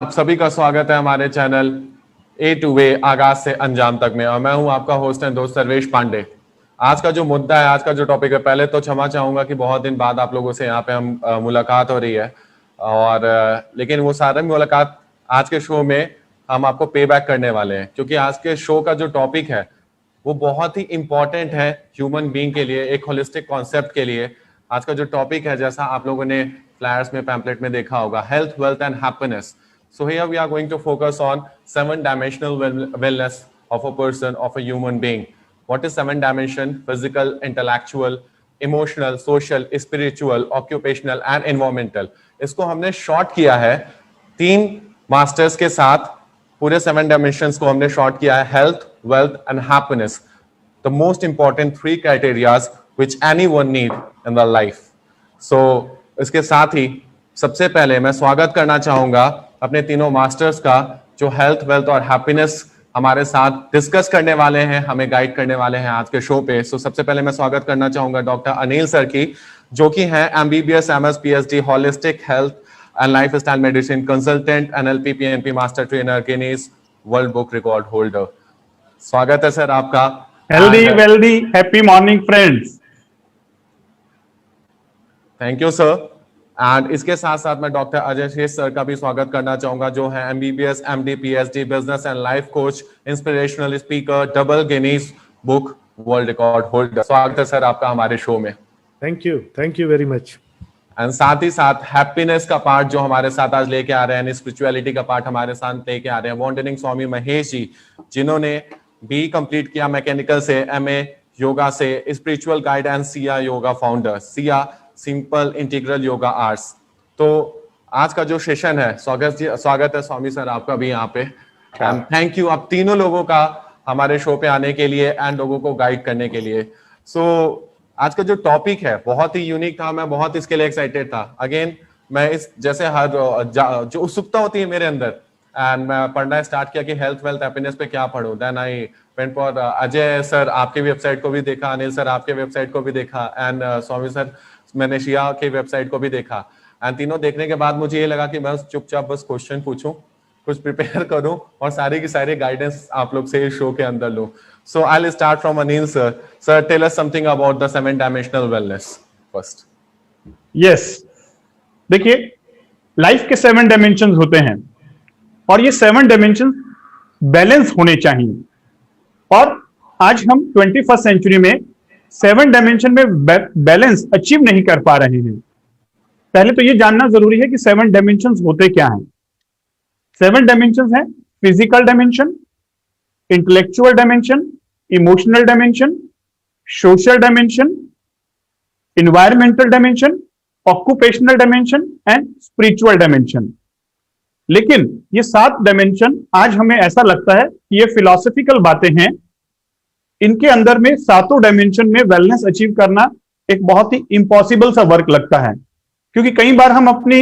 आप सभी का स्वागत है हमारे चैनल ए टू वे आगाज से अंजाम तक में। और मैं हूं आपका होस्ट एंड दोस्त सर्वेश पांडे। आज का जो मुद्दा है, आज का जो टॉपिक है, पहले तो क्षमा चाहूंगा कि बहुत दिन बाद आप लोगों से यहाँ पे हम मुलाकात हो रही है और लेकिन वो सारी मुलाकात आज के शो में हम आपको पे बैक करने वाले हैं, क्योंकि आज के शो का जो टॉपिक है वो बहुत ही इंपॉर्टेंट है ह्यूमन बीइंग के लिए, एक होलिस्टिक कॉन्सेप्ट के लिए। आज का जो टॉपिक है, जैसा आप लोगों ने फ्लायर्स में, पैम्पलेट में देखा होगा, health, wealth and happiness. So here we are going to focus on 7-dimensional wellness of a person, of a human being. What is 7 dimension? Physical, intellectual, emotional, social, spiritual, occupational and environmental. इसको हमने short किया है 3 masters के साथ। पूरे 7 dimensions को हमने short किया है, health, wealth and happiness. The most important 3 criteria which anyone need in their life. So इसके साथ ही सबसे पहले मैं स्वागत करना चाहूंगा अपने तीनों मास्टर्स का, जो हेल्थ, वेल्थ और हैप्पीनेस हमारे साथ डिस्कस करने वाले हैं, हमें गाइड करने वाले हैं आज के शो पे। सो सबसे पहले मैं स्वागत करना चाहूंगा डॉक्टर अनिल सर की, जो कि हैं MBBS, MS, PhD, holistic health and life style medicine consultant, NLP, PNP master trainer, Guinness world book record holder. स्वागत है सर आपका। Healthy wealthy happy morning friends. Thank you sir. And इसके साथ साथ मैं डॉक्टर अजय शेष सर का भी स्वागत करना चाहूंगा, जो है MBBS, MD, PhD, business and life coach, inspirational speaker, double Guinness book world record holder. स्वागत है सर आपका हमारे शो में। Thank you very much. And साथ ही साथ हैप्पीनेस का पार्ट जो हमारे साथ आज लेके आ रहे हैं, स्पिरिचुअलिटी का पार्ट हमारे साथ लेके आ रहे हैं वॉन्डरिंग स्वामी महेश जी, जिन्होंने बी कंप्लीट किया मैकेनिकल से, एमए योगा से, spiritual guide and Siya yoga founder, Siya simple integral yoga arts. तो आज का जो सेशन है, स्वागत है स्वामी सर आपका भी यहाँ पे। थैंक यू आप तीनों लोगों का हमारे शो पे आने के लिए एंड लोगों को गाइड करने के लिए। सो आज का जो टॉपिक है बहुत ही यूनिक था, मैं बहुत इसके लिए एक्साइटेड था। अगेन मैं इस जैसे हर जो उत्सुकता होती है मेरे अंदर, एंड मैं पढ़ना स्टार्ट किया कि हेल्थ, वेल्थ, हैप्पीनेस पे क्या पढूं। Then I went for Ajay sir आपके वेबसाइट को भी देखा, अनिल सर आपके वेबसाइट को भी देखा, एंड स्वामी सर मैंने शिया की वेबसाइट को भी देखा। एंड तीनों देखने के बाद मुझे ये लगा कि बस चुपचाप बस क्वेश्चन पूछूं, कुछ प्रिपेयर करूं और सारी की सारी गाइडेंस आप लोग से इस शो के अंदर लूं। So I will start from Anil sir. Sir, tell us something about the 7 dimensional wellness first. Yes, देखिए लाइफ के 7 डायमेंशन होते हैं और ये 7 डायमेंशन बैलेंस होने चाहिए। और आज हम 21st सेंचुरी में 7 डायमेंशन में बैलेंस अचीव नहीं कर पा रहे हैं। पहले तो ये जानना जरूरी है कि 7 डायमेंशन होते क्या हैं। 7 डायमेंशन है physical dimension, intellectual dimension, emotional dimension, social dimension, environmental dimension, occupational dimension and spiritual dimension. लेकिन ये 7 डायमेंशन आज हमें ऐसा लगता है कि ये फिलॉसफिकल बातें हैं। इनके अंदर में 7 डायमेंशन में वेलनेस अचीव करना एक बहुत ही इम्पॉसिबल सा वर्क लगता है, क्योंकि कई बार हम अपनी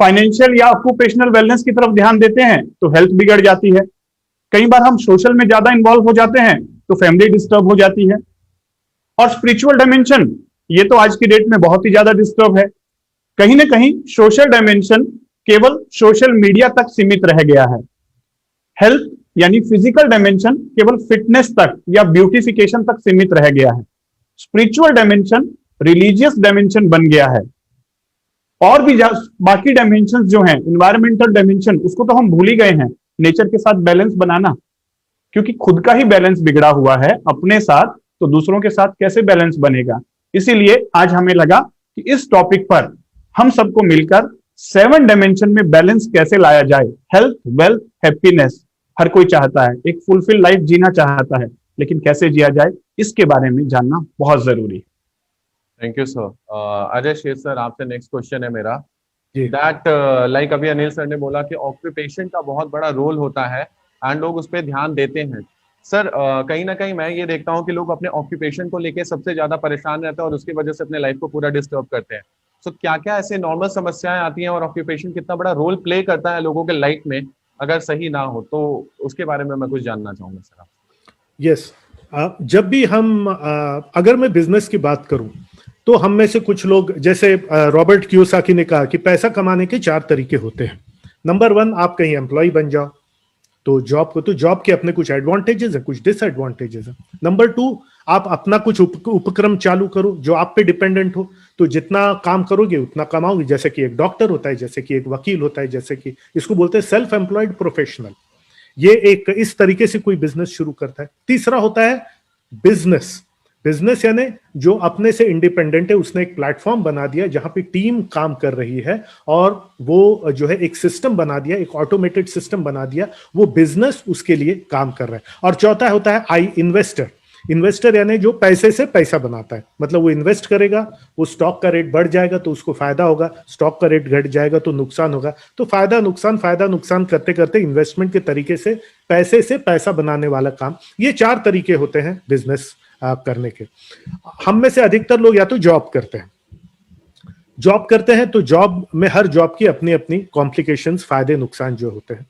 फाइनेंशियल या ऑक्यूपेशनल वेलनेस की तरफ ध्यान देते हैं तो हेल्थ बिगड़ जाती है। कई बार हम सोशल में ज्यादा इन्वॉल्व हो जाते हैं तो फैमिली डिस्टर्ब हो जाती है। और स्पिरिचुअल डायमेंशन ये तो आज की डेट में बहुत ही ज्यादा डिस्टर्ब है। कहीं ना कहीं सोशल डायमेंशन केवल सोशल मीडिया तक सीमित रह गया है। हेल्थ यानी फिजिकल डायमेंशन केवल फिटनेस तक या ब्यूटिफिकेशन तक सीमित रह गया है। स्पिरिचुअल डायमेंशन रिलीजियस डायमेंशन बन गया है। और भी बाकी डायमेंशन जो हैं, इन्वायरमेंटल डायमेंशन, उसको तो हम भूल ही गए हैं, नेचर के साथ बैलेंस बनाना। क्योंकि खुद का ही बैलेंस बिगड़ा हुआ है अपने साथ, तो दूसरों के साथ कैसे बैलेंस बनेगा। इसीलिए आज हमें लगा कि इस टॉपिक पर हम सबको मिलकर 7 डायमेंशन में बैलेंस कैसे लाया जाए। हेल्थ, वेल्थ, हैप्पीनेस हर कोई चाहता है, एक फुलफिल लाइफ जीना चाहता है, लेकिन कैसे जिया जाए इसके बारे में जानना बहुत जरूरी है। Thank you sir. अजय शेष सर, आपसे नेक्स्ट क्वेश्चन है मेरा, दैट लाइक अभी अनिल सर ने बोला कि ऑक्यूपेशन का बहुत बड़ा रोल होता है एंड लोग उस पर ध्यान देते हैं। सर, कहीं ना कहीं मैं ये देखता हूँ कि लोग अपने ऑक्यूपेशन को लेके सबसे ज्यादा परेशान रहते हैं और उसकी वजह से अपने लाइफ को पूरा डिस्टर्ब करते हैं। सो क्या क्या ऐसे नॉर्मल समस्याएं आती हैं और ऑक्यूपेशन कितना बड़ा रोल प्ले करता है लोगों के लाइफ में, अगर सही ना हो तो उसके बारे में मैं कुछ जानना चाहूंगा सर। यस, जब भी हम अगर मैं बिजनेस की बात करूं तो हम में से कुछ लोग, जैसे रॉबर्ट कियोसाकी ने कहा कि पैसा कमाने के 4 तरीके होते हैं। नंबर वन, आप कहीं एम्प्लॉय बन जाओ, तो जॉब के अपने कुछ एडवांटेजेस है, कुछ डिसएडवांटेजेस है। नंबर टू, आप अपना कुछ उपक्रम चालू करो जो आप पे डिपेंडेंट हो, तो जितना काम करोगे उतना कमाओगे। जैसे कि एक डॉक्टर होता है, जैसे कि एक वकील होता है, जैसे कि इसको बोलते हैं सेल्फ एम्प्लॉयड प्रोफेशनल। ये एक इस तरीके से कोई बिजनेस शुरू करता है। तीसरा होता है बिजनेस। बिजनेस यानी जो अपने से इंडिपेंडेंट है, उसने एक प्लेटफॉर्म बना दिया जहां पे टीम काम कर रही है, और वो जो है एक सिस्टम बना दिया, एक ऑटोमेटेड सिस्टम बना दिया, वो बिजनेस उसके लिए काम कर रहा है। और चौथा होता है आई इन्वेस्टर। इन्वेस्टर यानी जो पैसे से पैसा बनाता है, मतलब वो इन्वेस्ट करेगा, वो स्टॉक का रेट बढ़ जाएगा तो उसको फायदा होगा, स्टॉक का रेट घट जाएगा तो नुकसान होगा। तो फायदा नुकसान करते करते इन्वेस्टमेंट के तरीके से पैसा बनाने वाला काम। ये 4 तरीके होते हैं बिजनेस करने के। हम में से अधिकतर लोग या तो जॉब करते हैं, तो जॉब में हर जॉब की अपनी अपनी कॉम्प्लिकेशंस, फायदे नुकसान जो होते हैं।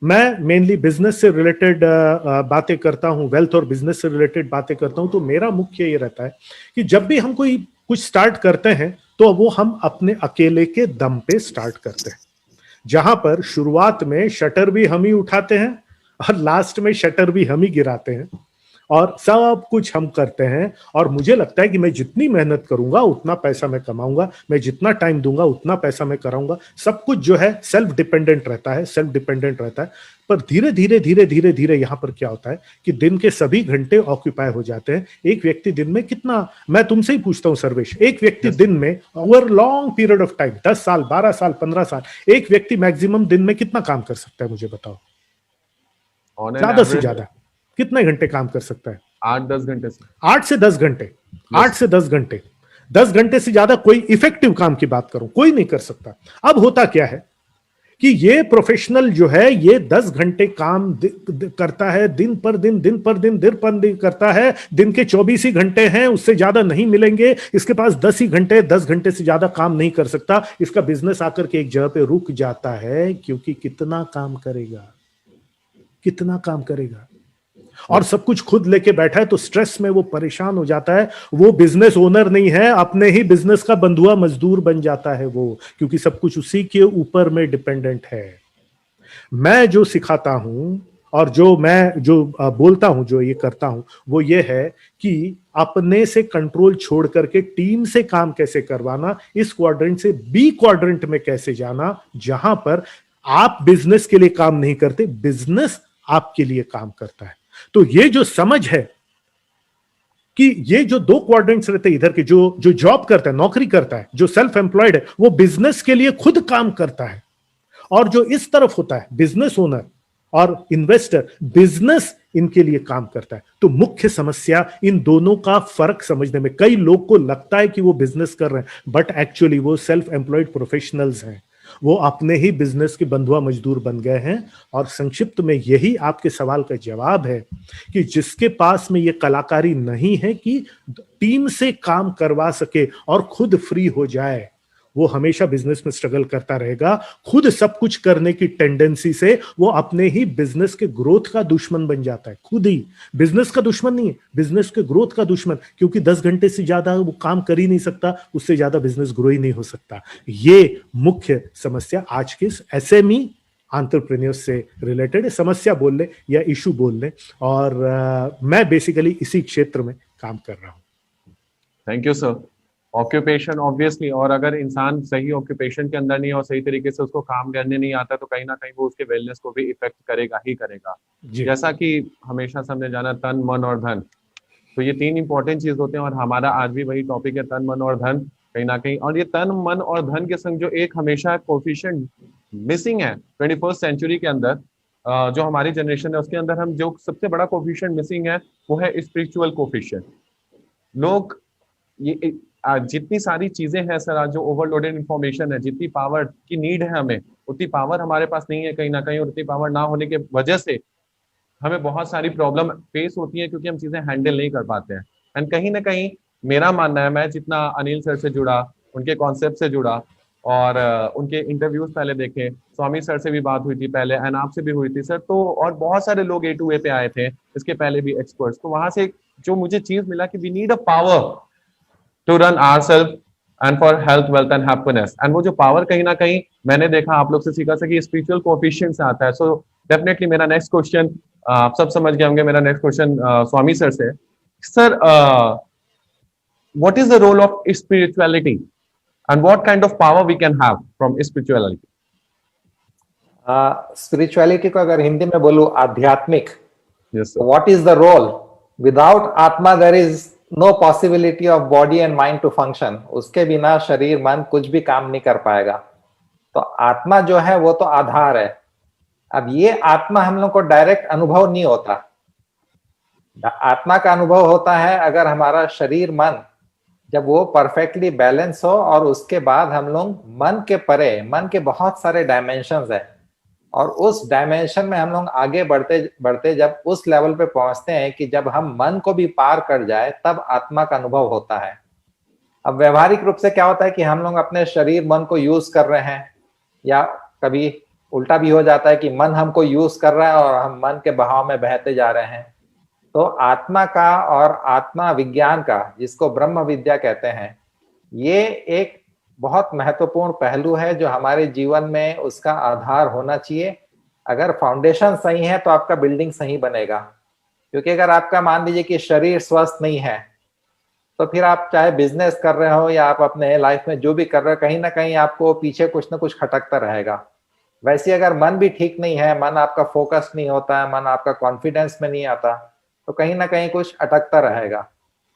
मैं मेनली बिजनेस से रिलेटेड बातें करता हूं, वेल्थ और बिजनेस से रिलेटेड बातें करता हूं। तो मेरा मुख्य ये रहता है कि जब भी हम कोई कुछ स्टार्ट करते हैं तो वो हम अपने अकेले के दम पे स्टार्ट करते हैं, जहां पर शुरुआत में शटर भी हम ही उठाते हैं और लास्ट में शटर भी हम ही गिराते हैं, और सब कुछ हम करते हैं। और मुझे लगता है कि मैं जितनी मेहनत करूंगा उतना पैसा मैं कमाऊंगा, मैं जितना टाइम दूंगा उतना पैसा मैं कराऊंगा। सब कुछ जो है सेल्फ डिपेंडेंट रहता है। पर धीरे धीरे यहां पर क्या होता है कि दिन के सभी घंटे ऑक्यूपाई हो जाते हैं। एक व्यक्ति दिन में कितना, मैं तुमसे ही पूछता हूं सर्वेश, एक व्यक्ति दिन में over long period of time, 10 साल, 12 साल, 15 साल, एक व्यक्ति मैक्सिमम दिन में कितना काम कर सकता है, मुझे बताओ। ज्यादा से ज्यादा कितने घंटे काम कर सकता है? 8-10 घंटे से। 8 से 10 घंटे। 8 से 10 घंटे। 10 घंटे से ज्यादा कोई इफेक्टिव काम की बात करूं, कोई नहीं कर सकता। अब होता क्या है कि ये प्रोफेशनल जो है, ये 10 घंटे काम करता है, दिन पर दिन करता है। दिन के 24 ही घंटे हैं, उससे ज्यादा नहीं मिलेंगे। इसके पास 10 ही घंटे, 10 घंटे से ज्यादा काम नहीं कर सकता। इसका बिजनेस आकर के एक जगह पे रुक जाता है, क्योंकि कितना काम करेगा, और सब कुछ खुद लेके बैठा है, तो स्ट्रेस में वो परेशान हो जाता है। वो बिजनेस ओनर नहीं है, अपने ही बिजनेस का बंधुआ मजदूर बन जाता है वो, क्योंकि सब कुछ उसी के ऊपर में डिपेंडेंट है। मैं जो सिखाता हूं और जो बोलता हूं, जो ये करता हूं, वो ये है कि अपने से कंट्रोल छोड़ करके टीम से काम कैसे करवाना, इस क्वाड्रेंट से बी क्वाड्रेंट में कैसे जाना, जहां पर आप बिजनेस के लिए काम नहीं करते, बिजनेस आपके लिए काम करता है। तो ये जो समझ है कि ये जो 2 क्वाड्रेंट्स रहते हैं इधर के, जो जॉब करता है, नौकरी करता है, जो सेल्फ एम्प्लॉयड है, वो बिजनेस के लिए खुद काम करता है, और जो इस तरफ होता है बिजनेस ओनर और इन्वेस्टर, बिजनेस इनके लिए काम करता है। तो मुख्य समस्या इन दोनों का फर्क समझने में, कई लोग को लगता है कि वो बिजनेस कर रहे हैं, बट एक्चुअली वो सेल्फ एम्प्लॉयड प्रोफेशनल्स हैं, वो अपने ही बिजनेस के बंधुआ मजदूर बन गए हैं। और संक्षिप्त में यही आपके सवाल का जवाब है कि जिसके पास में ये कलाकारी नहीं है कि टीम से काम करवा सके और खुद फ्री हो जाए, वो हमेशा बिजनेस में स्ट्रगल करता रहेगा। खुद सब कुछ करने की टेंडेंसी से वो अपने ही बिजनेस के ग्रोथ का दुश्मन बन जाता है। खुद ही बिजनेस का दुश्मन नहीं है, बिजनेस के ग्रोथ का दुश्मन, क्योंकि 10 घंटे से ज्यादा वो काम कर ही नहीं सकता, उससे ज्यादा बिजनेस ग्रो ही नहीं हो सकता। ये मुख्य समस्या आज के एसएमई एंटरप्रेन्योर्स से रिलेटेड है। समस्या बोल ले या इशू बोल ले, और मैं बेसिकली इसी क्षेत्र में काम कर रहा हूं। Thank you sir. Occupation obviously, और अगर इंसान सही ऑक्यूपेशन के अंदर नहीं है और सही तरीके से उसको काम करने नहीं आता, तो कहीं ना कहीं वो उसके वेलनेस को भी इफेक्ट करेगा ही करेगा। जैसा कि हमेशा हमने जाना, तन, मन और धन, तो ये 3 इंपॉर्टेंट चीज होते हैं, और हमारा आज भी वही टॉपिक है, तन, मन और धन कहीं ना कहीं। और ये तन, मन और धन के संग जो एक हमेशा कोफिशिएंट मिसिंग है 21st सेंचुरी के अंदर, जो हमारी जनरेशन है उसके अंदर, हम जो सबसे बड़ा कोफिशिएंट मिसिंग है वो है स्पिरिचुअल कोफिशिएंट। लोग ये जितनी सारी चीजें हैं सर, आज जो ओवरलोडेड इंफॉर्मेशन है, जितनी पावर की नीड है हमें, उतनी पावर हमारे पास नहीं है कहीं ना कहीं, और उतनी पावर ना होने के वजह से हमें बहुत सारी प्रॉब्लम फेस होती है, क्योंकि हम चीजें हैंडल नहीं कर पाते हैं। एंड कहीं ना कहीं मेरा मानना है, मैं जितना अनिल सर से जुड़ा, उनके कॉन्सेप्ट से जुड़ा, और उनके इंटरव्यूज पहले देखे, स्वामी सर से भी बात हुई थी पहले, एंड आपसे भी हुई थी सर, तो और बहुत सारे लोग A2A पे आए थे इसके पहले भी एक्सपर्ट्स, तो वहां से जो मुझे चीज मिला कि we need a power to run ourselves, and for health wealth and happiness. And वो जो पावर कहीं ना कहीं मैंने देखा आप लोग से सीखा से कि स्पिरिचुअल कोएफिशिएंट से आता है। सो डेफिनेटली मेरा नेक्स्ट क्वेश्चन आप सब समझ गए होंगे। मेरा नेक्स्ट क्वेश्चन स्वामी सर से, sir what is the role of spirituality and what kind of power we can have from spirituality? Spirituality को अगर हिंदी में बोलूं आध्यात्मिक, Yes, sir. What is the role? Without आत्मा there is no possibility of body and mind to function. उसके बिना शरीर मन कुछ भी काम नहीं कर पाएगा। तो आत्मा जो है वो तो आधार है। अब ये आत्मा हम लोग को डायरेक्ट अनुभव नहीं होता। आत्मा का अनुभव होता है अगर हमारा शरीर मन जब वो परफेक्टली बैलेंस हो, और उसके बाद हम लोग मन के परे, मन के बहुत सारे डायमेंशंस है, और उस डायमेंशन में हम लोग आगे बढ़ते बढ़ते जब उस लेवल पे पहुंचते हैं कि जब हम मन को भी पार कर जाए, तब आत्मा का अनुभव होता है। अब व्यवहारिक रूप से क्या होता है कि हम लोग अपने शरीर मन को यूज कर रहे हैं, या कभी उल्टा भी हो जाता है कि मन हमको यूज कर रहा है और हम मन के बहाव में बहते जा रहे हैं। तो आत्मा का और आत्मा विज्ञान का, जिसको ब्रह्म विद्या कहते हैं, ये एक बहुत महत्वपूर्ण पहलू है जो हमारे जीवन में उसका आधार होना चाहिए। अगर फाउंडेशन सही है तो आपका बिल्डिंग सही बनेगा। क्योंकि अगर आपका मान लीजिए कि शरीर स्वस्थ नहीं है, तो फिर आप चाहे बिजनेस कर रहे हो या आप अपने लाइफ में जो भी कर रहे हो, कहीं ना कहीं आपको पीछे कुछ ना कुछ खटकता रहेगा। वैसे अगर मन भी ठीक नहीं है, मन आपका फोकस नहीं होता है, मन आपका कॉन्फिडेंस में नहीं आता, तो कहीं ना कहीं कुछ अटकता रहेगा।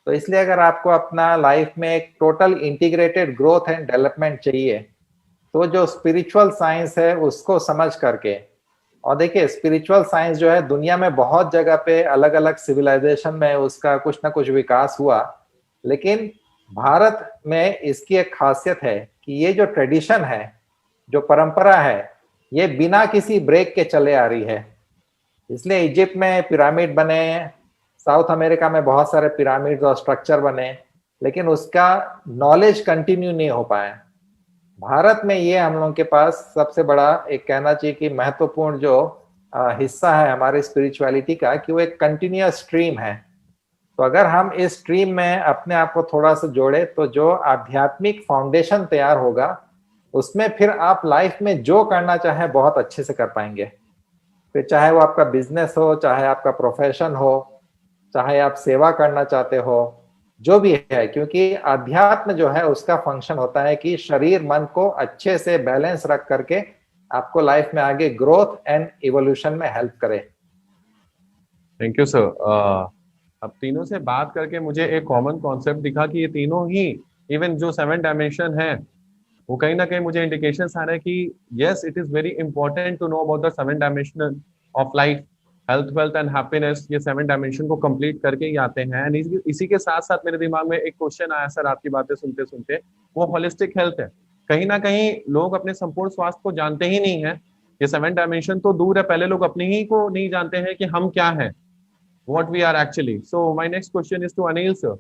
तो इसलिए अगर आपको अपना लाइफ में एक total integrated growth and development चाहिए, तो जो स्पिरिचुअल साइंस है उसको समझ करके, और देखिए स्पिरिचुअल साइंस जो है दुनिया में बहुत जगह पे अलग अलग सिविलाइजेशन में उसका कुछ ना कुछ विकास हुआ, लेकिन भारत में इसकी एक खासियत है कि ये जो ट्रेडिशन है, जो परंपरा है, ये बिना किसी ब्रेक के चले आ रही है। इसलिए इजिप्ट में पिरामिड बने, साउथ अमेरिका में बहुत सारे पिरामिड्स और स्ट्रक्चर बने, लेकिन उसका नॉलेज कंटिन्यू नहीं हो पाया। भारत में ये हम लोगों के पास सबसे बड़ा एक कहना चाहिए कि महत्वपूर्ण जो हिस्सा है हमारी स्पिरिचुअलिटी का, कि वो एक कंटिन्यूअस स्ट्रीम है। तो अगर हम इस स्ट्रीम में अपने आप को थोड़ा सा जोड़े, तो जो आध्यात्मिक फाउंडेशन तैयार होगा, उसमें फिर आप लाइफ में जो करना चाहे बहुत अच्छे से कर पाएंगे। फिर चाहे वो आपका बिजनेस हो, चाहे आपका प्रोफेशन हो, चाहे आप सेवा करना चाहते हो, जो भी है। क्योंकि अध्यात्म जो है उसका फंक्शन होता है कि शरीर मन को अच्छे से बैलेंस रख करके आपको लाइफ में आगे ग्रोथ एंड इवोल्यूशन में हेल्प करे। Thank you sir. अब तीनों से बात करके मुझे एक कॉमन कॉन्सेप्ट दिखा कि ये तीनों ही, इवन जो 7 डायमेंशन है, वो कहीं ना कहीं मुझे इंडिकेशंस आ रहे हैं कि yes, it is very important to know about the 7 dimension of life, health wealth and happiness. ये 7 डायमेंशन को कंप्लीट करके ही आते हैं। एंड इसी के साथ साथ मेरे दिमाग में एक क्वेश्चन आया सर आपकी बातें सुनते सुनते, वो होलिस्टिक हेल्थ है। कहीं ना कहीं लोग अपने संपूर्ण स्वास्थ्य को जानते ही नहीं है। ये 7 डायमेंशन तो दूर है, पहले लोग अपने ही को नहीं जानते हैं कि हम क्या हैं, what we are actually. So my next question is to Anil sir,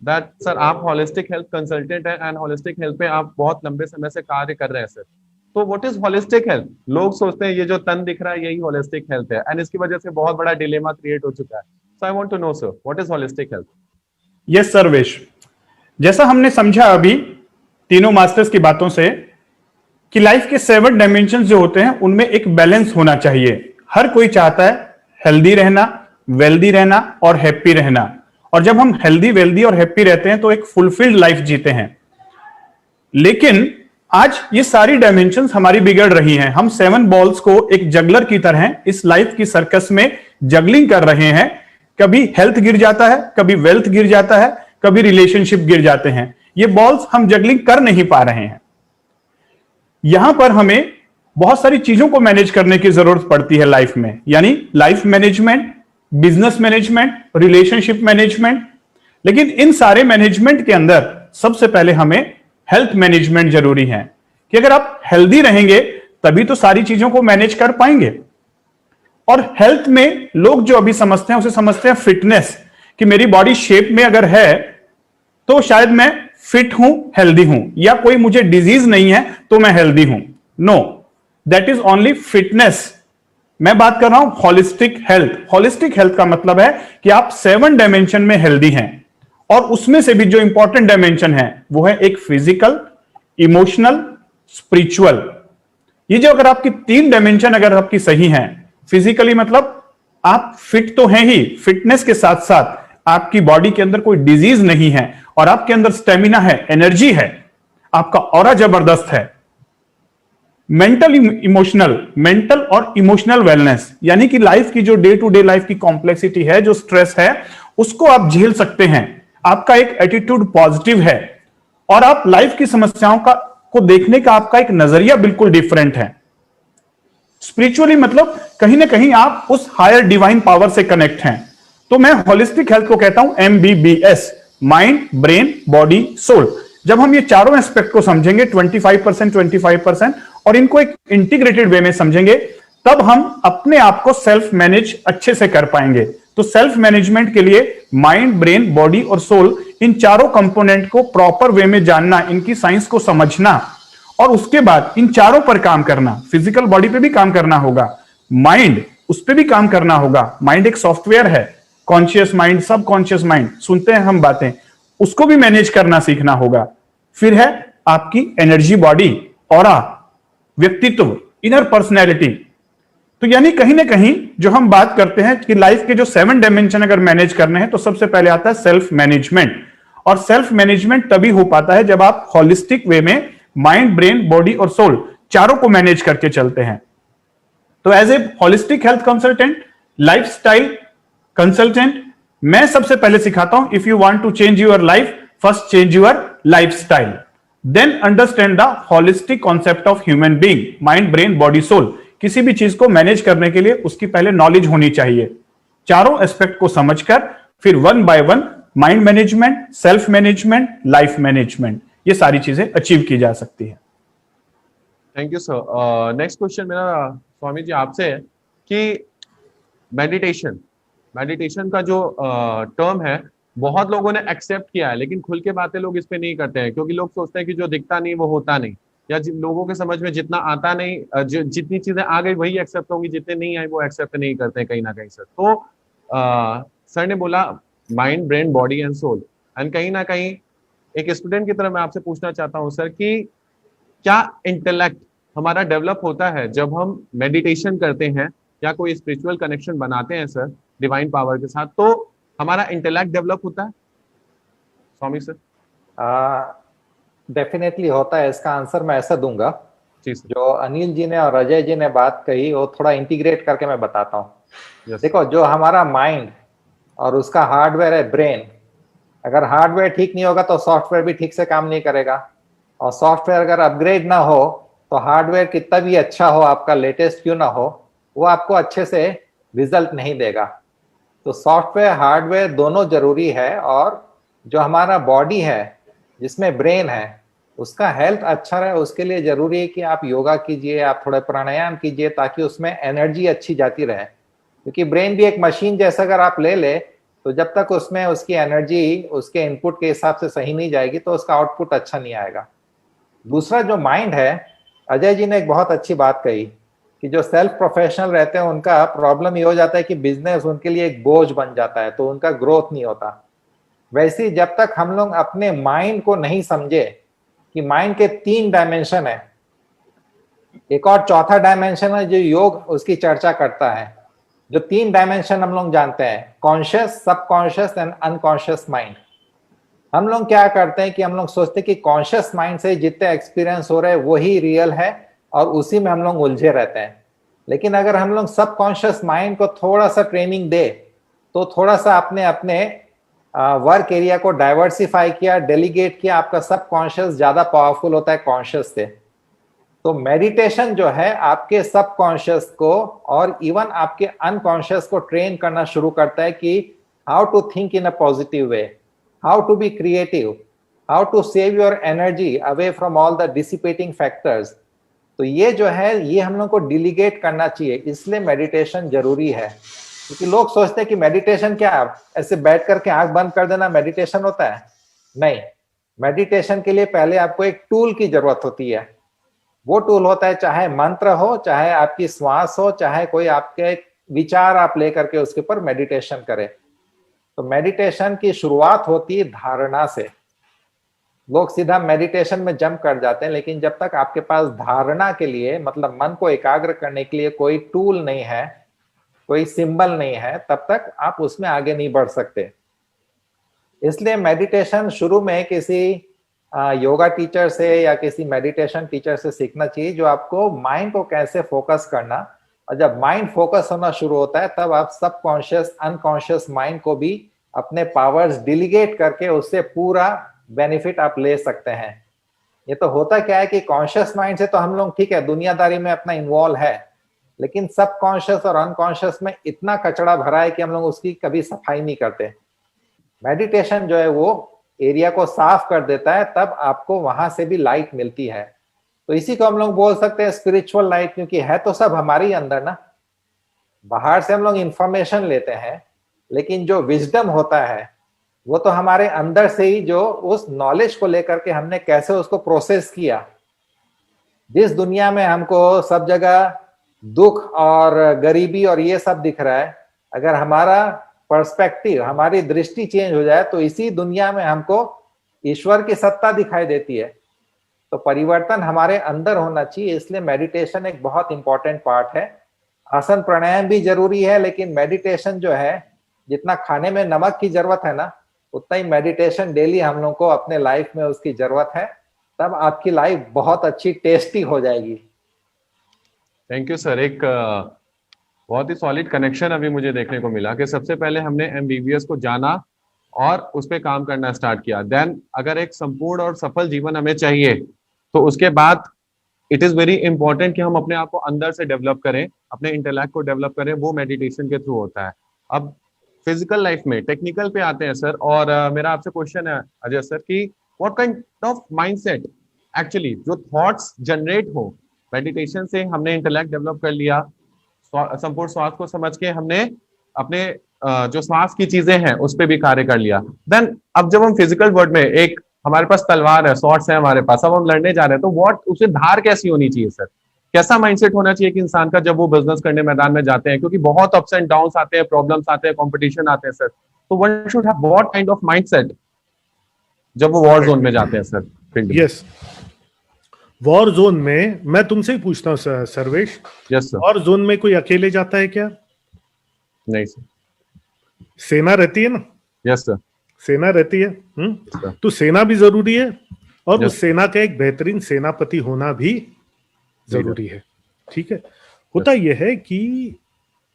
that sir आप holistic health consultant हैं and holistic health पे आप बहुत लंबे समय से कार्य कर रहे हैं सर। तो what is holistic health? लोग सोचते हैं ये जो तन दिख रहा है यही holistic health है, and इसकी वजह से बहुत बड़ा डिलेमा क्रिएट हो चुका है। So I want to know sir, what is holistic health? Yes Sarvesh, जैसा हमने समझा अभी तीनों मास्टर्स की बातों से कि लाइफ के 7 डायमेंशन जो होते हैं उनमें एक बैलेंस होना चाहिए। हर कोई चाहता है हेल्दी रहना, वेल्दी रहना और हैप्पी रहना। और जब हम हेल्दी, वेल्दी और हैप्पी रहते हैं तो एक फुलफिल्ड लाइफ जीते हैं। लेकिन आज ये सारी डायमेंशंस हमारी बिगड़ रही हैं। हम 7 बॉल्स को एक जगलर की तरह इस लाइफ की सर्कस में जगलिंग कर रहे हैं। कभी हेल्थ गिर जाता है, कभी वेल्थ गिर जाता है, कभी रिलेशनशिप गिर जाते हैं। ये बॉल्स हम जगलिंग कर नहीं पा रहे हैं। यहां पर हमें बहुत सारी चीजों को मैनेज करने की जरूरत पड़ती है लाइफ में, यानी life management, business management, relationship management. लेकिन इन सारे मैनेजमेंट के अंदर सबसे पहले हमें हेल्थ मैनेजमेंट जरूरी है कि अगर आप हेल्दी रहेंगे तभी तो सारी चीजों को मैनेज कर पाएंगे। और हेल्थ में लोग जो अभी समझते हैं उसे समझते हैं फिटनेस, कि मेरी बॉडी शेप में अगर है तो शायद मैं फिट हूं, हेल्दी हूं, या कोई मुझे डिजीज नहीं है तो मैं हेल्दी हूं। No, that is only fitness. मैं बात कर रहा हूं होलिस्टिक हेल्थ। होलिस्टिक हेल्थ का मतलब है कि आप 7 डायमेंशन में हेल्दी हैं। और उसमें से भी जो इंपॉर्टेंट डायमेंशन है वो है एक फिजिकल, इमोशनल, स्पिरिचुअल। ये जो अगर आपकी 3 डायमेंशन अगर आपकी सही हैं, फिजिकली मतलब आप फिट तो हैं ही, फिटनेस के साथ साथ आपकी बॉडी के अंदर कोई डिजीज नहीं है और आपके अंदर स्टेमिना है, एनर्जी है, आपका ऑरा जबरदस्त है। मेंटल इमोशनल, मेंटल और इमोशनल वेलनेस, यानी कि लाइफ की जो डे टू डे लाइफ की कॉम्प्लेक्सिटी है, जो स्ट्रेस है, उसको आप झेल सकते हैं। आपका एक एटीट्यूड पॉजिटिव है और आप लाइफ की समस्याओं को देखने का आपका एक नजरिया बिल्कुल डिफरेंट है। स्पिरिचुअली मतलब कहीं ना कहीं आप उस हायर डिवाइन पावर से कनेक्ट हैं। तो मैं होलिस्टिक हेल्थ को कहता हूं MBBS, mind, brain, body, soul. जब हम ये चारों एस्पेक्ट को समझेंगे 25% और इनको एक इंटीग्रेटेड वे में समझेंगे, तब हम अपने आप को सेल्फ मैनेज अच्छे से कर पाएंगे। तो सेल्फ मैनेजमेंट के लिए माइंड, ब्रेन, बॉडी और सोल, इन चारों कंपोनेंट को प्रॉपर वे में जानना, इनकी साइंस को समझना और उसके बाद इन चारों पर काम करना। फिजिकल बॉडी पे भी काम करना होगा, माइंड उस पर भी काम करना होगा। माइंड एक सॉफ्टवेयर है, कॉन्शियस माइंड, सब कॉन्शियस माइंड, सुनते हैं हम बातें, उसको भी मैनेज करना सीखना होगा। फिर है आपकी एनर्जी बॉडी, ऑरा, व्यक्तित्व, इनर पर्सनैलिटी। तो यानी कहीं ना कहीं जो हम बात करते हैं कि लाइफ के जो 7 डायमेंशन अगर मैनेज करने हैं, तो सबसे पहले आता है सेल्फ मैनेजमेंट। और सेल्फ मैनेजमेंट तभी हो पाता है जब आप होलिस्टिक वे में माइंड, ब्रेन, बॉडी और सोल चारों को मैनेज करके चलते हैं। तो as a holistic health consultant, lifestyle consultant, मैं सबसे पहले सिखाता हूं, if you want to change your life, first change your lifestyle, then understand the holistic concept of human being, mind, brain, body, soul. किसी भी चीज को मैनेज करने के लिए उसकी पहले नॉलेज होनी चाहिए। चारों एस्पेक्ट को समझकर फिर one by one mind management, self management, life management, ये सारी चीजें अचीव की जा सकती है। Thank you sir. Next question मेरा स्वामी जी आपसे है कि मेडिटेशन का जो टर्म है, बहुत लोगों ने एक्सेप्ट किया है, लेकिन खुल के बातें लोग इस पे नहीं करते हैं, क्योंकि लोग सोचते हैं कि जो दिखता नहीं वो होता नहीं, या लोगों के समझ में जितना आता नहीं, जितनी चीजें आ गई वही एक्सेप्ट होंगी, जितने नहीं आई वो एक्सेप्ट नहीं करते हैं कहीं ना कहीं सर। तो सर ने बोला mind, brain, body and soul, and कहीं ना कहीं एक स्टूडेंट की तरह मैं आपसे पूछना चाहता हूँ सर कि क्या इंटेलेक्ट हमारा डेवलप होता है जब हम मेडिटेशन करते हैं या कोई स्पिरिचुअल कनेक्शन बनाते हैं सर डिवाइन पावर के साथ, तो हमारा इंटेलेक्ट डेवलप होता है स्वामी सर? डेफिनेटली होता है। इसका आंसर मैं ऐसा दूंगा, जी सर। जो अनिल जी ने और अजय जी ने बात कही वो थोड़ा इंटीग्रेट करके मैं बताता हूँ। देखो, जो हमारा माइंड और उसका हार्डवेयर है ब्रेन, अगर हार्डवेयर ठीक नहीं होगा तो सॉफ्टवेयर भी ठीक से काम नहीं करेगा, और सॉफ्टवेयर अगर अपग्रेड ना हो तो हार्डवेयर कितना भी अच्छा हो, आपका लेटेस्ट क्यों ना हो, वो आपको अच्छे से रिजल्ट नहीं देगा। तो सॉफ्टवेयर हार्डवेयर दोनों जरूरी है। और जो हमारा बॉडी है जिसमें ब्रेन है, उसका हेल्थ अच्छा रहे, उसके लिए जरूरी है कि आप योगा कीजिए, आप थोड़े प्राणायाम कीजिए, ताकि उसमें एनर्जी अच्छी जाती रहे। क्योंकि ब्रेन भी एक मशीन जैसा अगर आप ले ले, तो जब तक उसमें उसकी एनर्जी उसके इनपुट के हिसाब से सही नहीं जाएगी तो उसका आउटपुट अच्छा नहीं आएगा। दूसरा जो माइंड है, अजय जी ने एक बहुत अच्छी बात कही कि जो सेल्फ प्रोफेशनल रहते हैं उनका प्रॉब्लम ये हो जाता है कि बिजनेस उनके लिए एक बोझ बन जाता है, तो उनका ग्रोथ नहीं होता। वैसे ही जब तक हम लोग अपने माइंड को नहीं समझे कि माइंड के 3 डायमेंशन है, एक और चौथा डायमेंशन है जो योग उसकी चर्चा करता है। जो 3 डायमेंशन हम लोग जानते हैं, conscious, subconscious and unconscious mind. हम लोग क्या करते हैं कि हम लोग सोचते हैं कि कॉन्शियस माइंड से जितने एक्सपीरियंस हो रहे हैं वही रियल है और उसी में हम लोग उलझे रहते हैं। लेकिन अगर हम लोग सबकॉन्शियस माइंड को थोड़ा सा ट्रेनिंग दे, तो थोड़ा सा अपने अपने वर्क एरिया को डाइवर्सिफाई किया, डेलीगेट किया, आपका सबकॉन्शियस ज्यादा पावरफुल होता है कॉन्शियस से। तो मेडिटेशन जो है आपके सबकॉन्शियस को और इवन आपके अनकॉन्शियस को ट्रेन करना शुरू करता है कि how to think in a positive way, how to be creative, how to save your energy away from all the dissipating factors. तो ये जो है ये हम लोग को डिलीगेट करना चाहिए, इसलिए मेडिटेशन जरूरी है। क्योंकि लोग सोचते हैं कि मेडिटेशन क्या, ऐसे बैठ करके आंख बंद कर देना मेडिटेशन होता है। नहीं, मेडिटेशन के लिए पहले आपको एक टूल की जरूरत होती है। वो टूल होता है, चाहे मंत्र हो, चाहे आपकी श्वास हो, चाहे कोई आपके विचार आप लेकर के उसके ऊपर मेडिटेशन करें। तो मेडिटेशन की शुरुआत होती है धारणा से। लोग सीधा मेडिटेशन में जंप कर जाते हैं, लेकिन जब तक आपके पास धारणा के लिए, मतलब मन को एकाग्र करने के लिए कोई टूल नहीं है, कोई सिंबल नहीं है, तब तक आप उसमें आगे नहीं बढ़ सकते। इसलिए मेडिटेशन शुरू में किसी योगा टीचर से या किसी मेडिटेशन टीचर से सीखना चाहिए, जो आपको माइंड को कैसे फोकस करना, और जब माइंड फोकस होना शुरू होता है तब आप सबकॉन्शियस अनकॉन्शियस माइंड को भी अपने पावर्स डिलीगेट करके उससे पूरा बेनिफिट आप ले सकते हैं। ये तो होता क्या है कि कॉन्शियस माइंड से तो हम लोग ठीक है दुनियादारी में अपना इन्वॉल्व है, लेकिन सबकॉन्शियस और अनकॉन्शियस में इतना कचरा भरा है कि हम लोग उसकी कभी सफाई नहीं करते। मेडिटेशन जो है वो एरिया को साफ कर देता है, तब आपको वहां से भी लाइट मिलती है। तो इसी को हम लोग बोल सकते हैं स्पिरिचुअल लाइट, क्योंकि है तो सब हमारे ही अंदर ना। बाहर से हम लोग इंफॉर्मेशन लेते हैं, लेकिन जो विजडम होता है वो तो हमारे अंदर से ही, जो उस नॉलेज को लेकर के हमने कैसे उसको प्रोसेस किया। जिस दुनिया में हमको सब जगह दुख और गरीबी और ये सब दिख रहा है, अगर हमारा पर्सपेक्टिव, हमारी दृष्टि चेंज हो जाए तो इसी दुनिया में हमको ईश्वर की सत्ता दिखाई देती है। तो परिवर्तन हमारे अंदर होना चाहिए, इसलिए मेडिटेशन एक बहुत इंपॉर्टेंट पार्ट है। आसन प्राणायाम भी जरूरी है, लेकिन मेडिटेशन जो है, जितना खाने में नमक की जरूरत है ना, उतना ही मेडिटेशन डेली हम लोग को अपने लाइफ में उसकी जरूरत है। तब आपकी लाइफ बहुत अच्छी टेस्टी हो जाएगी। Thank you sir. एक बहुत ही सॉलिड कनेक्शन अभी मुझे देखने को मिला कि सबसे पहले हमने एमबीबीएस को जाना और उस पर काम करना स्टार्ट किया। देन अगर एक संपूर्ण और सफल जीवन हमें चाहिए तो उसके बाद इट इज वेरी इंपॉर्टेंट कि हम अपने आप को अंदर से डेवलप करें, अपने इंटेलेक्ट को डेवलप करें। वो मेडिटेशन के थ्रू होता है। अब फिजिकल लाइफ में टेक्निकल पे आते हैं सर, और मेरा आपसे क्वेश्चन है अजय सर कि what kind of mindset actually जो थॉट्स जनरेट हो मेडिटेशन से। हमने इंटेलेक्ट डेवलप कर लिया, संपूर्ण स्वास्थ्य को समझ के हमने अपने जो श्वास की चीजें हैं उस पर भी कार्य कर लिया। देन अब जब हम फिजिकल वर्ल्ड में, एक हमारे पास तलवार है, सॉर्ड्स है हमारे पास, अब हम लड़ने जा रहे हैं, तो व्हाट उसे धार कैसी होनी चाहिए सर? कैसा माइंडसेट होना चाहिए कि इंसान का जब वो बिजनेस करने मैदान में जाते हैं, क्योंकि बहुत अप्स एंड डाउन्स आते हैं, प्रॉब्लम्स आते हैं, कंपटीशन आते हैं सर, तो one should have what kind of mindset जब वो वॉर जोन में जाते हैं सर? यस, वॉर जोन में मैं तुमसे ही पूछता हूँ Sarvesh. Yes sir. War zone में कोई अकेले जाता है क्या? नहीं सर। सेना रहती है ना? Yes sir. सेना रहती है। तो सेना भी जरूरी है, और उस सेना का एक बेहतरीन सेनापति होना भी जरूरी है। ठीक है। होता यह है कि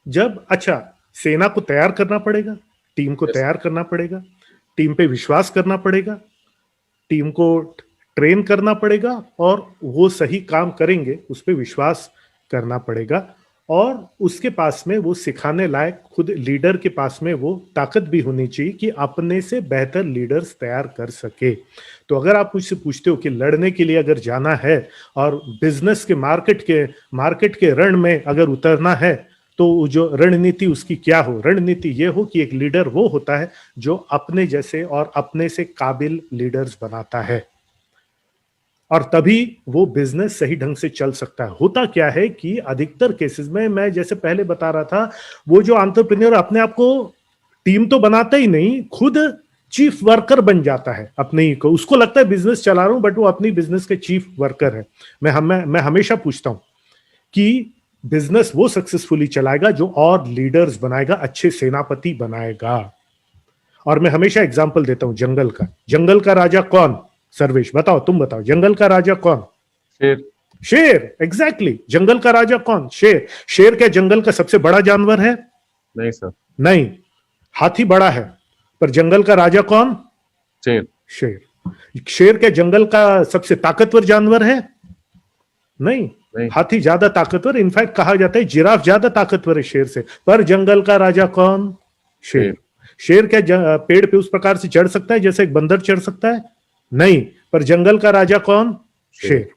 जब, अच्छा, सेना को तैयार करना पड़ेगा, टीम को तैयार करना पड़ेगा, टीम पे विश्वास करना पड़ेगा, टीम को ट्रेन करना पड़ेगा, और वो सही काम करेंगे उस पर विश्वास करना पड़ेगा, और उसके पास में वो सिखाने लायक, खुद लीडर के पास में वो ताकत भी होनी चाहिए कि अपने से बेहतर लीडर्स तैयार कर सके। तो अगर आप मुझसे पूछते हो कि लड़ने के लिए अगर जाना है और बिजनेस के मार्केट के रण में अगर उतरना है, तो जो रणनीति उसकी क्या हो? रणनीति ये हो कि एक लीडर वो होता है जो अपने जैसे और अपने से काबिल लीडर्स बनाता है, और तभी वो बिजनेस सही ढंग से चल सकता है। होता क्या है कि अधिकतर केसेस में, मैं जैसे पहले बता रहा था, वो जो एंटरप्रेन्योर अपने आप को टीम तो बनाता ही नहीं, खुद चीफ वर्कर बन जाता है अपने ही को। उसको लगता है बिजनेस चला रहा हूं, बट वो अपनी बिजनेस के चीफ वर्कर है। मैं हमेशा पूछता हूं कि बिजनेस वो सक्सेसफुली चलाएगा जो और लीडर्स बनाएगा, अच्छे सेनापति बनाएगा। और मैं हमेशा एग्जांपल देता हूं जंगल का। जंगल का राजा कौन? सर्वेश बताओ, तुम बताओ, जंगल का राजा कौन? शेर। शेर, एग्जैक्टली। जंगल का राजा कौन? शेर। शेर क्या जंगल का सबसे बड़ा जानवर है? नहीं सर। नहीं, हाथी बड़ा है, पर जंगल का राजा कौन? शेर। शेर। शेर क्या जंगल का सबसे ताकतवर जानवर है? नहीं, हाथी ज्यादा ताकतवर, इनफैक्ट कहा जाता है जिराफ ज्यादा ताकतवर है शेर से, पर जंगल का राजा कौन? शेर। शेर क्या पेड़ पे उस प्रकार से चढ़ सकता है जैसे एक बंदर चढ़ सकता है? नहीं, पर जंगल का राजा कौन? शेर।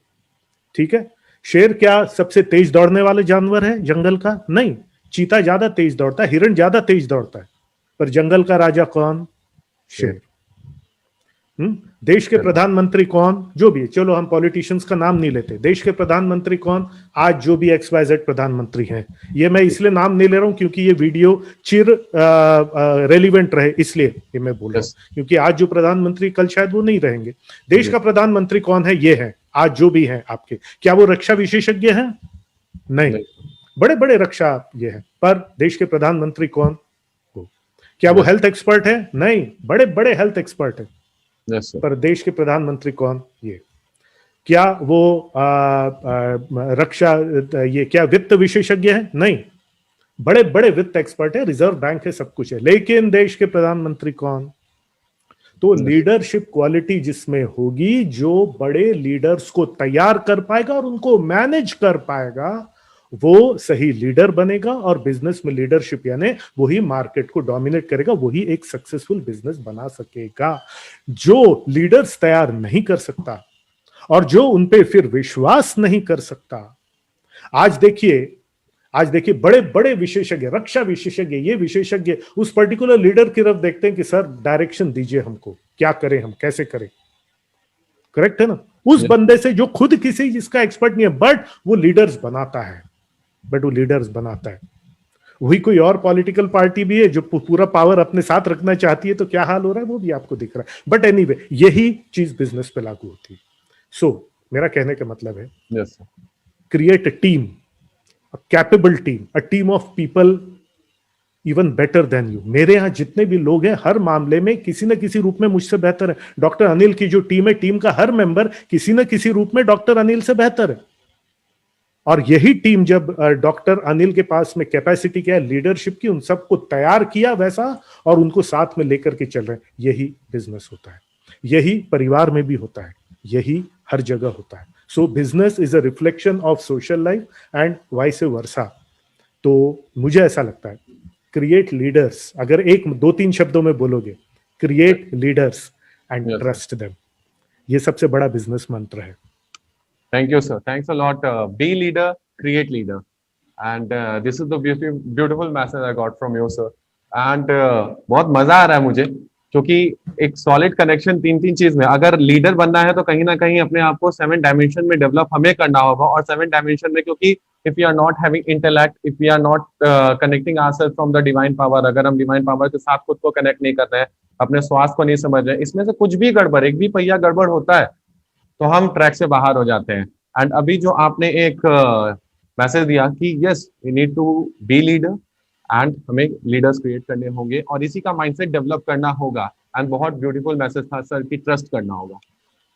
ठीक है। शेर क्या सबसे तेज दौड़ने वाले जानवर है जंगल का? नहीं, चीता ज्यादा तेज दौड़ता है, हिरण ज्यादा तेज दौड़ता है, पर जंगल का राजा कौन? शेर। देश के प्रधानमंत्री कौन, जो भी, चलो हम पॉलिटिशियंस का नाम नहीं लेते, देश के प्रधानमंत्री कौन, आज जो भी XYZ प्रधानमंत्री हैं, ये मैं इसलिए नाम नहीं ले रहा हूं क्योंकि ये वीडियो चिर रेलिवेंट रहे, इसलिए ये मैं बोल रहा हूं, क्योंकि आज जो प्रधानमंत्री कल शायद वो नहीं रहेंगे। देश का प्रधानमंत्री कौन है, ये है आज जो भी है आपके। क्या वो रक्षा विशेषज्ञ हैं? नहीं, बड़े बड़े रक्षा ये है, पर देश के प्रधानमंत्री कौन? क्या वो हेल्थ एक्सपर्ट है? नहीं, बड़े बड़े हेल्थ एक्सपर्ट है। Yes, sir. पर देश के प्रधानमंत्री कौन? ये। क्या वो रक्षा, ये क्या वित्त विशेषज्ञ है? नहीं, बड़े बड़े वित्त एक्सपर्ट है, रिजर्व बैंक है, सब कुछ है, लेकिन देश के प्रधानमंत्री कौन? तो लीडरशिप क्वालिटी जिसमें होगी, जो बड़े लीडर्स को तैयार कर पाएगा और उनको मैनेज कर पाएगा, वो सही लीडर बनेगा, और बिजनेस में लीडरशिप यानी वही मार्केट को डोमिनेट करेगा, वही एक सक्सेसफुल बिजनेस बना सकेगा। जो लीडर्स तैयार नहीं कर सकता और जो उनपे फिर विश्वास नहीं कर सकता, आज देखिए बड़े बड़े विशेषज्ञ, रक्षा विशेषज्ञ, ये विशेषज्ञ उस पर्टिकुलर लीडर की तरफ देखते हैं कि सर डायरेक्शन दीजिए हमको, क्या करें हम, कैसे करें। करेक्ट है ना? उस बंदे से जो खुद किसी जिसका एक्सपर्ट नहीं है, बट वो लीडर्स बनाता है। वही कोई और पॉलिटिकल पार्टी भी है जो पूरा पावर अपने साथ रखना चाहती है, तो क्या हाल हो रहा है वो भी आपको दिख रहा है। बट एनीवे, यही चीज बिजनेस पे लागू होती है। सो मेरा कहने का मतलब है, create a team, a capable team, a team of people even better than you. मेरे यहाँ जितने भी लोग हैं, हर मामले में किसी न किसी रूप में मुझसे बेहतर है। डॉक्टर अनिल की जो टीम है, टीम का हर मेंबर किसी न किसी रूप में डॉक्टर अनिल से बेहतर है। और यही टीम जब डॉक्टर अनिल के पास में कैपेसिटी क्या है लीडरशिप की, उन सबको तैयार किया वैसा और उनको साथ में लेकर के चल रहे हैं, यही बिजनेस होता है। यही परिवार में भी होता है, यही हर जगह होता है। सो business is a reflection of social life and vice versa. तो मुझे ऐसा लगता है, क्रिएट लीडर्स, अगर एक दो तीन शब्दों में बोलोगे, create leaders and trust them, ये सबसे बड़ा बिजनेस मंत्र है। Thank you, sir. Thanks a lot. Be leader, create leader, and this is the beautiful message I got from you, sir. And बहुत मजा आ रहा है मुझे, क्योंकि एक सॉलिड कनेक्शन तीन चीज में, अगर लीडर बनना है तो कहीं ना कहीं अपने आप को 7 डायमेंशन में डेवलप हमें करना होगा। और 7 डायमेंशन में, क्योंकि if you are not having intellect, if we are not connecting ourselves from the divine power, अगर हम डिवाइन पावर के साथ खुद को कनेक्ट नहीं कर रहे हैं, अपने स्वास्थ्य को नहीं समझ रहे हैं, इसमें से कुछ भी गड़बड़, एक भी पहिया गड़बड़ होता है तो हम ट्रैक से बाहर हो जाते हैं। एंड अभी जो आपने एक मैसेज दिया कि yes we need to be leader and हमें लीडर्स क्रिएट करने होंगे और इसी का माइंडसेट डेवलप करना होगा। एंड बहुत ब्यूटीफुल मैसेज था सर कि ट्रस्ट करना होगा,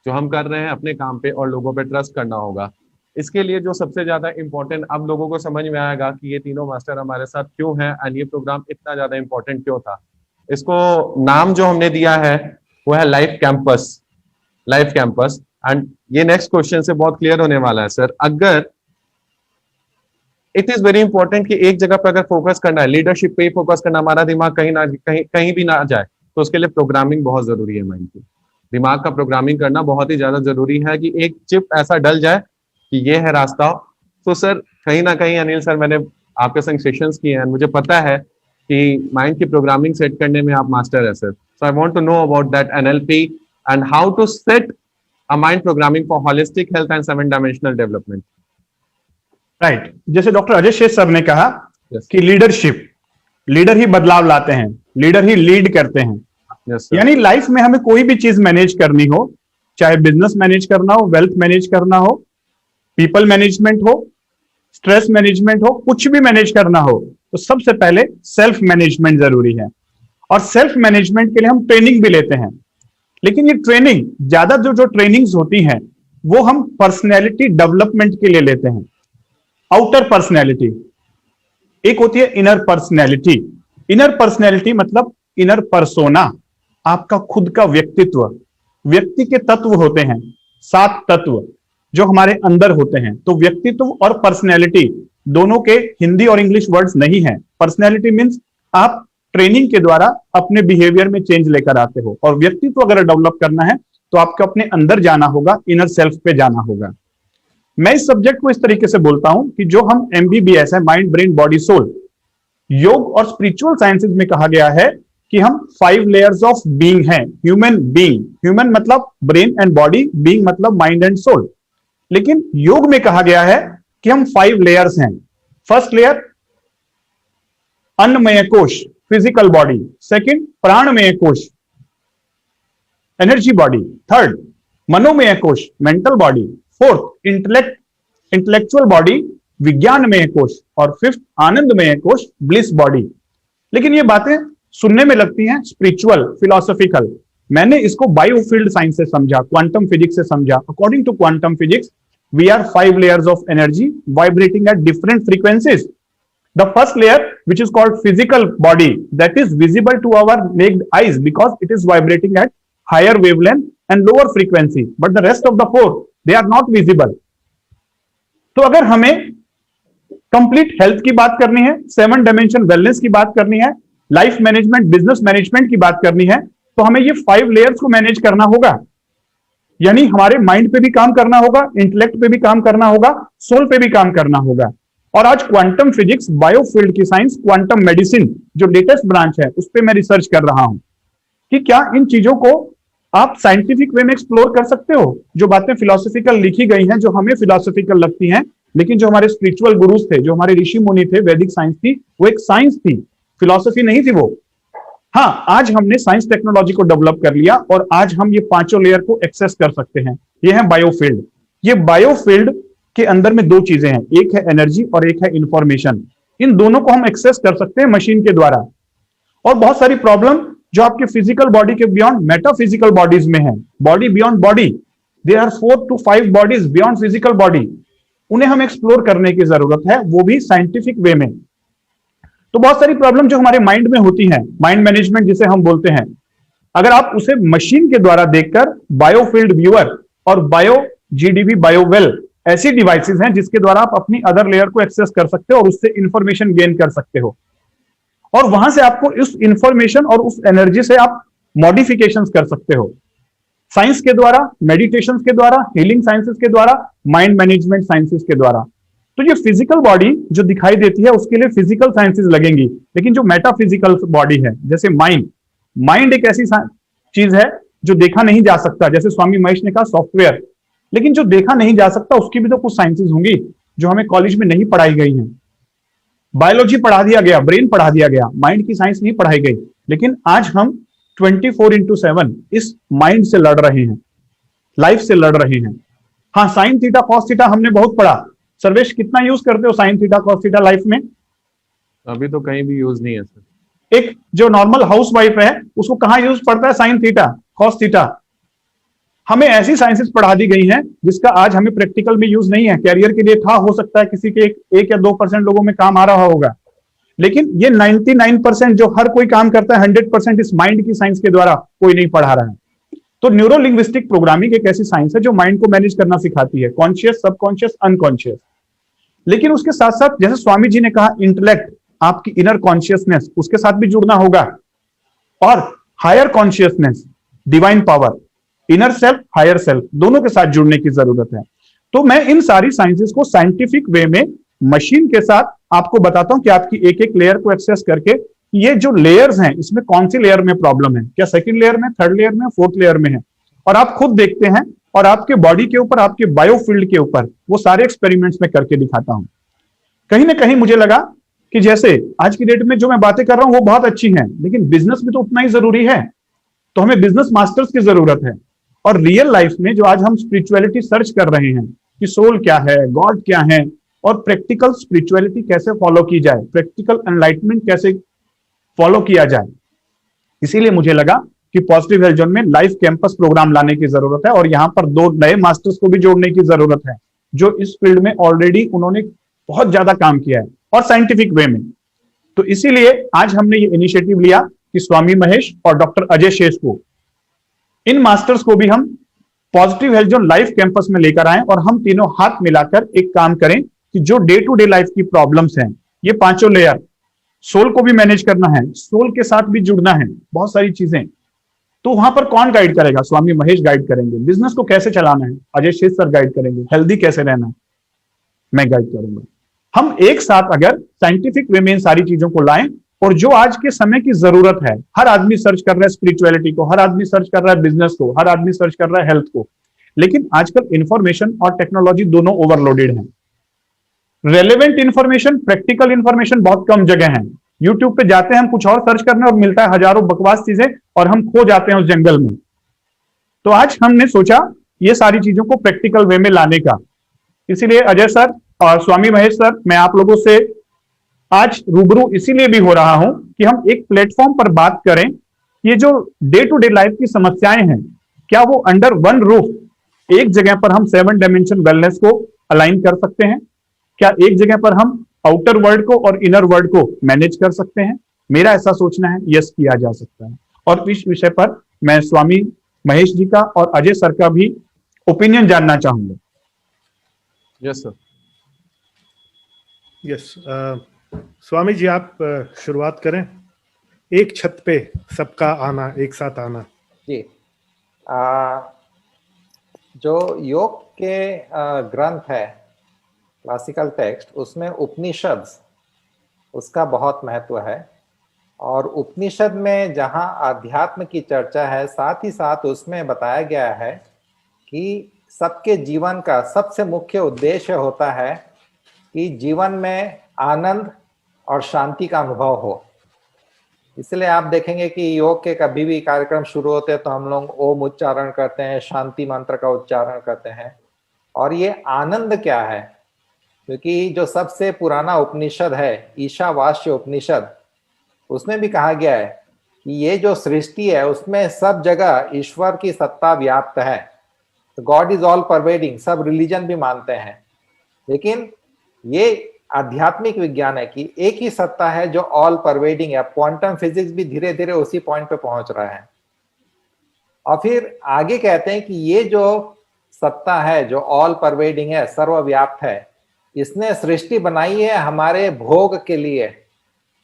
जो हम कर रहे हैं अपने काम पे और लोगों पे ट्रस्ट करना होगा। इसके लिए जो सबसे ज्यादा इंपॉर्टेंट, अब लोगों को समझ में आएगा कि ये तीनों मास्टर हमारे साथ क्यों हैं एंड ये प्रोग्राम इतना ज्यादा इंपॉर्टेंट क्यों था। इसको नाम जो हमने दिया है वो है life campus, life campus. And ये नेक्स्ट क्वेश्चन से बहुत क्लियर होने वाला है सर। अगर इट इज वेरी इंपॉर्टेंट कि एक जगह पर अगर फोकस करना है, लीडरशिप पे ही फोकस करना, हमारा दिमाग कहीं भी ना जाए, तो उसके लिए प्रोग्रामिंग बहुत जरूरी है। माइंड की दिमाग का प्रोग्रामिंग करना बहुत ही ज्यादा जरूरी है कि एक चिप ऐसा डल जाए कि ये है रास्ता। तो सर कहीं ना कहीं अनिल सर, मैंने आपके संग सेशंस किए हैं, मुझे पता है कि माइंड की प्रोग्रामिंग सेट करने में आप मास्टर है sir. So I want to know about that NLP and how to set a mind programming for holistic health and 7 dimensional development. Right, जैसे डॉक्टर अजय शेष सर ने कहा कि लीडर ही बदलाव लाते हैं, लीडर ही लीड करते हैं। यानी लाइफ में हमें कोई भी चीज मैनेज करनी हो, चाहे बिजनेस मैनेज करना हो, वेल्थ मैनेज करना हो, पीपल मैनेजमेंट हो, स्ट्रेस मैनेजमेंट हो, कुछ भी मैनेज करना हो, तो सबसे पहले सेल्फ मैनेजमेंट जरूरी है। और सेल्फ मैनेजमेंट के लिए हम ट्रेनिंग भी लेते हैं, लेकिन ये ट्रेनिंग ज्यादा जो ट्रेनिंग्स होती हैं वो हम पर्सनैलिटी डेवलपमेंट के लिए लेते हैं। आउटर पर्सनैलिटी, एक होती है इनर पर्सनैलिटी। इनर पर्सनैलिटी मतलब इनर पर्सोना, आपका खुद का व्यक्तित्व। व्यक्ति के तत्व होते हैं 7 तत्व जो हमारे अंदर होते हैं। तो व्यक्तित्व और पर्सनैलिटी दोनों के हिंदी और इंग्लिश वर्ड्स नहीं है। पर्सनैलिटी मीन्स आप ट्रेनिंग के द्वारा अपने बिहेवियर में चेंज लेकर आते हो, और व्यक्तित्व अगर डेवलप करना है तो आपको अपने अंदर जाना होगा, इनर सेल्फ पे जाना होगा। मैं इस सब्जेक्ट को इस तरीके से बोलता हूं कि जो हम MBBS है, माइंड ब्रेन बॉडी सोल, योग और स्पिरिचुअल साइंसेज में कहा गया है कि हम 5 लेयर्स ऑफ बीइंग हैं, ह्यूमन बीइंग। ह्यूमन मतलब ब्रेन एंड बॉडी, बीइंग मतलब माइंड एंड सोल। लेकिन योग में कहा गया है कि हम 5 लेयर्स हैं। फर्स्ट लेयर अन्नमय कोश, फिजिकल बॉडी। सेकंड प्राणमय कोश, energy body. Third manomaya kosha, mental body. Fourth intellectual body, vijnanamaya kosha. और फिफ्थ आनंदमय कोश, ब्लिस बॉडी। लेकिन ये बातें सुनने में लगती हैं स्पिरिचुअल, फिलोसॉफिकल। मैंने इसको बायोफील्ड साइंस से समझा, क्वांटम फिजिक्स से समझा। According to quantum physics, we are 5 layers of energy vibrating at different frequencies. The first layer, which is called physical body, that is visible to our naked eyes because it is vibrating at higher wavelength and lower frequency. But the rest of the 4, they are not visible. तो अगर हमें complete health की बात करनी है, 7 dimension wellness की बात करनी है, लाइफ मैनेजमेंट, बिजनेस मैनेजमेंट की बात करनी है, तो हमें ये 5 लेयर्स को मैनेज करना होगा। यानी हमारे माइंड पे भी काम करना होगा, इंटेलेक्ट पे भी काम करना होगा, सोल पे भी काम करना होगा। और आज क्वांटम फिजिक्स, बायोफील्ड की साइंस, क्वांटम मेडिसिन जो लेटेस्ट ब्रांच है, उस पर मैं रिसर्च कर रहा हूं कि क्या इन चीजों को आप साइंटिफिक वे में एक्सप्लोर कर सकते हो। जो बातें फिलोसॉफिकल लिखी गई हैं, जो हमें फिलोसॉफिकल लगती हैं, लेकिन जो हमारे स्पिरिचुअल गुरुज थे, जो हमारे ऋषि मुनि थे, वैदिक साइंस थी, वो एक साइंस थी, फिलोसफी नहीं थी वो। हाँ, आज हमने साइंस टेक्नोलॉजी को डेवलप कर लिया और आज हम ये 5 लेयर को एक्सेस कर सकते हैं। ये है बायोफील्ड। ये बायोफील्ड के अंदर में 2 चीजें हैं, एक है एनर्जी और एक है इंफॉर्मेशन। इन दोनों को हम एक्सेस कर सकते हैं मशीन के द्वारा। और बहुत सारी प्रॉब्लम जो आपके फिजिकल बॉडी के बियॉन्ड मेटाफिजिकल बॉडीज में है, body beyond body, there are 4 to 5 bodies beyond physical body, उन्हें हम एक्सप्लोर करने की जरूरत है, वो भी साइंटिफिक वे में। तो बहुत सारी प्रॉब्लम जो हमारे माइंड में होती हैं, माइंड मैनेजमेंट जिसे हम बोलते हैं, अगर आप उसे मशीन के द्वारा देखकर, बायोफील्ड व्यूअर और बायो जीडीबी बायोवेल ऐसी डिवाइसेस हैं जिसके द्वारा आप अपनी अदर लेयर को एक्सेस कर सकते हो और उससे इंफॉर्मेशन गेन कर सकते हो। और वहां से आपको इस इंफॉर्मेशन और उस एनर्जी से आप मॉडिफिकेशंस कर सकते हो, साइंस के द्वारा, मेडिटेशन के द्वारा, हीलिंग साइंसेस के द्वारा, माइंड मैनेजमेंट साइंसेस के द्वारा। तो ये फिजिकल बॉडी जो दिखाई देती है उसके लिए फिजिकल साइंसेस लगेंगी, लेकिन जो मेटाफिजिकल बॉडी है, जैसे माइंड एक ऐसी चीज है जो देखा नहीं जा सकता, जैसे स्वामी महेश ने कहा सॉफ्टवेयर, लेकिन जो देखा नहीं जा सकता उसकी भी तो कुछ साइंसेस होंगी जो हमें कॉलेज में नहीं पढ़ाई गई हैं। बायोलॉजी पढ़ा दिया गया, ब्रेन पढ़ा दिया गया, माइंड की साइंस नहीं पढ़ाई गई। लेकिन आज हम 24/7 इस माइंड से लड़ रहे हैं, लाइफ से लड़ रहे हैं। हाँ, साइन थीटा कॉस थीटा हमने बहुत पढ़ा। सर्वेश, कितना यूज करते हो sine theta cos theta life में? अभी तो कहीं भी यूज नहीं है सर। एक जो नॉर्मल हाउस वाइफ है उसको कहां यूज पड़ता है साइन थीटा कॉस थीटा? हमें ऐसी साइंसेस पढ़ा दी गई हैं जिसका आज हमें प्रैक्टिकल में यूज नहीं है। कैरियर के लिए था, हो सकता है किसी के 1 या 2% लोगों में काम आ रहा होगा, लेकिन ये 99% जो हर कोई काम करता है 100% इस माइंड की साइंस के द्वारा कोई नहीं पढ़ा रहा है। तो न्यूरो लिंग्विस्टिक प्रोग्रामिंग एक ऐसी साइंस है जो माइंड को मैनेज करना सिखाती है, कॉन्शियस, सबकॉन्शियस, अनकॉन्शियस। लेकिन उसके साथ साथ जैसे स्वामी जी ने कहा, इंटेलेक्ट, आपकी इनर कॉन्शियसनेस, उसके साथ भी जुड़ना होगा, और higher consciousness, divine power, inner self, higher self, दोनों के साथ जुड़ने की जरूरत है। तो मैं इन सारी साइंसेस को साइंटिफिक वे में मशीन के साथ आपको बताता हूं कि आपकी एक एक लेयर को एक्सेस करके ये जो लेयर्स हैं इसमें कौन सी लेयर में प्रॉब्लम है, क्या सेकंड लेयर में, थर्ड लेयर में, फोर्थ लेयर में है, और आप खुद देखते हैं और आपके बॉडी के ऊपर, आपके बायोफील्ड के ऊपर वो सारे एक्सपेरिमेंट्स में करके दिखाता हूं। कहीं ना कहीं मुझे लगा कि जैसे आज की डेट में जो मैं बातें कर रहा हूं वो बहुत अच्छी हैं, लेकिन बिजनेस भी तो उतना ही जरूरी है। तो हमें बिजनेस मास्टर्स की जरूरत है। और रियल लाइफ में जो आज हम स्पिरिचुअलिटी सर्च कर रहे हैं कि सोल क्या है, गॉड क्या है, और प्रैक्टिकल स्पिरिचुअलिटी कैसे फॉलो की जाए, प्रैक्टिकल एनलाइटमेंट कैसे फॉलो किया जाए, इसीलिए मुझे लगा कि पॉजिटिव हेल्थ जोन में लाइफ कैंपस प्रोग्राम लाने की जरूरत है और यहां पर 2 नए मास्टर्स को भी जोड़ने की जरूरत है जो इस फील्ड में ऑलरेडी उन्होंने बहुत ज्यादा काम किया है और साइंटिफिक वे में। तो इसीलिए आज हमने ये इनिशिएटिव लिया कि स्वामी महेश और डॉक्टर अजय शेष को, इन मास्टर्स को भी हम positive health zone life campus में लेकर आए और हम तीनों हाथ मिलाकर एक काम करें कि जो डे टू डे लाइफ की प्रॉब्लम्स हैं, ये 5 लेयर, सोल को भी मैनेज करना है, सोल के साथ भी जुड़ना है, बहुत सारी चीजें, तो वहां पर कौन गाइड करेगा? स्वामी महेश गाइड करेंगे। बिजनेस को कैसे चलाना है, अजय शेष सर गाइड करेंगे। हेल्दी कैसे रहना है, मैं गाइड करूंगा। हम एक साथ अगर साइंटिफिक वे में इन सारी चीजों को लाएं और जो आज के समय की जरूरत है। हर आदमी सर्च कर रहा है स्पिरिचुअलिटी को, हर आदमी सर्च कर रहा है बिजनेस को, हर आदमी सर्च कर रहा है हेल्थ को, लेकिन आजकल इंफॉर्मेशन और टेक्नोलॉजी दोनों ओवरलोडेड हैं। रेलेवेंट इंफॉर्मेशन, प्रैक्टिकल इंफॉर्मेशन बहुत कम जगह है। यूट्यूब पे जाते हैं हम कुछ और सर्च करने और मिलता है हजारों बकवास चीजें और हम खो जाते हैं उस जंगल में। तो आज हमने सोचा ये सारी चीजों को प्रैक्टिकल वे में लाने का। इसीलिए अजय सर और स्वामी महेश सर, मैं आप लोगों से आज रूबरू इसीलिए भी हो रहा हूं कि हम एक प्लेटफॉर्म पर बात करें। ये जो डे टू डे लाइफ की समस्याएं हैं, क्या वो अंडर वन रूफ एक जगह पर हम 7 डायमेंशन वेलनेस को अलाइन कर सकते हैं? क्या एक जगह पर हम आउटर वर्ल्ड को और इनर वर्ल्ड को मैनेज कर सकते हैं? मेरा ऐसा सोचना है, यस किया जा सकता है। और इस विषय पर मैं स्वामी महेश जी का और अजय सर का भी ओपिनियन जानना चाहूंगा। Yes sir. यस, स्वामी जी आप शुरुआत करें। एक छत पे सबका आना, एक साथ आना। जी, जो योग के ग्रंथ है, क्लासिकल टेक्स्ट, उसमें उपनिषद, उसका बहुत महत्व है। और उपनिषद में जहाँ अध्यात्म की चर्चा है, साथ ही साथ उसमें बताया गया है कि सबके जीवन का सबसे मुख्य उद्देश्य होता है कि जीवन में आनंद और शांति का अनुभव हो। इसलिए आप देखेंगे कि योग के कभी भी कार्यक्रम शुरू होते हैं तो हम लोग ओम उच्चारण करते हैं, शांति मंत्र का उच्चारण करते हैं। और ये आनंद क्या है? क्योंकि जो सबसे पुराना उपनिषद है, ईशावास्य उपनिषद, उसमें भी कहा गया है कि ये जो सृष्टि है उसमें सब जगह ईश्वर की सत्ता व्याप्त है। गॉड इज ऑल परवेडिंग, सब रिलीजन भी मानते हैं। लेकिन ये आध्यात्मिक विज्ञान है कि एक ही सत्ता है जो ऑल परवेडिंग है। क्वांटम फिजिक्स भी धीरे धीरे उसी पॉइंट पे पहुंच रहा है। और फिर आगे कहते हैं कि ये जो सत्ता है जो ऑल परवेडिंग है, सर्वव्याप्त है, इसने सृष्टि बनाई है हमारे भोग के लिए,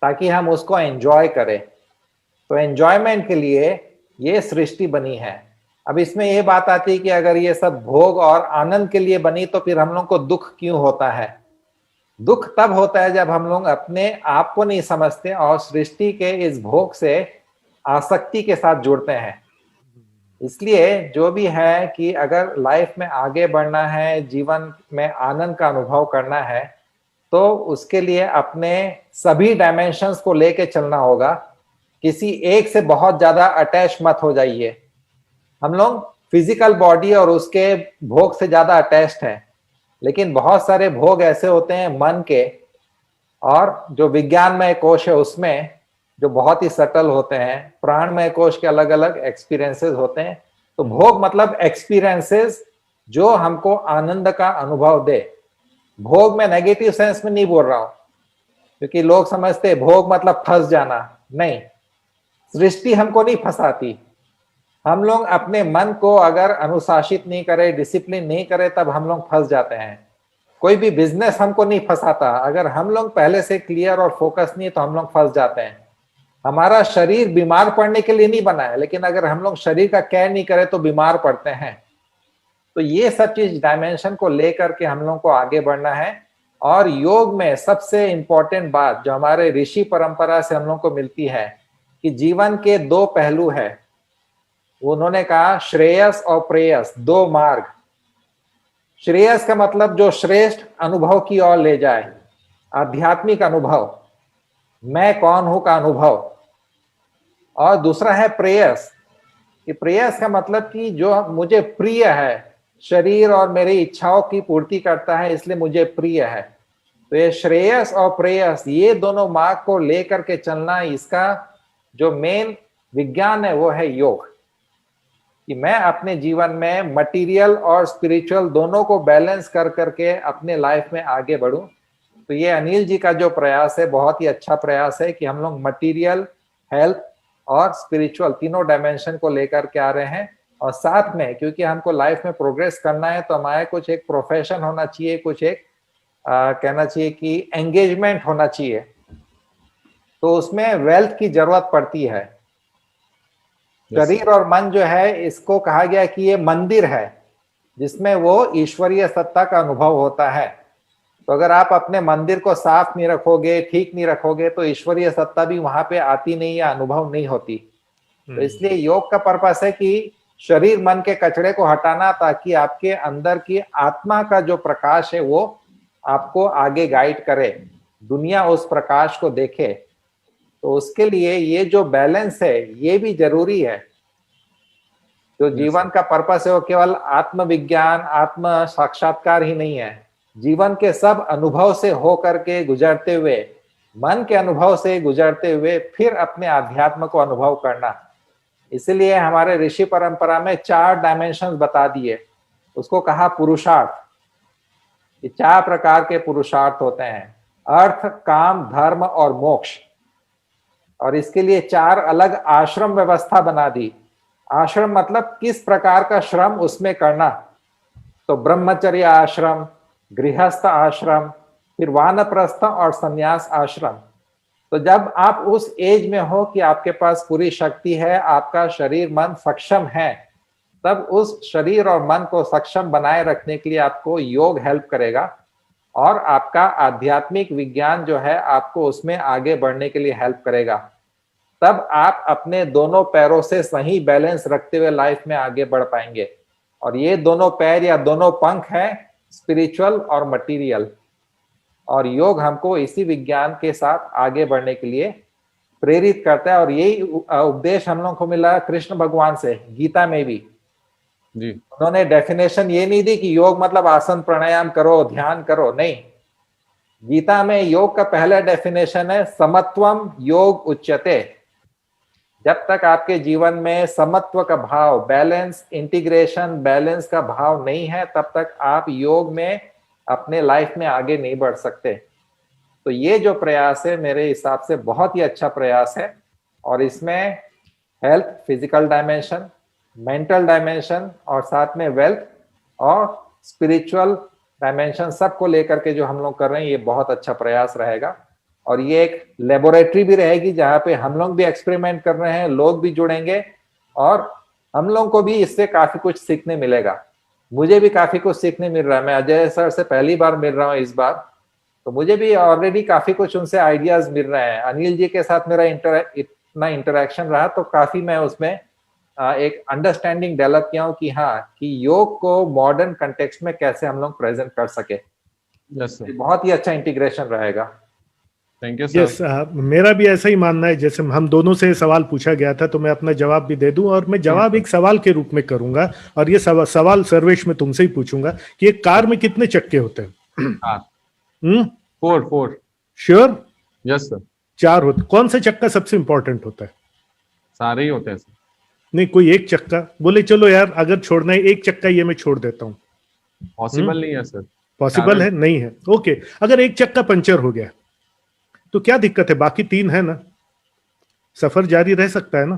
ताकि हम उसको एंजॉय करें। तो एंजॉयमेंट के लिए ये सृष्टि बनी है। अब इसमें ये बात आती है कि अगर ये सब भोग और आनंद के लिए बनी तो फिर हम लोग को दुख क्यों होता है? दुख तब होता है जब हम लोग अपने आप को नहीं समझते और सृष्टि के इस भोग से आसक्ति के साथ जुड़ते हैं। इसलिए जो भी है कि अगर लाइफ में आगे बढ़ना है, जीवन में आनंद का अनुभव करना है, तो उसके लिए अपने सभी डायमेंशंस को लेके चलना होगा। किसी एक से बहुत ज्यादा अटैच मत हो जाइए। हम लोग फिजिकल बॉडी और उसके भोग से ज्यादा अटैच्ड हैं, लेकिन बहुत सारे भोग ऐसे होते हैं मन के, और जो विज्ञानमय कोश है उसमें जो बहुत ही सटल होते हैं। प्राणमय कोश के अलग अलग एक्सपीरियंसेस होते हैं। तो भोग मतलब एक्सपीरियंसेस जो हमको आनंद का अनुभव दे। भोग में नेगेटिव सेंस में नहीं बोल रहा हूं, क्योंकि लोग समझते हैं भोग मतलब फंस जाना। नहीं, सृष्टि हमको नहीं फंसाती। हम लोग अपने मन को अगर अनुशासित नहीं करें, डिसिप्लिन नहीं करें, तब हम लोग फंस जाते हैं। कोई भी बिजनेस हमको नहीं फंसाता। अगर हम लोग पहले से क्लियर और फोकस नहीं तो हम लोग फंस जाते हैं। हमारा शरीर बीमार पड़ने के लिए नहीं बना है, लेकिन अगर हम लोग शरीर का केयर नहीं करें तो बीमार पड़ते हैं। तो ये सब चीज डायमेंशन को लेकर के हम लोग को आगे बढ़ना है। और योग में सबसे इंपॉर्टेंट बात जो हमारे ऋषि परंपरा से हम लोग को मिलती है कि जीवन के 2 पहलू है। उन्होंने कहा श्रेयस और प्रेयस, 2 मार्ग। श्रेयस का मतलब जो श्रेष्ठ अनुभव की ओर ले जाए, आध्यात्मिक अनुभव, मैं कौन हूं का अनुभव। और दूसरा है प्रेयस, कि प्रेयस का मतलब कि जो मुझे प्रिय है, शरीर और मेरी इच्छाओं की पूर्ति करता है, इसलिए मुझे प्रिय है। तो ये श्रेयस और प्रेयस, ये दोनों मार्ग को लेकर के चलना, इसका जो मेन विज्ञान है वो है योग। कि मैं अपने जीवन में मटेरियल और स्पिरिचुअल दोनों को बैलेंस कर करके अपने लाइफ में आगे बढ़ूं। तो ये अनिल जी का जो प्रयास है बहुत ही अच्छा प्रयास है कि हम लोग मटेरियल, हेल्थ और स्पिरिचुअल तीनों डायमेंशन को लेकर के आ रहे हैं। और साथ में क्योंकि हमको लाइफ में प्रोग्रेस करना है तो हमारे कुछ एक प्रोफेशन होना चाहिए, कुछ एक कहना चाहिए कि एंगेजमेंट होना चाहिए। तो उसमें वेल्थ की जरूरत पड़ती है। शरीर और मन जो है, इसको कहा गया कि ये मंदिर है जिसमें वो ईश्वरीय सत्ता का अनुभव होता है। तो अगर आप अपने मंदिर को साफ नहीं रखोगे, ठीक नहीं रखोगे, तो ईश्वरीय सत्ता भी वहां पे आती नहीं या अनुभव नहीं होती। तो इसलिए योग का पर्पस है कि शरीर मन के कचड़े को हटाना, ताकि आपके अंदर की आत्मा का जो प्रकाश है वो आपको आगे गाइड करे, दुनिया उस प्रकाश को देखे। तो उसके लिए ये जो बैलेंस है ये भी जरूरी है। जो जीवन का पर्पस है वो केवल आत्मविज्ञान, आत्म साक्षात्कार ही नहीं है। जीवन के सब अनुभव से हो करके गुजरते हुए, मन के अनुभव से गुजरते हुए फिर अपने आध्यात्म को अनुभव करना। इसलिए हमारे ऋषि परंपरा में 4 डायमेंशंस बता दिए, उसको कहा पुरुषार्थ। ये 4 प्रकार के पुरुषार्थ होते हैं, अर्थ, काम, धर्म और मोक्ष। और इसके लिए 4 अलग आश्रम व्यवस्था बना दी। आश्रम मतलब किस प्रकार का श्रम उसमें करना। तो ब्रह्मचर्य आश्रम, गृहस्थ आश्रम, फिर वानप्रस्थ और संन्यास आश्रम। तो जब आप उस एज में हो कि आपके पास पूरी शक्ति है, आपका शरीर मन सक्षम है, तब उस शरीर और मन को सक्षम बनाए रखने के लिए आपको योग हेल्प करेगा, और आपका आध्यात्मिक विज्ञान जो है आपको उसमें आगे बढ़ने के लिए हेल्प करेगा। तब आप अपने दोनों पैरों से सही बैलेंस रखते हुए लाइफ में आगे बढ़ पाएंगे। और ये दोनों पैर या दोनों पंख हैं, स्पिरिचुअल और मटेरियल। और योग हमको इसी विज्ञान के साथ आगे बढ़ने के लिए प्रेरित करता है। और यही उपदेश हम लोगों को मिला कृष्ण भगवान से, गीता में भी जी। उन्होंने डेफिनेशन ये नहीं दी कि योग मतलब आसन प्राणायाम करो, ध्यान करो, नहीं। गीता में योग का पहला डेफिनेशन है समत्वम योग उच्यते। जब तक आपके जीवन में समत्व का भाव, बैलेंस, इंटीग्रेशन, बैलेंस का भाव नहीं है, तब तक आप योग में अपने लाइफ में आगे नहीं बढ़ सकते। तो ये जो प्रयास है मेरे हिसाब से बहुत ही अच्छा प्रयास है। और इसमें health, physical dimension, mental dimension और साथ में वेल्थ और स्पिरिचुअल डायमेंशन सबको लेकर के जो हम लोग कर रहे हैं, ये बहुत अच्छा प्रयास रहेगा। और ये एक लेबोरेटरी भी रहेगी जहाँ पे हम लोग भी एक्सपेरिमेंट कर रहे हैं, लोग भी जुड़ेंगे और हम लोग को भी इससे काफी कुछ सीखने मिलेगा। मुझे भी काफी कुछ सीखने मिल रहा है। मैं अजय सर से पहली बार मिल रहा हूँ इस बार, तो मुझे भी ऑलरेडी काफी कुछ उनसे आइडियाज मिल रहे हैं। अनिल जी के साथ मेरा इतना इंटरेक्शन रहा, तो काफी मैं उसमें एक अंडरस्टैंडिंग डेवलप किया हूँ कि हाँ, कि योग को मॉडर्न कंटेक्स्ट में कैसे हम लोग प्रेजेंट कर सके। यस सर, बहुत ही अच्छा इंटीग्रेशन रहेगा। Thank you sir. यस, मेरा भी ऐसा ही मानना है। जैसे हम दोनों से सवाल पूछा गया था, तो मैं अपना जवाब भी दे दूं, और मैं जवाब एक सवाल के रूप में करूंगा। और ये सवाल सर्वेश में तुमसे ही पूछूंगा कि एक कार में कितने चक्के होते हैं? हाँ, 4 श्योर? Yes sir. 4 होते। कौन सा चक्का सबसे इंपॉर्टेंट होता है? सारे ही होते हैं सर। नहीं, कोई एक चक्का बोले चलो यार अगर छोड़ना है एक चक्का, ये मैं छोड़ देता हूँ। पॉसिबल नहीं है सर। पॉसिबल है? नहीं है। ओके, अगर एक चक्का पंचर हो गया तो क्या दिक्कत है? बाकी 3 है ना, सफर जारी रह सकता है ना,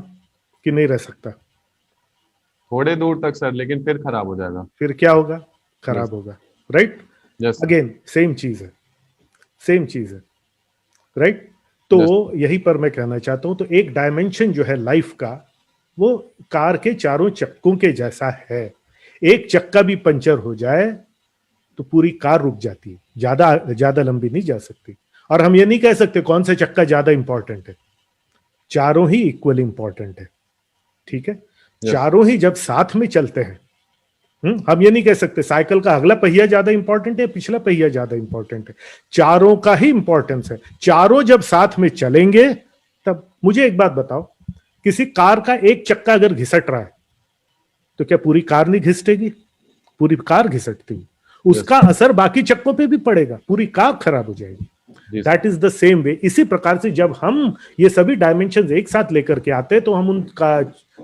कि नहीं रह सकता? थोड़े दूर तक सर, लेकिन फिर खराब हो जाएगा। फिर क्या होगा? खराब होगा, राइट? यस अगेन सेम चीज है, सेम चीज है, राइट? तो यही पर मैं कहना चाहता हूं, तो एक डायमेंशन जो है लाइफ का, वो कार के चारों चक्कों के जैसा है। एक चक्का भी पंचर हो जाए तो पूरी कार रुक जाती है, ज्यादा लंबी नहीं जा सकती। और हम ये नहीं कह सकते कौन सा चक्का ज्यादा इंपॉर्टेंट है, चारों ही इक्वल इंपॉर्टेंट है, ठीक है? चारों ही जब साथ में चलते हैं, हम ये नहीं कह सकते साइकिल का अगला पहिया ज्यादा इंपॉर्टेंट है, पिछला पहिया ज्यादा इंपॉर्टेंट है। चारों का ही इंपॉर्टेंस है। चारों जब साथ में चलेंगे, तब मुझे एक बात बताओ, किसी कार का एक चक्का अगर घिसट रहा है तो क्या पूरी कार नहीं घिसटेगी? पूरी कार घिसटती, उसका असर बाकी चक्कों पे भी पड़ेगा, पूरी कार खराब हो जाएगी। That is the same way. इसी प्रकार से जब हम ये सभी डायमेंशंस एक साथ लेकर के आते हैं, तो हम उनका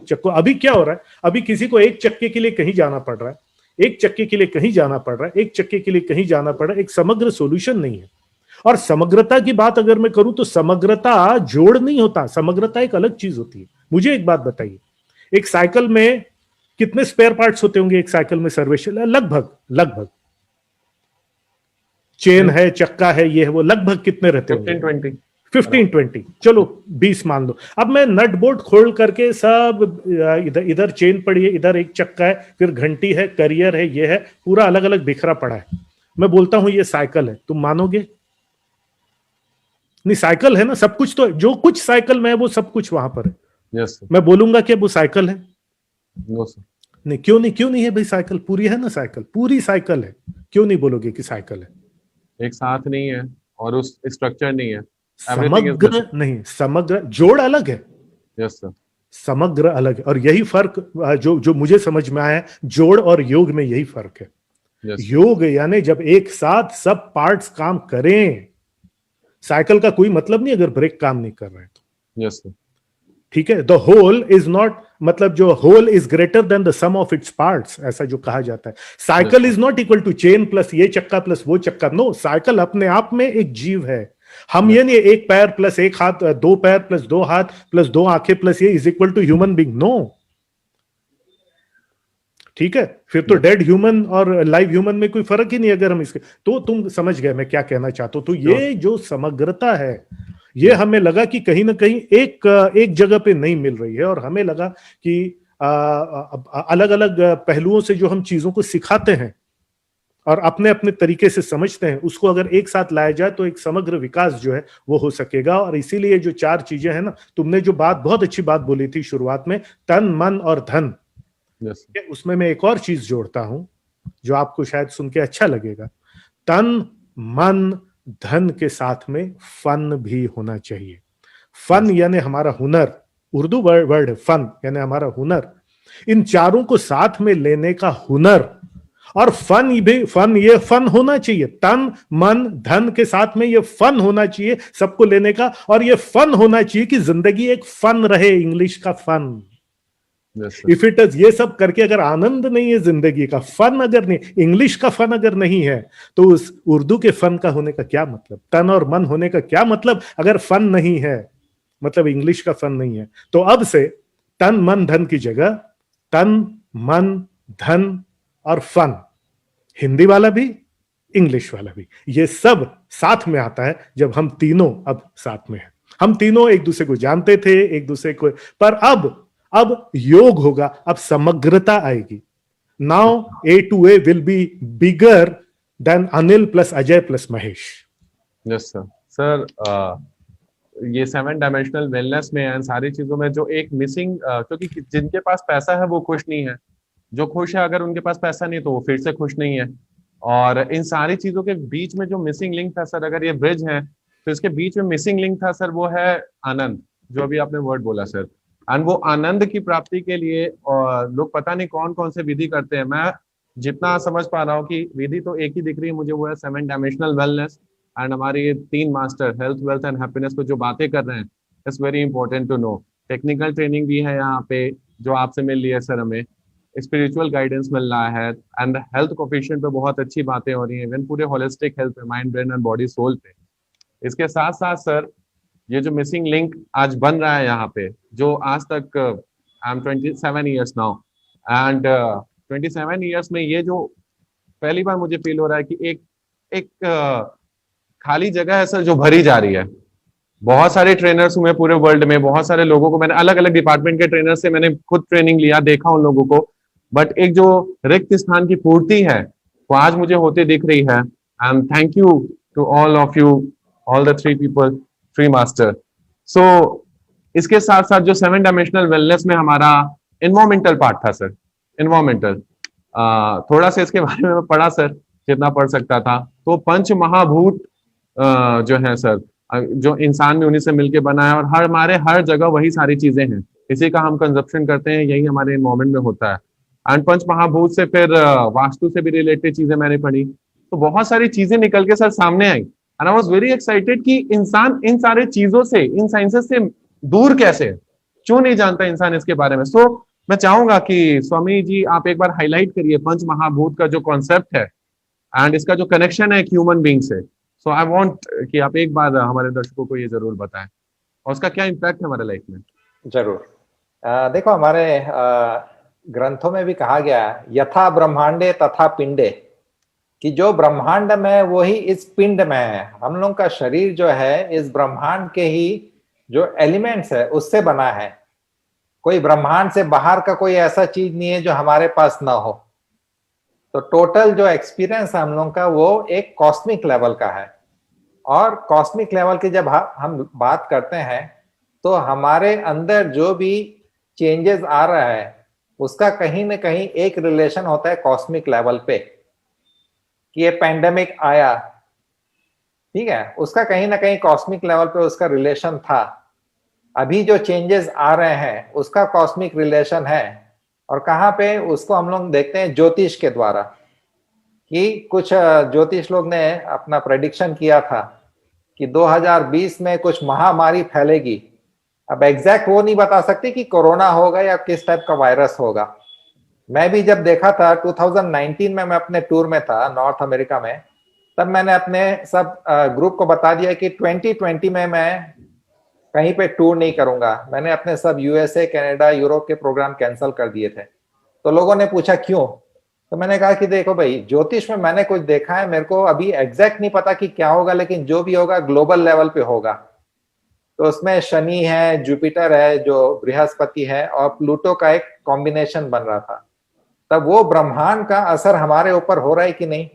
चक्कों, अभी क्या हो रहा है, अभी किसी को एक चक्के के लिए कहीं जाना पड़ रहा है, एक चक्के के लिए कहीं जाना पड़ रहा है, एक चक्के के लिए कहीं जाना पड़ रहा है, एक समग्र सॉल्यूशन नहीं है। और समग्रता की बात अगर मैं करूं, तो समग्रता जोड़ नहीं होता, समग्रता एक अलग चीज होती है। मुझे एक बात बताइए, एक साइकिल में कितने स्पेयर पार्ट्स होते होंगे? एक साइकिल में सर्वेश लगभग चेन है, चक्का है, ये है वो, लगभग कितने रहते होंगे? 15-20, चलो 20 मान लो। अब मैं नट बोल्ट खोल करके सब इधर चेन पड़ी है, इधर एक चक्का है, फिर घंटी है, करियर है, ये है, पूरा अलग अलग बिखरा पड़ा है। मैं बोलता हूं ये साइकिल है, तुम मानोगे? नहीं, साइकिल है ना, सब कुछ तो जो कुछ साइकिल में है वो सब कुछ वहां पर है। Yes sir. मैं बोलूंगा कि वो साइकिल है? No sir. नहीं, क्यों नहीं? क्यों नहीं है भाई? साइकिल पूरी है ना, साइकिल पूरी साइकिल है, क्यों नहीं बोलोगे कि साइकिल है? एक साथ नहीं है और उस स्ट्रक्चर नहीं है, एवरीथिंग इज समग्र नहीं, समग्र जोड़ अलग है, यस सर। समग्र अलग है। और यही फर्क जो जो मुझे समझ में आया है, जोड़ और योग में यही फर्क है। यस योग यानी जब एक साथ सब पार्ट्स काम करें। साइकिल का कोई मतलब नहीं अगर ब्रेक काम नहीं कर रहे तो। Yes sir. ठीक है, द होल इज नॉट, मतलब जो whole is greater than the sum of its parts, ऐसा जो कहा जाता है। Cycle is not equal to chain plus ये चक्का प्लस वो चक्का। नो, साइकिल अपने आप में एक जीव है। हम ये नहीं एक पैर प्लस एक हाथ, दो पैर प्लस दो हाथ प्लस दो आंखें प्लस ये is equal to human being. No, ठीक है, फिर तो डेड ह्यूमन और लाइव ह्यूमन में कोई फर्क ही नहीं अगर हम इसके। तो तुम समझ गए मैं क्या कहना चाहता हूं। तो ये जो समग्रता है, ये हमें लगा कि कहीं ना कहीं एक जगह पे नहीं मिल रही है। और हमें लगा कि अलग अलग पहलुओं से जो हम चीजों को सिखाते हैं और अपने अपने तरीके से समझते हैं, उसको अगर एक साथ लाया जाए तो एक समग्र विकास जो है वो हो सकेगा। और इसीलिए जो चार चीजें हैं ना, तुमने जो बात, बहुत अच्छी बात बोली थी शुरुआत में, तन मन और धन, यस उसमें मैं एक और चीज जोड़ता हूं जो आपको शायद सुन के अच्छा लगेगा। तन मन धन के साथ में फन भी होना चाहिए। फन यानी हमारा हुनर, उर्दू वर्ड है फन, यानी हमारा हुनर। इन चारों को साथ में लेने का हुनर और फन भी, ये फन होना चाहिए। तन मन धन के साथ में ये फन होना चाहिए सबको लेने का। और ये फन होना चाहिए कि जिंदगी एक फन रहे, इंग्लिश का फन। इफ इट इज, ये सब करके अगर आनंद नहीं है जिंदगी का, फन अगर नहीं, इंग्लिश का फन अगर नहीं है, तो उस उर्दू के फन का होने का क्या मतलब? तन और मन होने का क्या मतलब अगर फन नहीं है, मतलब इंग्लिश का फन नहीं है? तो अब से तन मन धन की जगह तन मन धन और फन, हिंदी वाला भी इंग्लिश वाला भी, ये सब साथ में आता है जब हम तीनों अब साथ में हैं। हम तीनों एक दूसरे को जानते थे, एक दूसरे को, पर अब योग होगा, अब समग्रता आएगी। Now A2A will be bigger than Anil plus Ajay plus Mahesh. Yes sir. Sir ये 7 डायमेंशनल वेलनेस में एंड सारी चीजों में जो एक मिसिंग, क्योंकि जिनके पास पैसा है वो खुश नहीं है, जो खुश है अगर उनके पास पैसा नहीं तो वो फिर से खुश नहीं है। और इन सारी चीजों के बीच में जो मिसिंग लिंक था सर, अगर ये ब्रिज है तो इसके बीच में मिसिंग लिंक था सर, वो है आनंद, जो अभी आपने वर्ड बोला सर। एंड वो आनंद की प्राप्ति के लिए लोग पता नहीं कौन कौन से विधि करते हैं। मैं जितना समझ पा रहा हूँ कि विधि तो एक ही दिख रही है मुझे, वो है 7 डायमेंशनल वेलनेस। एंड हमारे ये 3 master health wealth and happiness पे जो बातें कर रहे हैं, it's very important to know. Technical training भी है यहाँ पे जो आपसे मिल रही है सर, हमें स्पिरिचुअल गाइडेंस मिल रहा है एंड हेल्थ कोफिशिएंट पे बहुत अच्छी बातें हो रही हैं, इवन पूरे होलिस्टिक हेल्थ पे, mind brain and body soul पे। इसके साथ साथ सर ये जो मिसिंग लिंक आज बन रहा है यहाँ पे, जो आज तक I am 27 years now and 27 years में ये जो पहली बार मुझे फील हो रहा है कि एक खाली जगह है सर जो भरी जा रही है। बहुत सारे ट्रेनर्स हुए पूरे वर्ल्ड में, बहुत सारे लोगों को मैंने अलग अलग डिपार्टमेंट के ट्रेनर से मैंने खुद ट्रेनिंग लिया, देखा उन लोगों को, बट एक जो रिक्त स्थान की पूर्ति है वो आज मुझे होती दिख रही है। And thank you to all of you, all the 3 people, 3 master. So इसके साथ साथ जो 7 डायमेंशनल वेलनेस में हमारा एनवायरमेंटल पार्ट था सर, एनवायरमेंटल थोड़ा सा इसके बारे में पढ़ा सर, जितना पढ़ सकता था। तो पंच महाभूत जो है सर, जो इंसान भी उन्हीं से मिलके बना है और हमारे हर जगह वही सारी चीजें हैं, इसी का हम कंजप्शन करते हैं, यही हमारे एनवायरमेंट में होता है। एंड पंच महाभूत से फिर वास्तु से भी रिलेटेड चीजें मैंने पढ़ी, तो बहुत सारी चीजें निकल के सर सामने I and I was very excited कि इंसान इन सारे चीजों से, इन साइंसेस से दूर कैसे है, क्यों नहीं जानता इंसान इसके बारे में। सो मैं चाहूंगा कि स्वामी जी आप एक बार हाईलाइट करिए पंच महाभूत का जो कॉन्सेप्ट है एंड इसका जो कनेक्शन है एक ह्यूमन बीइंग से। सो आई वांट कि आप एक बार हमारे दर्शकों को ये जरूर बताएं और उसका क्या इम्पैक्ट है हमारे लाइफ में। जरूर। देखो हमारे ग्रंथों में भी कहा गया है, यथा ब्रह्मांडे तथा पिंडे, कि जो ब्रह्मांड में वही इस पिंड में है। हम लोग का शरीर जो है इस ब्रह्मांड के ही जो एलिमेंट्स है उससे बना है। कोई ब्रह्मांड से बाहर का कोई ऐसा चीज नहीं है जो हमारे पास ना हो। तो टोटल जो एक्सपीरियंस हम लोगों का वो एक कॉस्मिक लेवल का है। और कॉस्मिक लेवल की जब हम बात करते हैं तो हमारे अंदर जो भी चेंजेस आ रहा है उसका कहीं ना कहीं एक रिलेशन होता है कॉस्मिक लेवल पे, कि ये पैंडेमिक आया, ठीक है, उसका कहीं ना कहीं कॉस्मिक लेवल पे उसका रिलेशन था। अभी जो चेंजेस आ रहे हैं उसका कॉस्मिक रिलेशन है। और कहाँ पे उसको हम लोग देखते हैं ज्योतिष के द्वारा, कि कुछ ज्योतिष लोग ने अपना प्रेडिक्शन किया था कि 2020 में कुछ महामारी फैलेगी। अब एग्जैक्ट वो नहीं बता सकते कि कोरोना होगा या किस टाइप का वायरस होगा। मैं भी जब देखा था 2019 में, मैं अपने टूर में था नॉर्थ अमेरिका में, तब मैंने अपने सब ग्रुप को बता दिया कि 2020 में मैं कहीं पे टूर नहीं करूंगा। मैंने अपने सब यूएसए, कनाडा, यूरोप के प्रोग्राम कैंसिल कर दिए थे। तो लोगों ने पूछा क्यों, तो मैंने कहा कि देखो भाई, ज्योतिष में मैंने कुछ देखा है, मेरे को अभी एग्जैक्ट नहीं पता कि क्या होगा, लेकिन जो भी होगा ग्लोबल लेवल पे होगा। तो उसमें शनि है, जुपिटर है जो बृहस्पति है, और प्लूटो का एक कॉम्बिनेशन बन रहा था। तब वो ब्रह्मांड का असर हमारे ऊपर हो रहा है कि नहीं,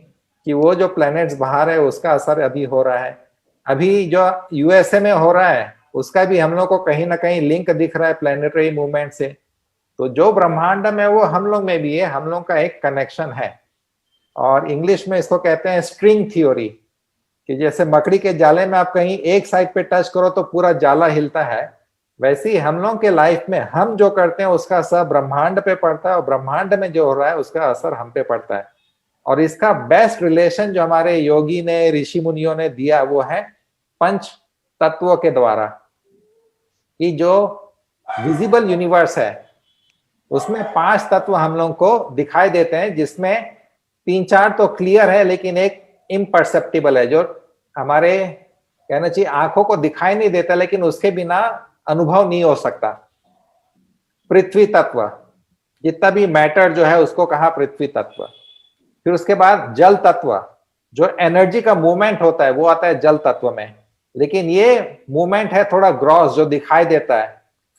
कि वो जो प्लैनेट्स बाहर है उसका असर अभी हो रहा है। अभी जो यूएसए में हो रहा है उसका भी हम लोग को कहीं ना कहीं लिंक दिख रहा है प्लैनेटरी मूवमेंट से। तो जो ब्रह्मांड में वो हम लोग में भी है, हम लोग का एक कनेक्शन है। और इंग्लिश में इसको कहते हैं स्ट्रिंग थ्योरी, कि जैसे मकड़ी के जाले में आप कहीं एक साइड पे टच करो तो पूरा जाला हिलता है, वैसे ही हम लोग के लाइफ में हम जो करते हैं उसका असर ब्रह्मांड पे पड़ता है, और ब्रह्मांड में जो हो रहा है उसका असर हम पे पड़ता है। और इसका बेस्ट रिलेशन जो हमारे योगी ने, ऋषि मुनियों ने दिया वो है पंच तत्वों के द्वारा, कि जो विजिबल यूनिवर्स है उसमें 5 तत्व हम लोग को दिखाई देते हैं, जिसमें 3-4 तो क्लियर है लेकिन एक इम्परसेप्टिबल है, जो हमारे कहना चाहिए आंखों को दिखाई नहीं देता, लेकिन उसके बिना अनुभव नहीं हो सकता। पृथ्वी तत्व, जितना भी मैटर जो है उसको कहा पृथ्वी तत्व। फिर उसके बाद जल तत्व, जो एनर्जी का मूवमेंट होता है वो आता है जल तत्व में, लेकिन ये मूवमेंट है थोड़ा ग्रॉस, जो दिखाई देता है,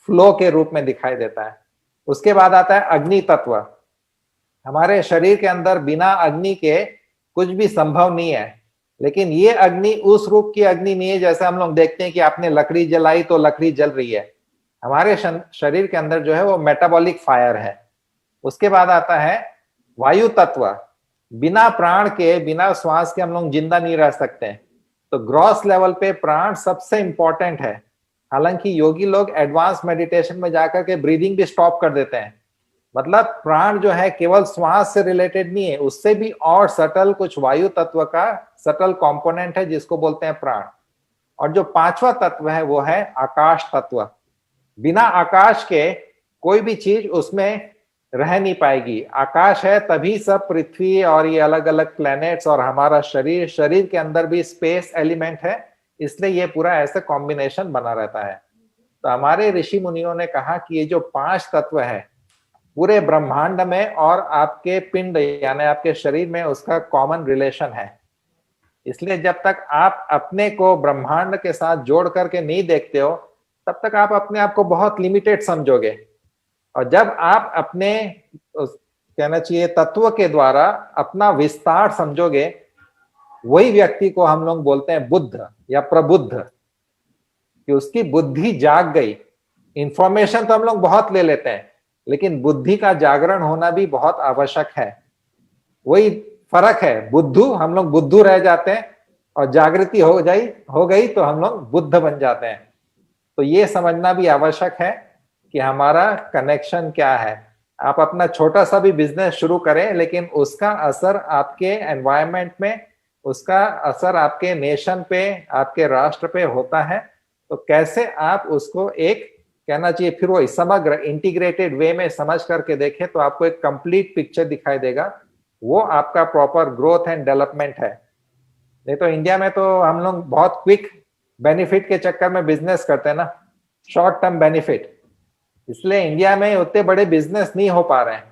फ्लो के रूप में दिखाई देता है। उसके बाद आता है अग्नि तत्व। हमारे शरीर के अंदर बिना अग्नि के कुछ भी संभव नहीं है, लेकिन ये अग्नि उस रूप की अग्नि नहीं है जैसे हम लोग देखते हैं कि आपने लकड़ी जलाई तो लकड़ी जल रही है। हमारे शरीर के अंदर जो है वो मेटाबॉलिक फायर है। उसके बाद आता है वायु तत्व। बिना प्राण के, बिना श्वास के हम लोग जिंदा नहीं रह सकते, तो ग्रॉस लेवल पे प्राण सबसे इंपॉर्टेंट है। हालांकि योगी लोग एडवांस मेडिटेशन में जाकर के ब्रीदिंग भी स्टॉप कर देते हैं। मतलब प्राण जो है केवल श्वास से रिलेटेड नहीं है, उससे भी और सटल कुछ वायु तत्व का सटल कंपोनेंट है जिसको बोलते हैं प्राण। और जो 5वां तत्व है वो है आकाश तत्व। बिना आकाश के कोई भी चीज उसमें रह नहीं पाएगी। आकाश है तभी सब पृथ्वी और ये अलग अलग प्लैनेट्स और हमारा शरीर, शरीर के अंदर भी स्पेस एलिमेंट है, इसलिए ये पूरा ऐसे कॉम्बिनेशन बना रहता है। तो हमारे ऋषि मुनियों ने कहा कि ये जो 5 तत्व है पूरे ब्रह्मांड में और आपके पिंड यानी आपके शरीर में उसका कॉमन रिलेशन है। इसलिए जब तक आप अपने को ब्रह्मांड के साथ जोड़ करके नहीं देखते हो तब तक आप अपने आप को बहुत लिमिटेड समझोगे। और जब आप अपने कहना चाहिए तत्व के द्वारा अपना विस्तार समझोगे, वही व्यक्ति को हम लोग बोलते हैं बुद्ध या प्रबुद्ध, कि उसकी बुद्धि जाग गई। इंफॉर्मेशन तो हम लोग बहुत ले लेते हैं, लेकिन बुद्धि का जागरण होना भी बहुत आवश्यक है। वही फर्क है, बुद्धू, हम लोग बुद्धू रह जाते हैं, और जागृति हो गई तो हम लोग बुद्ध बन जाते हैं। तो ये समझना भी आवश्यक है कि हमारा कनेक्शन क्या है। आप अपना छोटा सा भी बिजनेस शुरू करें, लेकिन उसका असर आपके एनवायरनमेंट में, उसका असर आपके नेशन पे, आपके राष्ट्र पे होता है। तो कैसे आप उसको एक कहना चाहिए फिर वो समग्र इंटीग्रेटेड वे में समझ करके देखें तो आपको एक कंप्लीट पिक्चर दिखाई देगा। वो आपका प्रॉपर ग्रोथ एंड डेवलपमेंट है। नहीं तो इंडिया में तो हम लोग बहुत क्विक बेनिफिट के चक्कर में बिजनेस करते हैं ना, शॉर्ट टर्म बेनिफिट, इसलिए इंडिया में उतने बड़े बिजनेस नहीं हो पा रहे हैं।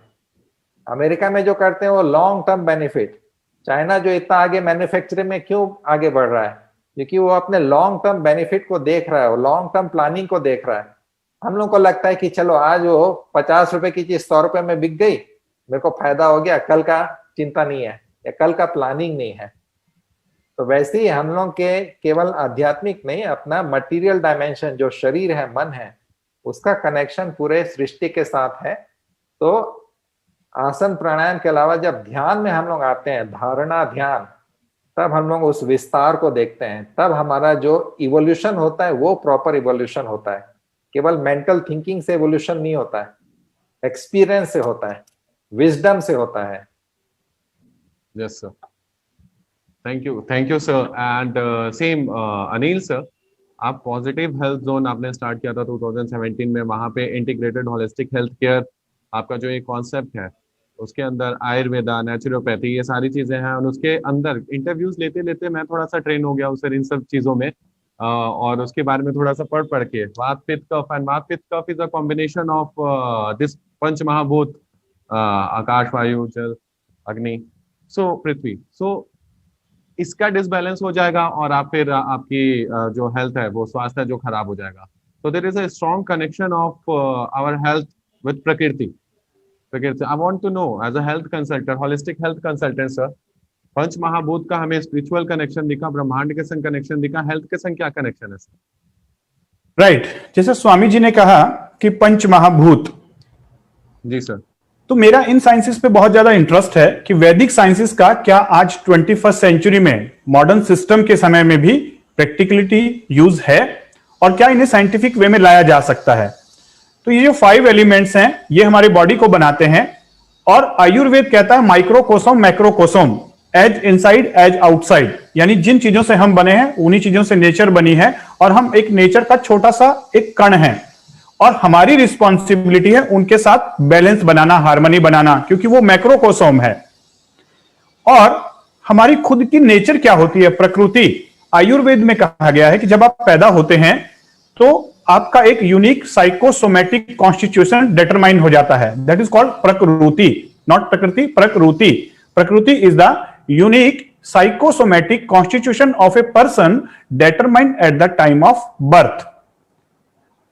अमेरिका में जो करते हैं वो लॉन्ग टर्म बेनिफिट। चाइना जो इतना आगे मैन्युफैक्चरिंग में क्यों आगे बढ़ रहा है, क्योंकि वो अपने लॉन्ग टर्म बेनिफिट को देख रहा है, वो लॉन्ग टर्म प्लानिंग को देख रहा है। हम लोग को लगता है कि चलो आज वो 50 रुपए की चीज 100 रुपए में बिक गई, मेरे को फायदा हो गया, कल का चिंता नहीं है या कल का प्लानिंग नहीं है। तो वैसे ही हम लोग के केवल आध्यात्मिक नहीं, अपना मटेरियल डायमेंशन जो शरीर है, मन है, उसका कनेक्शन पूरे सृष्टि के साथ है। तो आसन प्राणायाम के अलावा जब ध्यान में हम लोग आते हैं, धारणा ध्यान, तब हम लोग उस विस्तार को देखते हैं। तब हमारा जो इवोल्यूशन होता है वो प्रॉपर इवोल्यूशन होता है। केवल मेंटल थिंकिंग से इवोल्यूशन नहीं होता है, एक्सपीरियंस से होता है, विजडम से होता है। Yes sir, thank you sir. And same Anil sir, आप पॉजिटिव हेल्थ जोन आपने स्टार्ट किया था 2017 में, वहां पे इंटीग्रेटेड होलिस्टिक हेल्थ केयर आपका जो एक कॉन्सेप्ट है, उसके अंदर आयुर्वेदा, नेचुरोपैथी, ये सारी चीजें हैं। और उसके अंदर इंटरव्यूज लेते लेते मैं थोड़ा सा ट्रेन हो गया उस इन सब चीजों में, और उसके बारे में थोड़ा सा पढ़ के, वात पित्त कफ, and vata pitta kapha is a combination of this pancha mahabhuta, akasha, वायु, जल, अग्नि, सो पृथ्वी। सो इसका डिसबैलेंस हो जाएगा और आप फिर आपकी जो हेल्थ है, वो स्वास्थ्य है जो खराब हो जाएगा। तो there is a strong connection of our health with प्रकृति। I want to know, as a health consultant, holistic health consultant, sir, पंच महाभूत का हमें स्पिरिचुअल कनेक्शन दिखा, ब्रह्मांड के संग कनेक्शन दिखा, हेल्थ के संग क्या कनेक्शन है सर? राइट, जैसे स्वामी जी ने कहा कि पंच महाभूत। जी सर। तो मेरा इन साइंसेस पे बहुत ज्यादा इंटरेस्ट है कि वैदिक साइंसेस का क्या आज 21st सेंचुरी में मॉडर्न सिस्टम के समय में भी प्रैक्टिकलिटी यूज है और क्या इन्हें साइंटिफिक वे में लाया जा सकता है। तो ये जो 5 एलिमेंट्स हैं, ये हमारी बॉडी को बनाते हैं। और आयुर्वेद कहता है माइक्रोकोसोम मैक्रोकोसोम, एज इनसाइड एज आउटसाइड, यानी जिन चीजों से हम बने हैं उन्हीं चीजों से नेचर बनी है, और हम एक नेचर का छोटा सा एक कण है, और हमारी रिस्पॉन्सिबिलिटी है उनके साथ बैलेंस बनाना, हार्मनी बनाना, क्योंकि वो मैक्रोकोसोम है। और हमारी खुद की नेचर क्या होती है, प्रकृति। आयुर्वेद में कहा गया है कि जब आप पैदा होते हैं तो आपका एक यूनिक साइकोसोमैटिक कॉन्स्टिट्यूशन डिटरमाइन हो जाता है, दैट इज कॉल्ड प्रकृति, नॉट प्रकृति, प्रकृति। प्रकृति is the unique psychosomatic constitution of a person determined at the time of birth.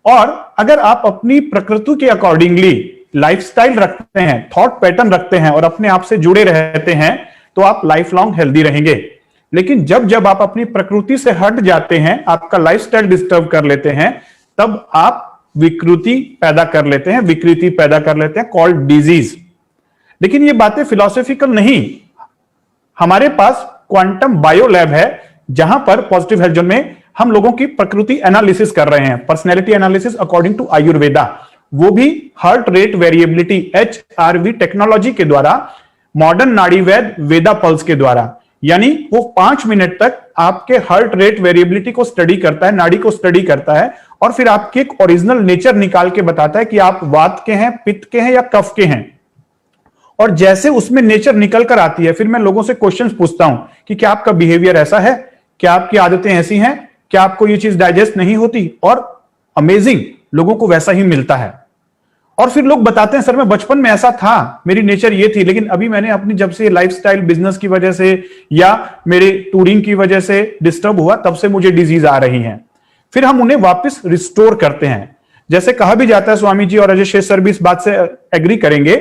और अगर आप अपनी प्रकृति के अकॉर्डिंगली लाइफस्टाइल रखते हैं, थॉट पैटर्न रखते हैं और अपने आप से जुड़े रहते हैं, तो आप लाइफ लॉन्ग हेल्दी रहेंगे। लेकिन जब जब आप अपनी प्रकृति से हट जाते हैं, आपका लाइफस्टाइल डिस्टर्ब कर लेते हैं, तब आप विकृति पैदा कर लेते हैं, विकृति पैदा कर लेते हैं, कॉल्ड डिजीज। लेकिन ये बातें फिलोसॉफिकल नहीं, हमारे पास क्वांटम बायो लैब है जहां पर पॉजिटिव हेल्थ जोन में हम लोगों की प्रकृति एनालिसिस कर रहे हैं, personality analysis according to Ayurveda, वो भी heart rate variability HRV technology के द्वारा, मॉडर्न नाड़ी वैद वेदा पल्स के द्वारा। यानी वो 5 मिनट तक आपके हार्ट रेट वेरिएबिलिटी को स्टडी करता है, नाड़ी को स्टडी करता है, और फिर आपके एक ओरिजिनल नेचर निकाल के बताता है कि आप वात के हैं, पित्त के हैं या कफ के हैं। और जैसे उसमें नेचर निकल कर आती है, फिर मैं लोगों से क्वेश्चंस पूछता हूं कि क्या आपका बिहेवियर ऐसा है, क्या आपकी आदतें ऐसी हैं, क्या आपको ये चीज डाइजेस्ट नहीं होती, और अमेजिंग लोगों को वैसा ही मिलता है। और फिर लोग बताते हैं सर मैं बचपन में ऐसा था, मेरी नेचर ये थी, लेकिन अभी मैंने अपनी जब से लाइफस्टाइल बिजनेस की वजह से या मेरे टूरिंग की वजह से डिस्टर्ब हुआ, तब से मुझे डिजीज आ रही हैं। फिर हम उन्हें वापस रिस्टोर करते हैं। जैसे कहा भी जाता है, स्वामी जी और अजय शेष सर भी इस बात से एग्री करेंगे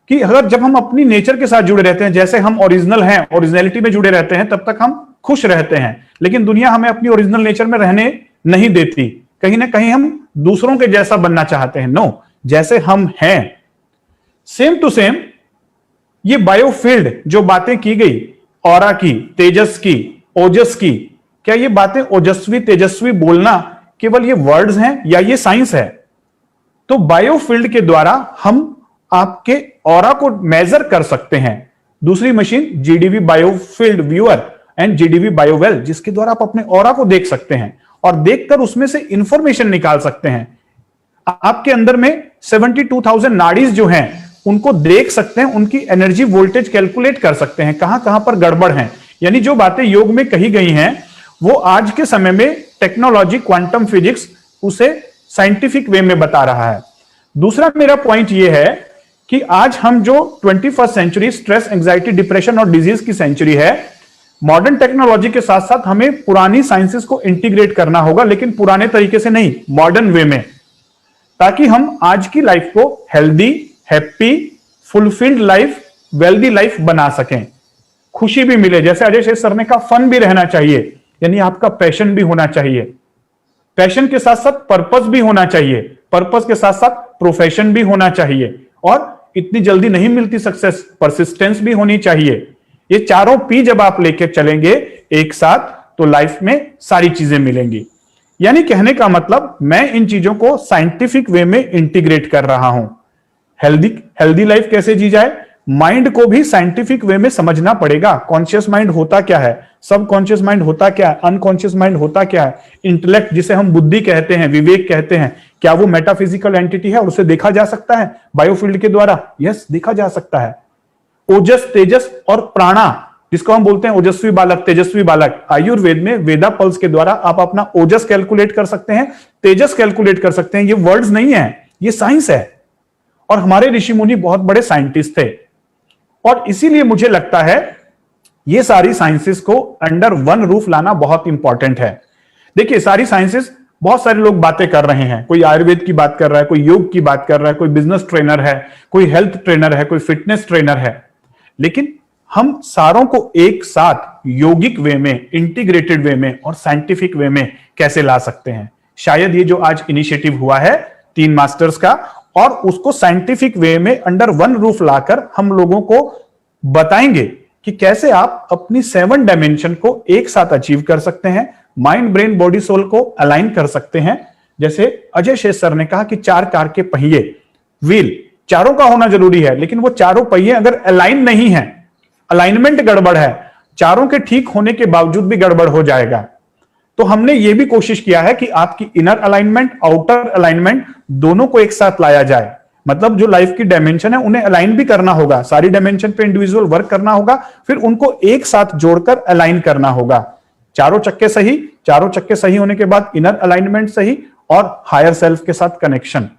कि अगर जब हम अपनी नेचर के साथ जुड़े रहते हैं, जैसे हम ओरिजिनल हैं, ओरिजिनलिटी में जुड़े रहते हैं, तब तक हम खुश रहते हैं। लेकिन दुनिया हमें अपनी ओरिजिनल नेचर में रहने नहीं देती, कहीं ना कहीं हम दूसरों के जैसा बनना चाहते हैं। नो, जैसे हम हैं सेम टू सेम। ये बायोफील्ड जो बातें की गई, ऑरा की, तेजस की, ओजस की, क्या ये बातें ओजस्वी तेजस्वी बोलना केवल ये वर्ड्स हैं या ये साइंस है? तो बायोफील्ड के द्वारा हम आपके ऑरा को मेजर कर सकते हैं। दूसरी machine GDV biofield viewer and GDV बायोवेल, जिसके द्वारा आप अपने ऑरा को देख सकते हैं और देखकर उसमें से इंफॉर्मेशन निकाल सकते हैं। आपके अंदर में 72,000 नाड़ीज जो हैं उनको देख सकते हैं, उनकी एनर्जी वोल्टेज कैलकुलेट कर सकते हैं, कहां कहां पर गड़बड़ है। यानी जो बातें योग में कही गई हैं वो आज के समय में टेक्नोलॉजी, क्वांटम फिजिक्स उसे साइंटिफिक वे में बता रहा है। दूसरा मेरा पॉइंट यह है कि आज हम जो 21st century stress, anxiety, depression और डिजीज की सेंचुरी है, मॉडर्न टेक्नोलॉजी के साथ साथ हमें पुरानी साइंसेस को इंटीग्रेट करना होगा, लेकिन पुराने तरीके से नहीं, मॉडर्न वे में, ताकि हम आज की लाइफ को healthy, happy, fulfilled life wealthy life बना सकें, खुशी भी मिले। जैसे अजय शेष सर ने कहा, फन भी रहना चाहिए, यानी आपका पैशन भी होना चाहिए, पैशन के साथ साथ पर्पस भी होना चाहिए, पर्पस के साथ साथ प्रोफेशन भी होना चाहिए, और इतनी जल्दी नहीं मिलती सक्सेस, परसिस्टेंस भी होनी चाहिए। ये चारों पी जब आप लेके चलेंगे एक साथ, तो लाइफ में सारी चीजें मिलेंगी। यानी कहने का मतलब, मैं इन चीजों को साइंटिफिक वे में इंटीग्रेट कर रहा हूं। हेल्दी लाइफ कैसे जी जाए, माइंड को भी साइंटिफिक वे में समझना पड़ेगा। कॉन्शियस माइंड होता क्या है, सब कॉन्शियस माइंड होता क्या है, अनकॉन्शियस माइंड होता क्या है, इंटेलेक्ट जिसे हम बुद्धि कहते हैं, विवेक कहते हैं, क्या वो मेटाफिजिकल एंटिटी है और उसे देखा जा सकता है बायोफील्ड के द्वारा? यस, देखा जा सकता है। ओजस, तेजस और प्राणा, जिसको हम बोलते हैं ओजस्वी बालक, तेजस्वी बालक, आयुर्वेद में वेदा पल्स के द्वारा आप अपना ओजस कैलकुलेट कर सकते हैं, तेजस कैलकुलेट कर सकते हैं। ये वर्ड्स नहीं है, ये साइंस है, और हमारे ऋषि मुनि बहुत बड़े साइंटिस्ट थे। और इसीलिए मुझे लगता है ये सारी साइंसेस को अंडर वन रूफ लाना बहुत इंपॉर्टेंट है। देखिए, सारी साइंसेस, बहुत सारे लोग बातें कर रहे हैं, कोई आयुर्वेद की बात कर रहा है, कोई योग की बात कर रहा है, कोई बिजनेस ट्रेनर है, कोई हेल्थ ट्रेनर है, कोई फिटनेस ट्रेनर है, लेकिन हम सारों को एक साथ योगिक वे में, इंटीग्रेटेड वे में और साइंटिफिक वे में कैसे ला सकते हैं? शायद ये जो आज इनिशिएटिव हुआ है 3 मास्टर्स का, और उसको साइंटिफिक वे में अंडर वन रूफ लाकर हम लोगों को बताएंगे कि कैसे आप अपनी 7 डायमेंशन को एक साथ अचीव कर सकते हैं, माइंड, ब्रेन, बॉडी, सोल को अलाइन कर सकते हैं। जैसे अजय शेष सर ने कहा कि 4 कार के पहिए, व्हील, चारों का होना जरूरी है, लेकिन वो चारों पहिए अगर अलाइन नहीं है, अलाइनमेंट गड़बड़ है, चारों के ठीक होने के बावजूद भी गड़बड़ हो जाएगा। तो हमने ये भी कोशिश किया है कि आपकी इनर अलाइनमेंट, आउटर अलाइनमेंट दोनों को एक साथ लाया जाए। मतलब जो लाइफ की डायमेंशन है उन्हें अलाइन भी करना होगा, सारी डायमेंशन पे इंडिविजुअल वर्क करना होगा, फिर उनको एक साथ जोड़कर अलाइन करना होगा। चारों चक्के सही होने के बाद इनर अलाइनमेंट सही, और हायर सेल्फ के साथ कनेक्शन।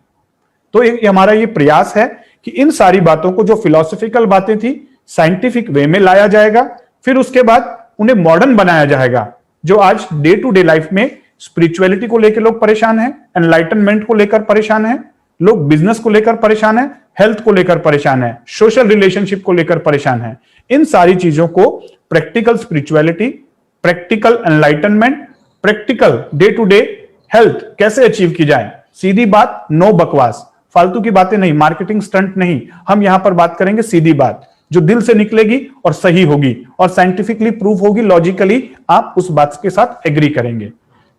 तो ये हमारा ये प्रयास है कि इन सारी बातों को, जो फिलॉसफिकल बातें थी, साइंटिफिक वे में लाया जाएगा, फिर उसके बाद उन्हें मॉडर्न बनाया जाएगा। जो आज डे टू डे लाइफ में स्पिरिचुअलिटी को लेकर लोग परेशान हैं, एनलाइटनमेंट को लेकर परेशान हैं, लोग बिजनेस को लेकर परेशान हैं, हेल्थ को लेकर परेशान है, सोशल रिलेशनशिप को लेकर परेशान है, इन सारी चीजों को practical spirituality, practical enlightenment, practical day to day health कैसे अचीव की जाए। सीधी बात, नो बकवास, फालतू की बातें नहीं, मार्केटिंग स्टंट नहीं, हम यहां पर बात करेंगे सीधी बात जो दिल से निकलेगी और सही होगी और साइंटिफिकली प्रूफ होगी, लॉजिकली आप उस बात के साथ एग्री करेंगे।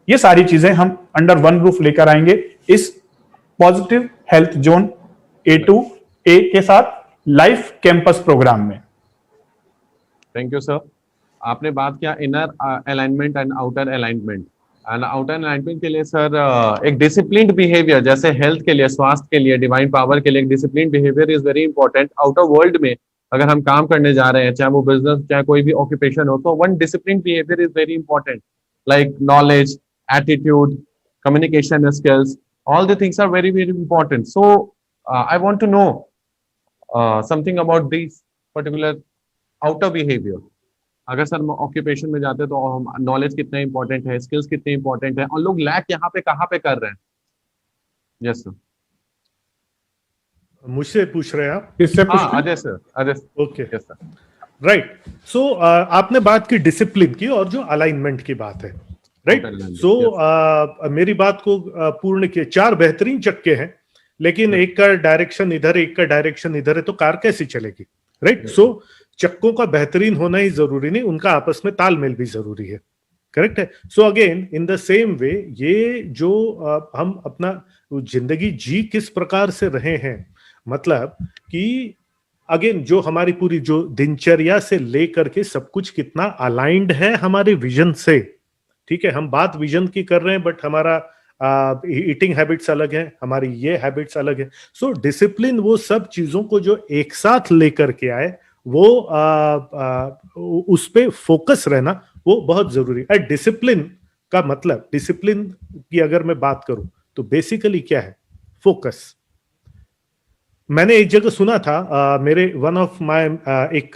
ये सारी चीजें हम अंडर वन रूफ लेकर आएंगे इस पॉजिटिव हेल्थ जोन A2A के साथ लाइफ कैंपस प्रोग्राम में। Thank you sir. आपने बात किया inner alignment and outer alignment. And outer alignment के लिए सर एक डिसिप्लिन्ड बिहेवियर, जैसे हेल्थ के लिए, स्वास्थ्य के लिए, डिवाइन पावर के लिए एक disciplined behaviour is very important. Outer world में अगर हम काम करने जा रहे हैं, चाहे वो बिजनेस, चाहे कोई भी ऑक्यूपेशन हो, तो one disciplined behaviour is very important, like knowledge, attitude, communication skills, all the things are very, very important. So I want to know something about these particular outer behavior. अगर sir occupation में जाते हैं तो knowledge कितना important है, skills कितने important है, और लोग लैक यहाँ पे कहाँ पे कर रहे हैं? Yes sir. मुझसे पूछ रहे हैं आप? इससे Ajay sir, okay, yes sir. Right. So आपने बात की डिसिप्लिन की और जो अलाइनमेंट की बात है, राइट। सो मेरी बात को पूर्ण किए, 4 बेहतरीन चक्के हैं, लेकिन एक का डायरेक्शन इधर, एक का डायरेक्शन इधर है, तो कार कैसे चलेगी, राइट। सो चक्कों का बेहतरीन होना ही जरूरी नहीं, उनका आपस में तालमेल भी जरूरी है, करेक्ट है। So again in the same way, ये जो हम अपना जिंदगी जी किस प्रकार से रहे हैं, मतलब कि अगेन जो हमारी पूरी जो दिनचर्या से लेकर के सब कुछ कितना अलाइंड है हमारे विजन से, ठीक है। हम बात विजन की कर रहे हैं, बट हमारा ईटिंग हैबिट्स अलग है, हमारी ये हैबिट्स अलग है। सो डिसिप्लिन वो सब चीजों को जो एक साथ लेकर के आए, वो उस पे फोकस रहना वो बहुत जरूरी है। डिसिप्लिन का मतलब, डिसिप्लिन की अगर मैं बात करूं तो बेसिकली क्या है, फोकस। मैंने एक जगह सुना था, मेरे वन ऑफ माय एक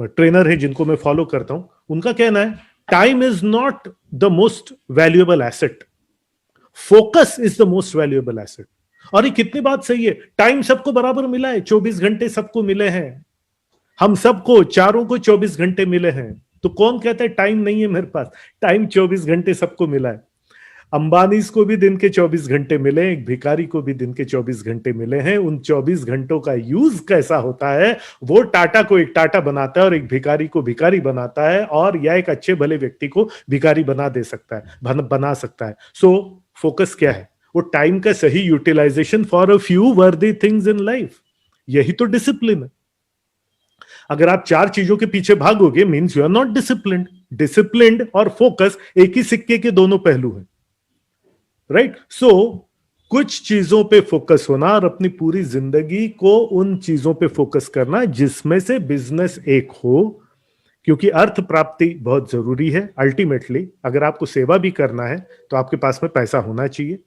ट्रेनर है जिनको मैं फॉलो करता हूं, उनका कहना है time is not the most valuable asset, focus is the most valuable asset. और ये कितनी बात सही है, टाइम सबको बराबर मिला है, 24 घंटे सबको मिले हैं, हम सबको चारों को 24 घंटे मिले हैं, तो कौन कहता है टाइम नहीं है मेरे पास? टाइम 24 घंटे सबको मिला है। अंबानी को भी दिन के 24 घंटे मिले, एक भिखारी को भी दिन के 24 घंटे मिले हैं। उन 24 घंटों का यूज कैसा होता है, वो टाटा को एक टाटा बनाता है और एक भिखारी को भिखारी बनाता है, और या एक अच्छे भले व्यक्ति को भिखारी बना दे सकता है, बना सकता है। सो फोकस क्या है? वो टाइम का सही यूटिलाइजेशन फॉर अ फ्यू वर्दी थिंग्स इन लाइफ। यही तो डिसिप्लिन है। अगर आप चार चीजों के पीछे भागोगे, means you are not disciplined. Disciplined और फोकस एक ही सिक्के के दोनों पहलू हैं, राइट? सो कुछ चीजों पे फोकस होना और अपनी पूरी जिंदगी को उन चीजों पे फोकस करना जिसमें से बिजनेस एक हो, क्योंकि अर्थ प्राप्ति बहुत जरूरी है। अल्टीमेटली अगर आपको सेवा भी करना है तो आपके पास में पैसा होना चाहिए।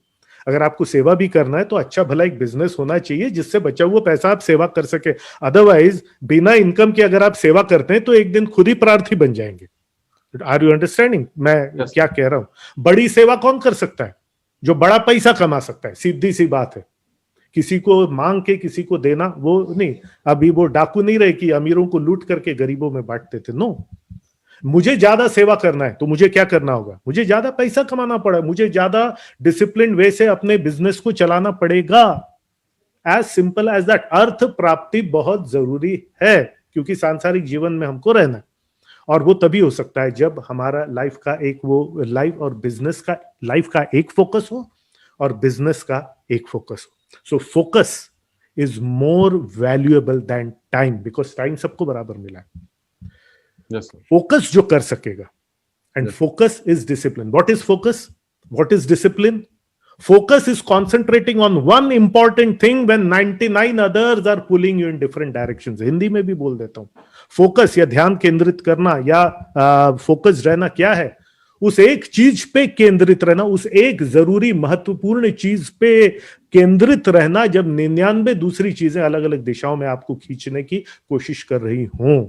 अगर आपको सेवा भी करना है तो अच्छा भला एक बिजनेस होना चाहिए जिससे बचा हुआ पैसा आप सेवा कर सके। अदरवाइज बिना इनकम के अगर आप सेवा करते हैं तो एक दिन खुद ही प्रार्थी बन जाएंगे। आर यू अंडरस्टैंडिंग मैं क्या कह रहा हूं? बड़ी सेवा कौन कर सकता है? जो बड़ा पैसा कमा सकता है। सीधी सी बात है। किसी को मांग के किसी को देना वो नहीं। अभी वो डाकू नहीं रहे कि अमीरों को लूट करके गरीबों में बांटते थे। नो, मुझे ज्यादा सेवा करना है तो मुझे क्या करना होगा? मुझे ज्यादा पैसा कमाना पड़ा, मुझे ज्यादा डिसिप्लिन वे से अपने बिजनेस को चलाना पड़ेगा। As simple as that. अर्थ प्राप्ति बहुत जरूरी है, क्योंकि सांसारिक जीवन में हमको रहना है, और वो तभी हो सकता है जब हमारा लाइफ का एक वो लाइफ और बिजनेस का लाइफ का एक फोकस हो और बिजनेस का एक फोकस हो। So focus is more valuable then time, because time सबको बराबर मिला है। फोकस जो कर सकेगा, and focus is discipline. What is focus? What is discipline? Focus is concentrating on one important thing when 99 others are pulling you in different directions. Hindi में भी बोल देता हूं। फोकस या ध्यान केंद्रित करना या फोकस रहना क्या है? उस एक चीज पे केंद्रित रहना, उस एक जरूरी महत्वपूर्ण चीज पे केंद्रित रहना जब 99 दूसरी चीजें अलग अलग दिशाओं में आपको खींचने की कोशिश कर रही हों।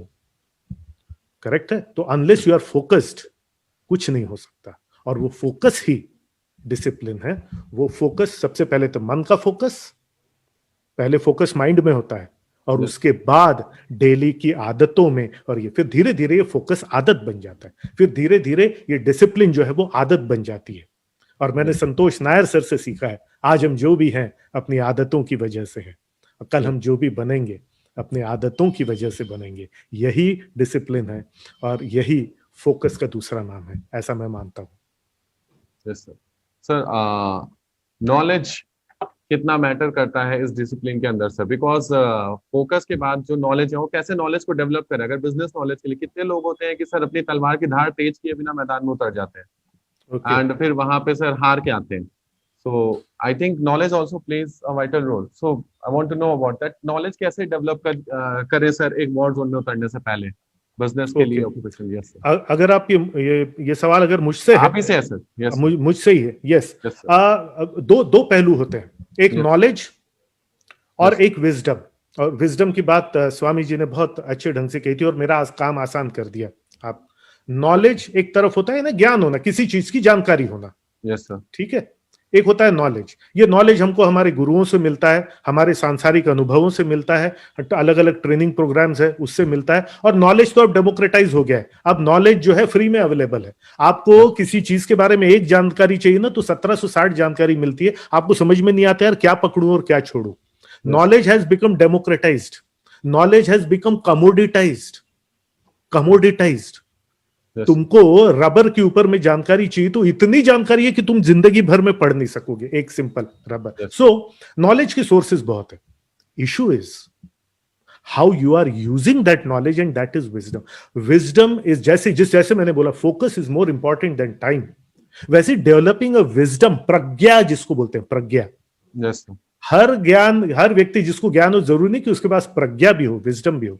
करेक्ट है? तो अनलेस यू आर फोकस्ड कुछ नहीं हो सकता, और वो फोकस ही डिसिप्लिन है। वो फोकस सबसे पहले तो मन का फोकस, पहले फोकस माइंड में होता है, और उसके बाद डेली की आदतों में, और ये फिर धीरे धीरे ये फोकस आदत बन जाता है। फिर धीरे धीरे ये डिसिप्लिन जो है वो आदत बन जाती है। और मैंने संतोष नायर सर से सीखा है, आज हम जो भी हैं अपनी आदतों की वजह से है, और कल हम जो भी बनेंगे अपनी आदतों की वजह से बनेंगे। यही डिसिप्लिन है और यही फोकस का दूसरा नाम है, ऐसा मैं मानता हूं। Yes sir. सर नॉलेज कितना मैटर करता है इस डिसिप्लिन के अंदर सर? बिकॉज फोकस के बाद जो नॉलेज है वो कैसे नॉलेज को डेवलप करे? अगर बिजनेस नॉलेज के लिए कितने लोग होते हैं कि सर अपनी तलवार की धार तेज किए बिना मैदान में उतर जाते हैं, एंड फिर वहां पे सर हार के आते हैं। So I think knowledge also plays a vital role. So I want to know about that. Knowledge कैसे डेवलप करे सर एक वॉर जोन में उतरने से पहले बिजनेस के लिए? ऑक्यूपेशन। Yes sir. अगर आप ये सवाल अगर मुझसे है, आप ही से है सर? यस, मुझसे ही है। यस। दो पहलू होते हैं, एक नॉलेज और एक विजडम। और विजडम की बात स्वामी जी ने बहुत अच्छे ढंग से कही थी और मेरा काम आसान कर दिया। आप नॉलेज एक तरफ होता है ना, ज्ञान होना, किसी चीज की जानकारी होना। Yes sir. ठीक है। एक होता है नॉलेज। ये नॉलेज हमको हमारे गुरुओं से मिलता है, हमारे सांसारिक अनुभवों से मिलता है, अलग अलग ट्रेनिंग प्रोग्राम्स है उससे मिलता है। और नॉलेज तो अब डेमोक्रेटाइज हो गया है। अब नॉलेज जो है फ्री में अवेलेबल है। आपको किसी चीज के बारे में एक जानकारी चाहिए ना तो 1760 जानकारी मिलती है। आपको समझ में नहीं आता यार क्या पकड़ूं और क्या छोड़ूं। Knowledge has become democratized, knowledge has become commoditized. तुमको रबर के ऊपर में जानकारी चाहिए तो इतनी जानकारी है कि तुम जिंदगी भर में पढ़ नहीं सकोगे एक सिंपल रबर। सो नॉलेज के सोर्सेज बहुत है। Issue is how you are using that knowledge, and that is wisdom. Wisdom is जैसे मैंने बोला focus is more important than time, वैसे डेवलपिंग अ विजडम, प्रज्ञा जिसको बोलते हैं, प्रज्ञा। yes, हर व्यक्ति जिसको ज्ञान हो, जरूरी नहीं कि उसके पास प्रज्ञा भी हो, विजडम भी हो।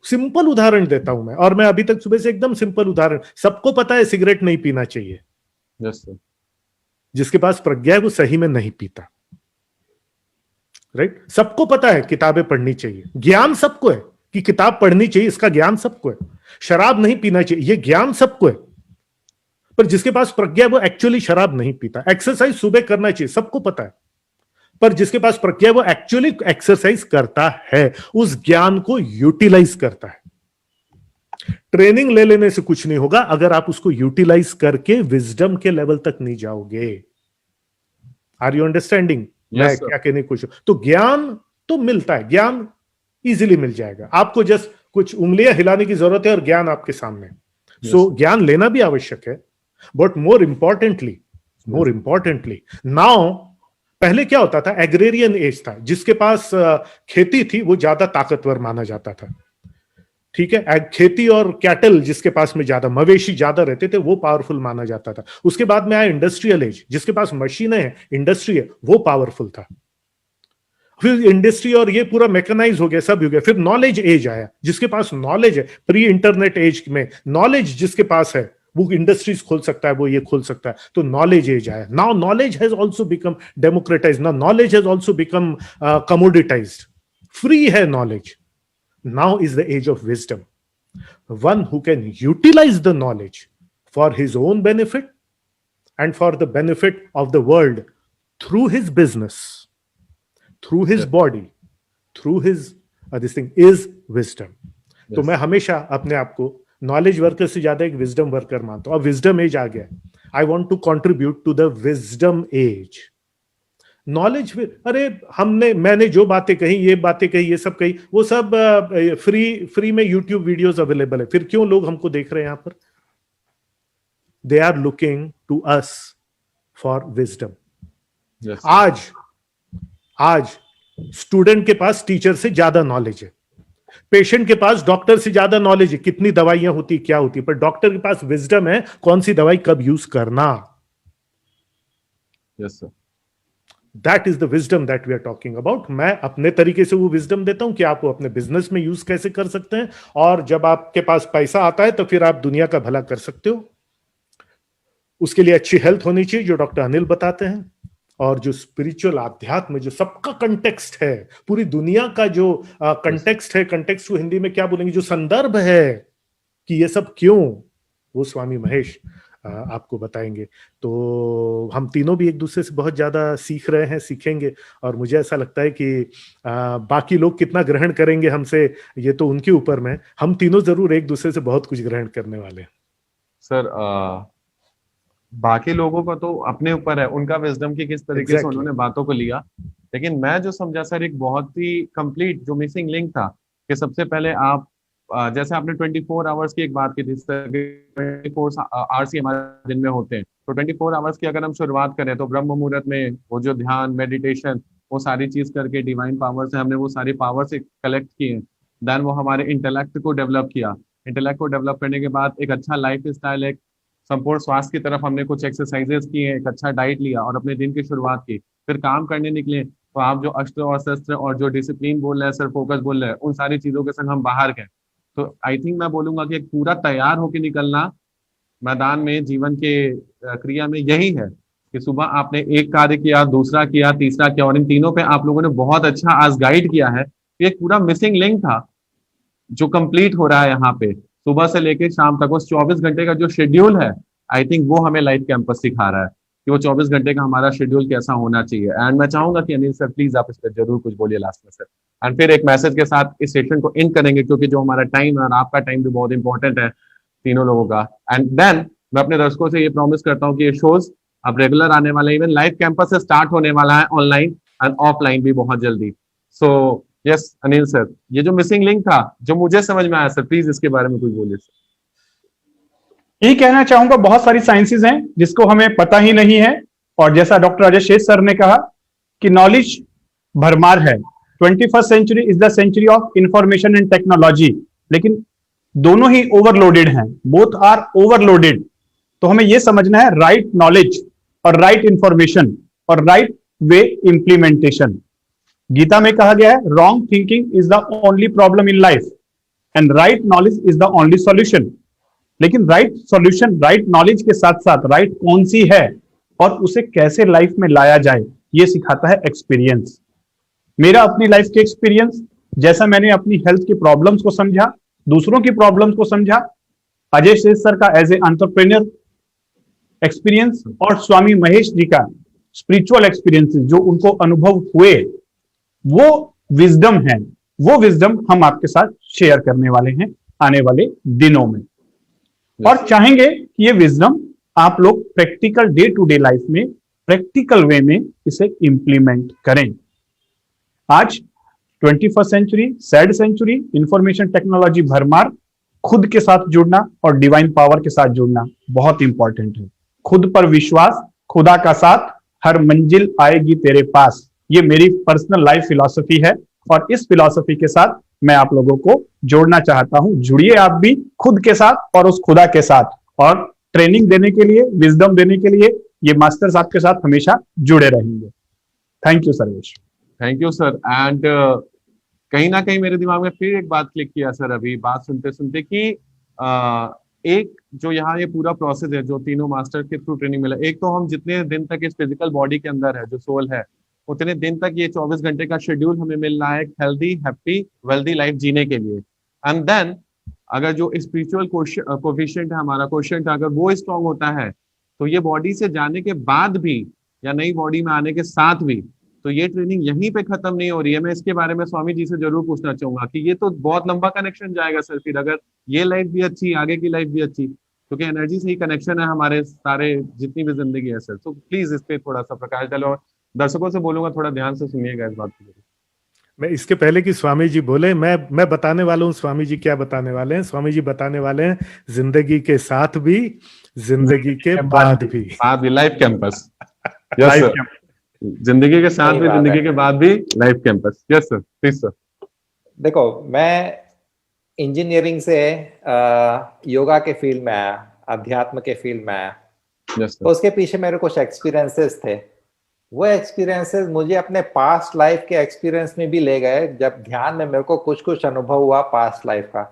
सिंपल उदाहरण देता हूं मैं, और मैं अभी तक सुबह से एकदम सिंपल उदाहरण। सबको पता है सिगरेट नहीं पीना चाहिए। yes, जिसके पास प्रज्ञा है वो सही में नहीं पीता। राइट? सबको पता है किताबें पढ़नी चाहिए, ज्ञान सबको है कि किताब पढ़नी चाहिए, इसका ज्ञान सबको है। शराब नहीं पीना चाहिए, ये ज्ञान सबको है। पर जिसके पास प्रज्ञा है वो एक्चुअली शराब नहीं पीता। एक्सरसाइज सुबह करना चाहिए, सबको पता है। पर जिसके पास प्रज्ञा है वो एक्चुअली एक्सरसाइज करता है, उस ज्ञान को यूटिलाइज करता है। ट्रेनिंग ले लेने से कुछ नहीं होगा अगर आप उसको यूटिलाइज करके विजडम के लेवल तक नहीं जाओगे। आर यू अंडरस्टैंडिंग मैं sir. क्या कहने की कोशिश? तो ज्ञान तो मिलता है, ज्ञान इजीली मिल जाएगा आपको, जस्ट कुछ उंगलियां हिलाने की जरूरत है और ज्ञान आपके सामने। सो ज्ञान लेना भी आवश्यक है, बट मोर इंपॉर्टेंटली नाउ, पहले क्या होता था, एग्रेरियन एज था, जिसके पास खेती थी वो ज्यादा ताकतवर माना जाता था, ठीक है। खेती और कैटल जिसके पास में ज्यादा, मवेशी ज्यादा रहते थे, वो पावरफुल माना जाता था। उसके बाद में आया इंडस्ट्रियल एज, जिसके पास मशीनें हैं, इंडस्ट्री है, वो पावरफुल था। फिर इंडस्ट्री और ये पूरा मैकेनाइज हो गया, सब हो गया। फिर नॉलेज एज आया, जिसके पास नॉलेज है, प्री इंटरनेट एज में नॉलेज जिसके पास है वो इंडस्ट्रीज खोल सकता है, वो ये खोल सकता है, तो नॉलेज एज आया। Now knowledge has also become democratized, now knowledge has also become commoditized, free है knowledge. Now is the age of wisdom. One who can utilize the knowledge for his own benefit and for the benefit of the world through his business, through his body, through his this thing is wisdom. तो मैं हमेशा अपने आप को knowledge worker से ज्यादा एक wisdom worker मानता हूं। अब विजडम एज आ गया, I want to contribute to the wisdom age. Knowledge, मैंने जो बातें कही, ये बातें कही, ये सब कही, वो सब फ्री में यूट्यूब वीडियोस अवेलेबल है। फिर क्यों लोग हमको देख रहे हैं यहां पर? They are looking to us for wisdom. आज स्टूडेंट के पास टीचर से ज्यादा नॉलेज है, पेशेंट के पास डॉक्टर से ज्यादा नॉलेज है, कितनी दवाइयां होती, क्या होती, पर डॉक्टर के पास विजडम है कौन सी दवाई कब यूज करना। Yes sir, that is the wisdom that we are talking about. मैं अपने तरीके से वो विजडम देता हूं कि आप वो अपने बिजनेस में यूज कैसे कर सकते हैं, और जब आपके पास पैसा आता है तो फिर आप दुनिया का भला कर सकते हो। उसके लिए अच्छी हेल्थ होनी चाहिए, जो डॉक्टर अनिल बताते हैं, और जो स्पिरिचुअल आध्यात्म, जो सबका कंटेक्स्ट है, पूरी दुनिया का जो कंटेक्स्ट है, कंटेक्स्ट को हिंदी में क्या बोलेंगे, जो संदर्भ है कि ये सब क्यों, वो स्वामी महेश आपको बताएंगे। तो हम तीनों भी एक दूसरे से बहुत ज्यादा सीख रहे हैं, सीखेंगे, और मुझे ऐसा लगता है कि बाकी लोग कितना ग्रहण करेंगे हमसे, ये तो उनके ऊपर में। हम तीनों जरूर एक दूसरे से बहुत कुछ ग्रहण करने वाले हैं। सर बाकी लोगों का तो अपने ऊपर है, उनका विजडम की किस तरीके से उन्होंने बातों को लिया, लेकिन मैं जो समझा सर, एक बहुत ही कंप्लीट जो मिसिंग लिंक था कि सबसे पहले आप जैसे आपने 24 आवर्स की एक बात की थी, 24 आवर्स ही हमारे दिन में होते हैं, तो 24 आवर्स की अगर हम शुरुआत करें तो ब्रह्म मुहूर्त में वो जो ध्यान, मेडिटेशन, वो सारी चीज करके डिवाइन पावर से हमने वो सारी पावर से कलेक्ट किए, देन वो हमारे इंटेलेक्ट को डेवलप किया। इंटेलेक्ट को डेवलप करने के बाद एक अच्छा लाइफ स्टाइल, एक संपूर्ण स्वास्थ्य की तरफ हमने कुछ एक्सरसाइजेस किए, एक अच्छा डाइट लिया और अपने दिन की शुरुआत की, फिर काम करने निकले। तो आप जो अस्त्र और शस्त्र और जो डिसिप्लिन बोल रहे हैं सर, फोकस बोल रहे हैं, उन सारी चीजों के संग हम बाहर गए। तो आई थिंक मैं बोलूंगा कि एक पूरा तैयार होकर निकलना मैदान में, जीवन के क्रिया में, यही है कि सुबह आपने एक कार्य किया, दूसरा किया, तीसरा किया, और इन तीनों पे आप लोगों ने बहुत अच्छा आज गाइड किया है। एक पूरा मिसिंग लिंक था जो कंप्लीट हो रहा है यहाँ पे, सुबह से लेकर शाम तक। उस 24 घंटे का जो शेड्यूल है, आई थिंक वो हमें लाइफ कैंपस सिखा रहा है कि वो 24 घंटे का हमारा शेड्यूल कैसा होना चाहिए। एंड मैं चाहूंगा कि अनिल सर प्लीज आप इस पर जरूर कुछ बोलिए लास्ट में सर, एंड फिर एक मैसेज के साथ इस सेशन को एंड करेंगे, क्योंकि जो हमारा टाइम है और आपका टाइम भी बहुत इंपॉर्टेंट है तीनों लोगों का। एंड देन मैं अपने दर्शकों से ये प्रॉमिस करता हूँ कि ये शोज अब रेगुलर आने वाला है, इवन लाइव कैंपस से स्टार्ट होने वाला है, ऑनलाइन एंड ऑफलाइन भी बहुत जल्दी। सो यस अनिल सर, ये जो मिसिंग लिंक था जो मुझे समझ में आया सर, प्लीज इसके बारे में कुछ बोलिए सर। यही कहना चाहूंगा, बहुत सारी साइंसेज हैं जिसको हमें पता ही नहीं है, और जैसा डॉक्टर अजय शेष सर ने कहा कि नॉलेज भरमार है। 21st century is the century of information and technology, लेकिन दोनों ही ओवरलोडेड हैं, बोथ आर ओवरलोडेड। तो हमें यह समझना है राइट नॉलेज और राइट इंफॉर्मेशन और राइट वे इंप्लीमेंटेशन। गीता में कहा गया है, wrong thinking is the only problem in life and right knowledge is the only solution. लेकिन राइट सॉल्यूशन, राइट नॉलेज के साथ साथ राइट कौन सी है और उसे कैसे लाइफ में लाया जाए, ये सिखाता है एक्सपीरियंस। मेरा अपनी लाइफ के एक्सपीरियंस, जैसा मैंने अपनी हेल्थ की प्रॉब्लम्स को समझा, दूसरों की प्रॉब्लम्स को समझा, अजय शेष सर का एज ए एंटरप्रेन्योर एक्सपीरियंस और स्वामी महेश जी का स्पिरिचुअल एक्सपीरियंसेस जो उनको अनुभव हुए, वो विजडम है, वो विजडम हम आपके साथ शेयर करने वाले हैं आने वाले दिनों में। और चाहेंगे कि ये विजडम आप लोग practical day to day life में प्रैक्टिकल वे में इसे इंप्लीमेंट करें। आज 21st century, sad century, information technology भरमार, खुद के साथ जुड़ना और डिवाइन पावर के साथ जुड़ना बहुत इंपॉर्टेंट है। खुद पर विश्वास, खुदा का साथ, हर मंजिल आएगी तेरे पास, ये मेरी पर्सनल लाइफ फिलॉसफी है और इस फिलॉसफी के साथ मैं आप लोगों को जोड़ना चाहता हूं। जुड़िए आप भी खुद के साथ और उस खुदा के साथ, और ट्रेनिंग देने के लिए, विजडम देने के लिए ये मास्टर्स आपके साथ हमेशा जुड़े रहेंगे। Thank you Sarvesh. Thank you sir. And कहीं ना कहीं मेरे दिमाग में फिर एक बात क्लिक किया सर अभी बात सुनते सुनते कि एक जो यहाँ ये पूरा प्रोसेस है जो तीनों मास्टर के थ्रू ट्रेनिंग मिला, एक तो हम जितने दिन तक इस फिजिकल बॉडी के अंदर है जो सोल है, उतने दिन तक ये 24 घंटे का शेड्यूल हमें मिल रहा है हेल्दी, हैप्पी, वेल्दी लाइफ जीने के लिए। एंड देन अगर जो स्पिरिचुअल कोफिशिएंट है हमारा कोशिएंट, अगर वो स्ट्रांग होता है तो ये बॉडी से जाने के बाद भी या नई बॉडी में आने के साथ भी, तो ये ट्रेनिंग यहीं पे खत्म नहीं हो रही है। मैं इसके बारे में स्वामी जी से जरूर पूछना चाहूंगा कि ये तो बहुत लंबा कनेक्शन जाएगा सर, फिर अगर ये लाइफ भी अच्छी, आगे की लाइफ भी अच्छी, क्योंकि एनर्जी से ही कनेक्शन है हमारे सारे जितनी भी जिंदगी है सर। तो प्लीज इस पे थोड़ा सा प्रकाश डालो और दर्शकों से बोलूंगा थोड़ा ध्यान से सुनिएगा इस बात को। मैं इसके पहले कि स्वामी जी बोले, मैं बताने वाला हूँ स्वामी जी क्या बताने वाले हैं। स्वामी जी बताने वाले हैं जिंदगी के साथ भी, जिंदगी के बाद भी लाइफ कैंपस। यस सर, जिंदगी के साथ भी, जिंदगी के बाद भी life campus. Yes sir, please sir. देखो, मैं इंजीनियरिंग से योगा के फील्ड में आया, अध्यात्म के फील्ड में आया। तो उसके पीछे मेरे कुछ एक्सपीरियंसेस थे। वो एक्सपीरियंसेस मुझे अपने पास्ट लाइफ के एक्सपीरियंस में भी ले गए। जब ध्यान में मेरे को कुछ कुछ अनुभव हुआ पास्ट लाइफ का,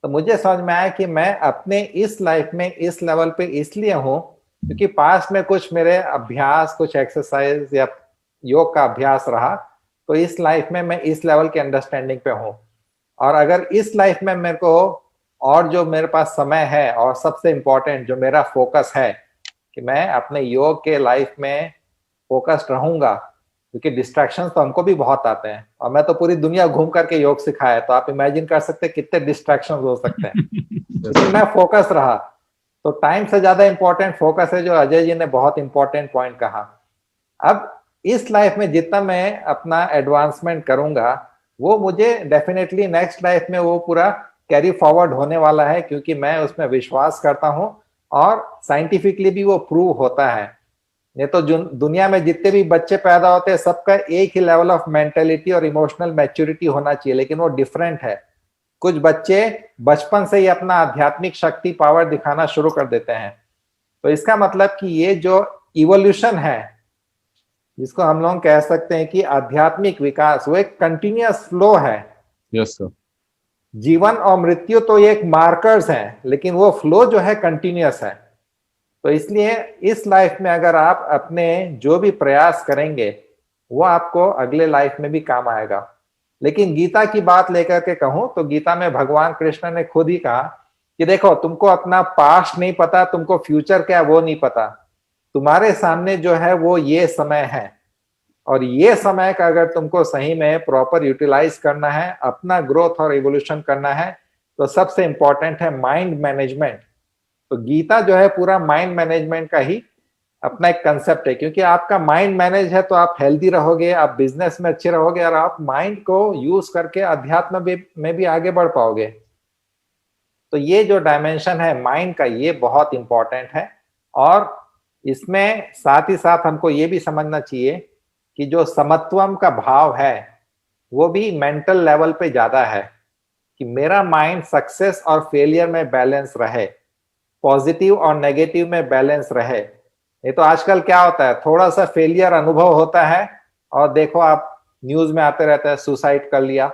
तो मुझे समझ में आया कि मैं अपने इस लाइफ में इस लेवल पे इसलिए हूँ क्योंकि पास्ट में कुछ मेरे अभ्यास, कुछ एक्सरसाइज या योग का अभ्यास रहा, तो इस लाइफ में मैं इस लेवल के अंडरस्टैंडिंग पे हूँ। और अगर इस लाइफ में मेरे को और जो मेरे पास समय है, और सबसे इम्पोर्टेंट जो मेरा फोकस है कि मैं अपने योग के लाइफ में फोकस्ड रहूंगा, क्योंकि डिस्ट्रैक्शंस तो हमको भी बहुत आते हैं और मैं तो पूरी दुनिया घूम करके योग सिखाया, तो आप इमेजिन कर सकते हैं कितने डिस्ट्रैक्शंस हो सकते हैं। लेकिन मैं फोकस रहा, तो टाइम से ज्यादा इंपॉर्टेंट फोकस है, जो अजय जी ने बहुत इंपॉर्टेंट पॉइंट कहा। अब इस लाइफ में जितना मैं अपना एडवांसमेंट करूंगा, वो मुझे डेफिनेटली नेक्स्ट लाइफ में वो पूरा कैरी फॉरवर्ड होने वाला है, क्योंकि मैं उसमें विश्वास करता हूं और साइंटिफिकली भी वो प्रूव होता है। नहीं तो दुनिया में जितने भी बच्चे पैदा होते हैं, सबका एक ही लेवल ऑफ मेंटेलिटी और इमोशनल मैच्योरिटी होना चाहिए, लेकिन वो डिफरेंट है। कुछ बच्चे बचपन से ही अपना आध्यात्मिक शक्ति, पावर दिखाना शुरू कर देते हैं। तो इसका मतलब कि ये जो इवोल्यूशन है, जिसको हम लोग कह सकते हैं कि आध्यात्मिक विकास, वो एक कंटिन्यूअस फ्लो है। Yes sir. जीवन और मृत्यु तो ये एक मार्कर्स हैं, लेकिन वो फ्लो जो है कंटिन्यूअस है। तो इसलिए इस लाइफ में अगर आप अपने जो भी प्रयास करेंगे, वो आपको अगले लाइफ में भी काम आएगा। लेकिन गीता की बात लेकर के कहूं तो गीता में भगवान कृष्ण ने खुद ही कहा कि देखो, तुमको अपना पास्ट नहीं पता, तुमको फ्यूचर क्या वो नहीं पता, तुम्हारे सामने जो है वो ये समय है, और ये समय का अगर तुमको सही में प्रॉपर यूटिलाइज करना है, अपना ग्रोथ और इवोल्यूशन करना है, तो सबसे इंपॉर्टेंट है माइंड मैनेजमेंट। तो गीता जो है पूरा माइंड मैनेजमेंट का ही अपना एक कंसेप्ट है, क्योंकि आपका माइंड मैनेज है तो आप हेल्दी रहोगे, आप बिजनेस में अच्छे रहोगे, और आप माइंड को यूज करके अध्यात्म में भी आगे बढ़ पाओगे। तो ये जो डायमेंशन है माइंड का, ये बहुत इंपॉर्टेंट है। और इसमें साथ ही साथ हमको ये भी समझना चाहिए कि जो समत्वम का भाव है वो भी मेंटल लेवल पे ज्यादा है, कि मेरा माइंड सक्सेस और फेलियर में बैलेंस रहे, पॉजिटिव और नेगेटिव में बैलेंस रहे। ये तो आजकल क्या होता है, थोड़ा सा फेलियर अनुभव होता है और देखो आप न्यूज में आते रहता है, सुसाइड कर लिया,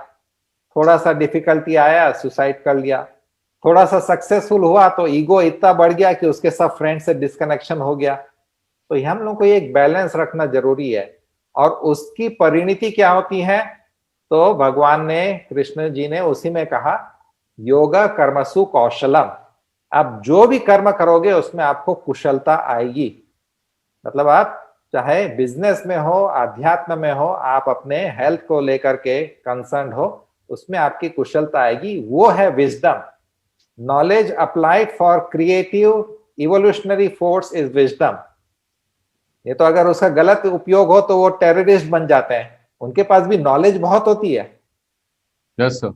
थोड़ा सा डिफिकल्टी आया सुसाइड कर लिया, थोड़ा सा सक्सेसफुल हुआ तो ईगो इतना बढ़ गया कि उसके सब फ्रेंड से डिस्कनेक्शन हो गया। तो हम लोग को ये एक बैलेंस रखना जरूरी है। और उसकी परिणति क्या होती है, तो भगवान ने, कृष्ण जी ने उसी में कहा, योगा कर्मसु कौशलम। आप जो भी कर्म करोगे उसमें आपको कुशलता आएगी। मतलब आप चाहे बिजनेस में हो, अध्यात्म में हो, आप अपने हेल्थ को लेकर के कंसर्न हो, उसमें आपकी कुशलता आएगी। वो है wisdom. Knowledge applied for creative evolutionary force is wisdom. ये तो अगर उसका गलत उपयोग हो तो वो टेररिस्ट बन जाते हैं। उनके पास भी नॉलेज बहुत होती है, यस सर।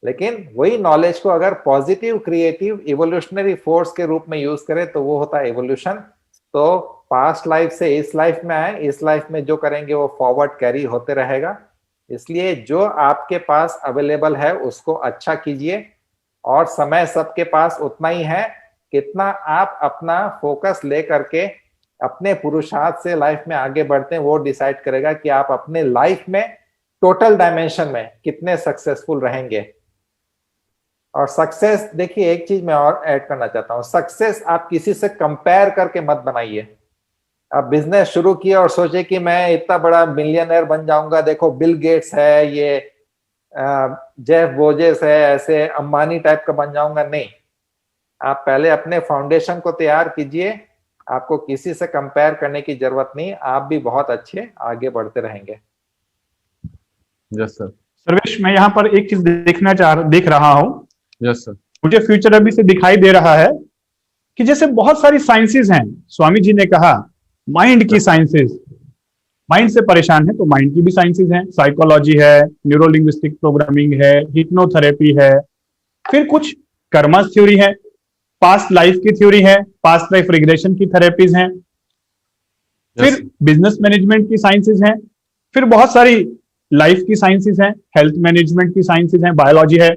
लेकिन वही नॉलेज को अगर पॉजिटिव क्रिएटिव इवोल्यूशनरी फोर्स के रूप में यूज करें तो वो होता है इवोल्यूशन। तो पास्ट लाइफ से इस लाइफ में आए, इस लाइफ में जो करेंगे वो फॉरवर्ड कैरी होते रहेगा। इसलिए जो आपके पास अवेलेबल है उसको अच्छा कीजिए, और समय सबके पास उतना ही है। कितना आप अपना फोकस ले करके अपने पुरुषार्थ से लाइफ में आगे बढ़ते हैं, वो डिसाइड करेगा कि आप अपने लाइफ में टोटल डायमेंशन में कितने सक्सेसफुल रहेंगे। और सक्सेस, देखिए एक चीज मैं और ऐड करना चाहता हूं, सक्सेस आप किसी से कंपेयर करके मत बनाइए। आप बिजनेस शुरू किए और सोचे कि मैं इतना बड़ा मिलियनर बन जाऊंगा, देखो बिल गेट्स है, ये जेफ बोजेस है, ऐसे अंबानी टाइप का बन जाऊंगा। नहीं, आप पहले अपने फाउंडेशन को तैयार कीजिए। आपको किसी से कंपेयर करने की जरूरत नहीं, आप भी बहुत अच्छे आगे बढ़ते रहेंगे। Yes sir. सर्वेश, मैं यहाँ पर एक चीज देख रहा हूँ। Yes sir. मुझे फ्यूचर अभी से दिखाई दे रहा है कि जैसे बहुत सारी साइंसेज हैं, स्वामी जी ने कहा माइंड की साइंसेज, माइंड से परेशान है तो माइंड की भी साइंसेज हैं, साइकोलॉजी है, न्यूरो लिंग्विस्टिक प्रोग्रामिंग है, हिप्नोथेरेपी है, फिर कुछ कर्मस थ्योरी है, पास्ट लाइफ की थ्योरी है, पास्ट लाइफ रिग्रेशन की थेरेपीज हैं, फिर बिजनेस मैनेजमेंट की साइंसेज हैं, फिर बहुत सारी लाइफ की साइंसेज हैं, हेल्थ मैनेजमेंट की साइंसेज हैं, बायोलॉजी है।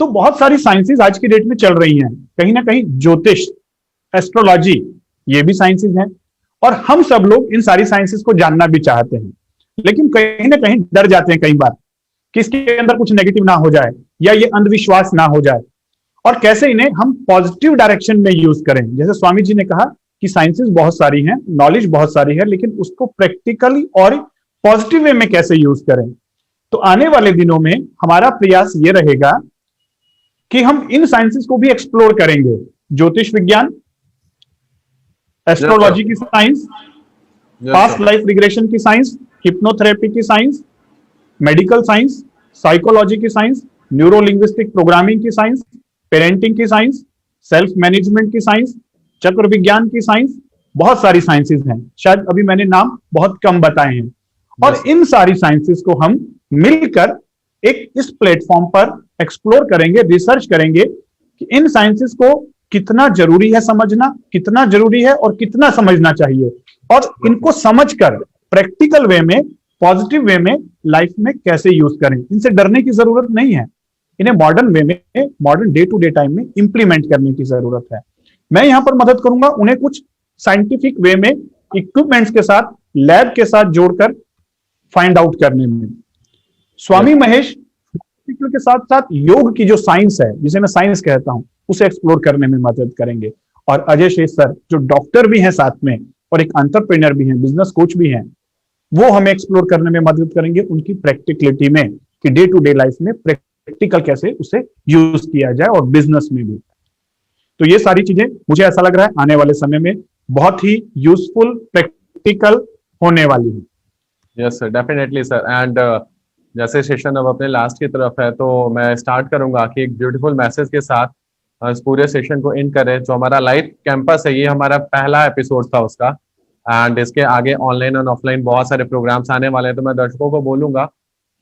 तो बहुत सारी साइंसेज आज की डेट में चल रही हैं। कहीं ना कहीं ज्योतिष, एस्ट्रोलॉजी, ये भी साइंसेज हैं, और हम सब लोग इन सारी साइंसेज को जानना भी चाहते हैं, लेकिन कहीं ना कहीं डर जाते हैं कई बार कि इसके अंदर कुछ नेगेटिव ना हो जाए या ये अंधविश्वास ना हो जाए, और कैसे इन्हें हम पॉजिटिव डायरेक्शन में यूज करें। जैसे स्वामी जी ने कहा कि साइंसेज बहुत सारी हैं, नॉलेज बहुत सारी है, लेकिन उसको प्रैक्टिकली और पॉजिटिव वे में कैसे यूज करें। तो आने वाले दिनों में हमारा प्रयास ये रहेगा कि हम इन साइंसेस को भी एक्सप्लोर करेंगे। ज्योतिष विज्ञान, एस्ट्रोलॉजी की साइंस, पास्ट लाइफ रिग्रेशन की साइंस, हिप्नोथेरेपी की साइंस, मेडिकल साइंस, साइकोलॉजी की साइंस, न्यूरो लिंग्विस्टिक प्रोग्रामिंग की साइंस, पेरेंटिंग की साइंस, सेल्फ मैनेजमेंट की साइंस, चक्र विज्ञान की साइंस, बहुत सारी साइंसेज हैं, शायद अभी मैंने नाम बहुत कम बताए हैं। और इन सारी साइंसेज को हम मिलकर एक इस प्लेटफॉर्म पर एक्सप्लोर करेंगे, रिसर्च करेंगे कि इन साइंसेस को कितना जरूरी है समझना, कितना जरूरी है और कितना समझना चाहिए, और इनको समझकर प्रैक्टिकल वे में, पॉजिटिव वे में लाइफ में कैसे यूज करें। इनसे डरने की जरूरत नहीं है, इन्हें मॉडर्न वे में, modern day to day time में इंप्लीमेंट करने की जरूरत है। मैं यहां पर मदद करूंगा उन्हें कुछ साइंटिफिक वे में, इक्विपमेंट्स के साथ, लैब के साथ जोड़कर फाइंड आउट करने में। स्वामी महेश के साथ साथ योग की जो साइंस है, जिसे मैं साइंस कहता हूं, उसे एक्सप्लोर करने में मदद करेंगे। और अजय शेष सर जो डॉक्टर भी हैं साथ में और एक एंटरप्रेन्योर भी हैं, बिजनेस कोच भी हैं, वो हमें एक्सप्लोर करने में मदद करेंगे उनकी प्रैक्टिकलिटी में, कि डे टू डे लाइफ में प्रैक्टिकल कैसे उसे यूज किया जाए, और बिजनेस में भी। तो ये सारी चीजें मुझे ऐसा लग रहा है आने वाले समय में बहुत ही यूजफुल, प्रैक्टिकल होने वाली है। Yes sir, definitely sir. And जैसे सेशन अब अपने लास्ट की तरफ है, तो मैं स्टार्ट करूंगा कि एक ब्यूटीफुल मैसेज के साथ इस पूरे सेशन को इन करें। जो हमारा लाइव कैंपस है, ये हमारा पहला एपिसोड था उसका, एंड इसके आगे ऑनलाइन और ऑफलाइन बहुत सारे प्रोग्राम्स आने वाले हैं। तो मैं दर्शकों को बोलूंगा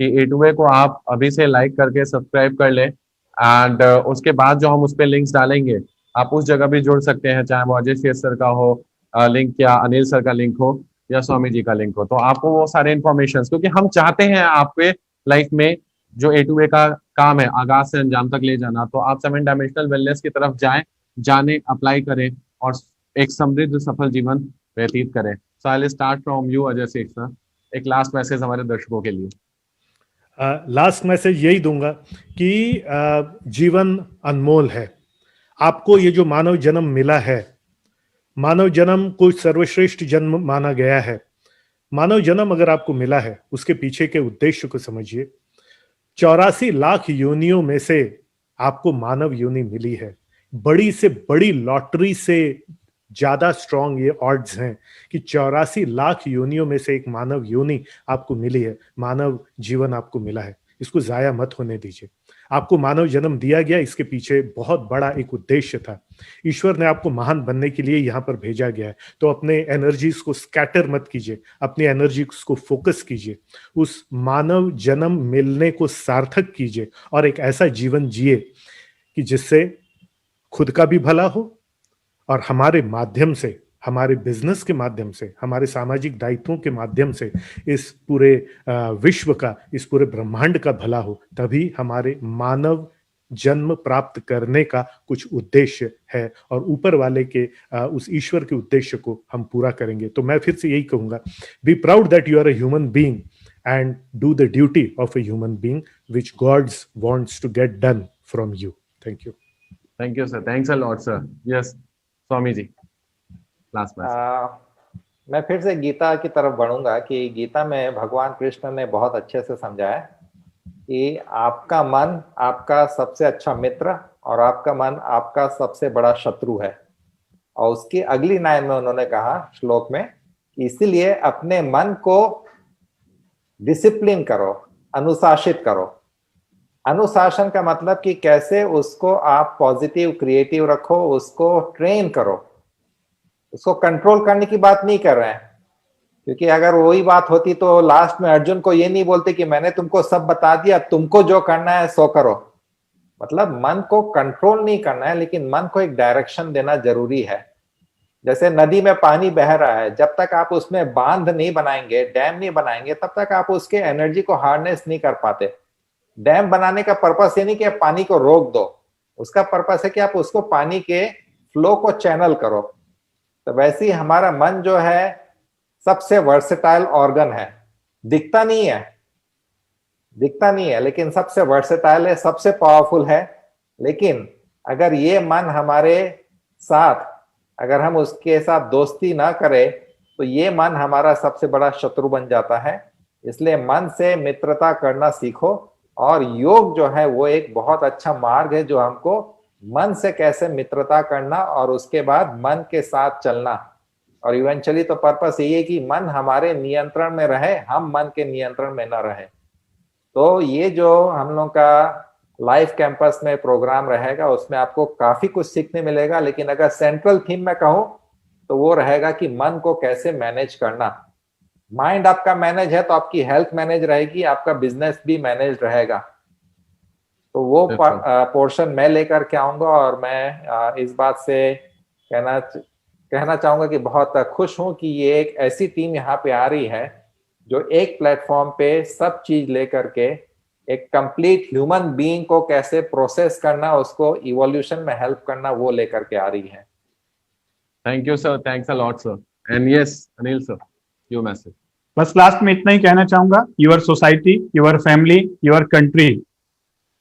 कि A2A को आप अभी से लाइक करके सब्सक्राइब कर लें, एंड उसके बाद जो हम उस पर लिंक्स डालेंगे, आप उस जगह भी जुड़ सकते हैं, चाहे वो अजय शेष सर का हो लिंक, या अनिल सर का लिंक हो, या स्वामी जी का लिंक हो। तो आपको वो सारे इन्फॉर्मेशन, क्योंकि हम चाहते हैं आपके लाइफ में जो A2A का काम है आगाज से अंजाम तक ले जाना, तो आप 7 डायमेंशनल वेलनेस की तरफ जाने, अप्लाई करें और एक समृद्ध सफल जीवन व्यतीत करें। So I will start from you Ajay Shaikh sir, एक लास्ट मैसेज हमारे दर्शकों के लिए। लास्ट मैसेज यही दूंगा कि जीवन अनमोल है। आपको ये जो मानव जन्म मिला है, मानव जन्म को सर्वश्रेष्ठ जन्म माना गया है। मानव जन्म अगर आपको मिला है, उसके पीछे के उद्देश्य को समझिए। 84 लाख योनियों में से आपको मानव योनि मिली है। बड़ी से बड़ी लॉटरी से ज्यादा स्ट्रांग ये ऑड्स हैं कि 84 लाख योनियों में से एक मानव योनि आपको मिली है, मानव जीवन आपको मिला है, इसको जाया मत होने दीजिए। आपको मानव जन्म दिया गया, इसके पीछे बहुत बड़ा एक उद्देश्य था। ईश्वर ने आपको महान बनने के लिए यहाँ पर भेजा गया है, तो अपने एनर्जीज को स्कैटर मत कीजिए, अपनी एनर्जीज को फोकस कीजिए, उस मानव जन्म मिलने को सार्थक कीजिए और एक ऐसा जीवन जिए कि जिससे खुद का भी भला हो और हमारे माध्यम से, हमारे बिजनेस के माध्यम से, हमारे सामाजिक दायित्वों के माध्यम से इस पूरे विश्व का, इस पूरे ब्रह्मांड का भला हो। तभी हमारे मानव जन्म प्राप्त करने का कुछ उद्देश्य है और ऊपर वाले के उस ईश्वर के उद्देश्य को हम पूरा करेंगे। तो मैं फिर से यही कहूंगा, be proud that you are a human being and do the duty of a human being which God's wants to get done from you. Thank you sir, thanks a lot sir. Yes Swami ji, last message. मैं फिर से गीता की तरफ बढ़ूंगा कि गीता में भगवान कृष्ण ने बहुत अच्छे से समझाया कि आपका मन आपका सबसे अच्छा मित्र और आपका मन आपका सबसे बड़ा शत्रु है। और उसकी अगली लाइन में उन्होंने कहा श्लोक में कि इसीलिए अपने मन को डिसिप्लिन करो, अनुशासित करो। अनुशासन का मतलब कि कैसे उसको आप पॉजिटिव क्रिएटिव रखो, उसको ट्रेन करो। उसको कंट्रोल करने की बात नहीं कर रहे हैं, क्योंकि अगर वही बात होती तो लास्ट में अर्जुन को ये नहीं बोलते कि मैंने तुमको सब बता दिया, तुमको जो करना है सो करो। मतलब मन को कंट्रोल नहीं करना है, लेकिन मन को एक डायरेक्शन देना जरूरी है। जैसे नदी में पानी बह रहा है, जब तक आप उसमें बांध नहीं बनाएंगे, डैम नहीं बनाएंगे, तब तक आप उसके एनर्जी को हार्नेस नहीं कर पाते। डैम बनाने का पर्पस ये नहीं कि आप पानी को रोक दो, उसका पर्पस है कि आप उसको पानी के फ्लो को चैनल करो। तो वैसे ही हमारा मन जो है सबसे वर्सेटाइल ऑर्गन है, दिखता नहीं है लेकिन सबसे वर्सेटाइल है, सबसे पावरफुल है। लेकिन अगर ये मन हमारे साथ, अगर हम उसके साथ दोस्ती ना करें तो ये मन हमारा सबसे बड़ा शत्रु बन जाता है। इसलिए मन से मित्रता करना सीखो, और योग जो है वो एक बहुत अच्छा मार्ग है जो हमको मन से कैसे मित्रता करना और उसके बाद मन के साथ चलना। और इवेंचुअली तो पर्पस यही है कि मन हमारे नियंत्रण में रहे, हम मन के नियंत्रण में ना रहे। तो ये जो हम लोग का लाइफ कैंपस में प्रोग्राम रहेगा उसमें आपको काफी कुछ सीखने मिलेगा। लेकिन अगर सेंट्रल थीम में कहूं तो वो रहेगा कि मन को कैसे मैनेज करना। माइंड आपका मैनेज है तो आपकी हेल्थ मैनेज रहेगी, आपका बिजनेस भी मैनेज रहेगा। तो वो पोर्शन मैं लेकर के आऊंगा। और मैं इस बात से कहना चाहूंगा कि बहुत खुश हूं कि ये एक ऐसी टीम यहाँ पे आ रही है जो एक प्लेटफॉर्म पे सब चीज लेकर के एक कंप्लीट ह्यूमन बीइंग को कैसे प्रोसेस करना, उसको इवोल्यूशन में हेल्प करना, वो लेकर के आ रही है। Thank you sir, thanks a lot sir. And yes Anil sir, your message. बस लास्ट में इतना ही कहना चाहूंगा, your society, your family, your country,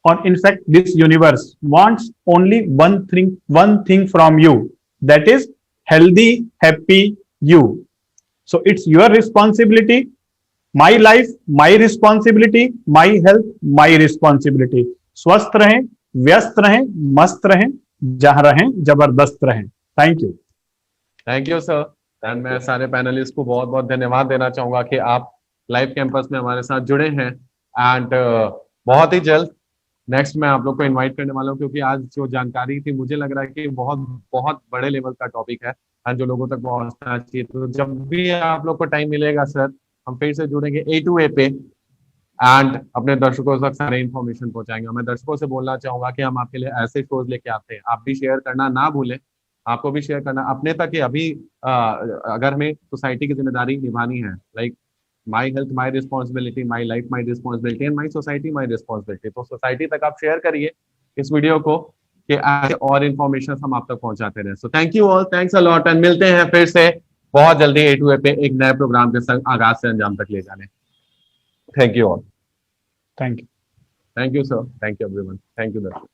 और in fact this universe wants only one thing from you, that is healthy, happy you. So it's your responsibility. My life, my responsibility. My health, my responsibility. स्वस्थ रहें, व्यस्त रहें, मस्त रहें, जहां रहें जबरदस्त रहें। Thank you sir. एंड मैं सारे पैनलिस्ट को बहुत बहुत धन्यवाद देना चाहूंगा कि आप लाइव कैंपस में हमारे साथ जुड़े हैं। एंड बहुत ही जल्द नेक्स्ट मैं आप लोग को इनवाइट करने वाला हूँ, क्योंकि आज जो जानकारी थी मुझे लग रहा है कि बहुत बहुत बड़े लेवल का टॉपिक है और जो लोगों तक पहुंचना चाहिए। तो जब भी आप लोग को टाइम मिलेगा सर, हम फिर से जुड़ेंगे A2A पे एंड अपने दर्शकों तक सारे इन्फॉर्मेशन पहुंचाएंगे। मैं दर्शकों से बोलना चाहूंगा कि हम आपके लिए ऐसे शोज लेके आते हैं, आप भी शेयर करना ना भूलें, आपको भी शेयर करना अपने तक। अभी अगर हमें सोसाइटी की जिम्मेदारी निभानी है, like my health my responsibility, my life my responsibility and my society my responsibility, तो सोसाइटी तक आप शेयर करिए इस वीडियो को कि ऐसे और इन्फॉर्मेशन हम आप तक पहुंचाते रहे। So thank you all, thanks a lot, and मिलते हैं फिर से बहुत जल्दी A2A पे एक नए प्रोग्राम के संग आगाज से अंजाम तक ले जाने। Thank you all. Thank you sir, thank you everyone, thank you दर्शक।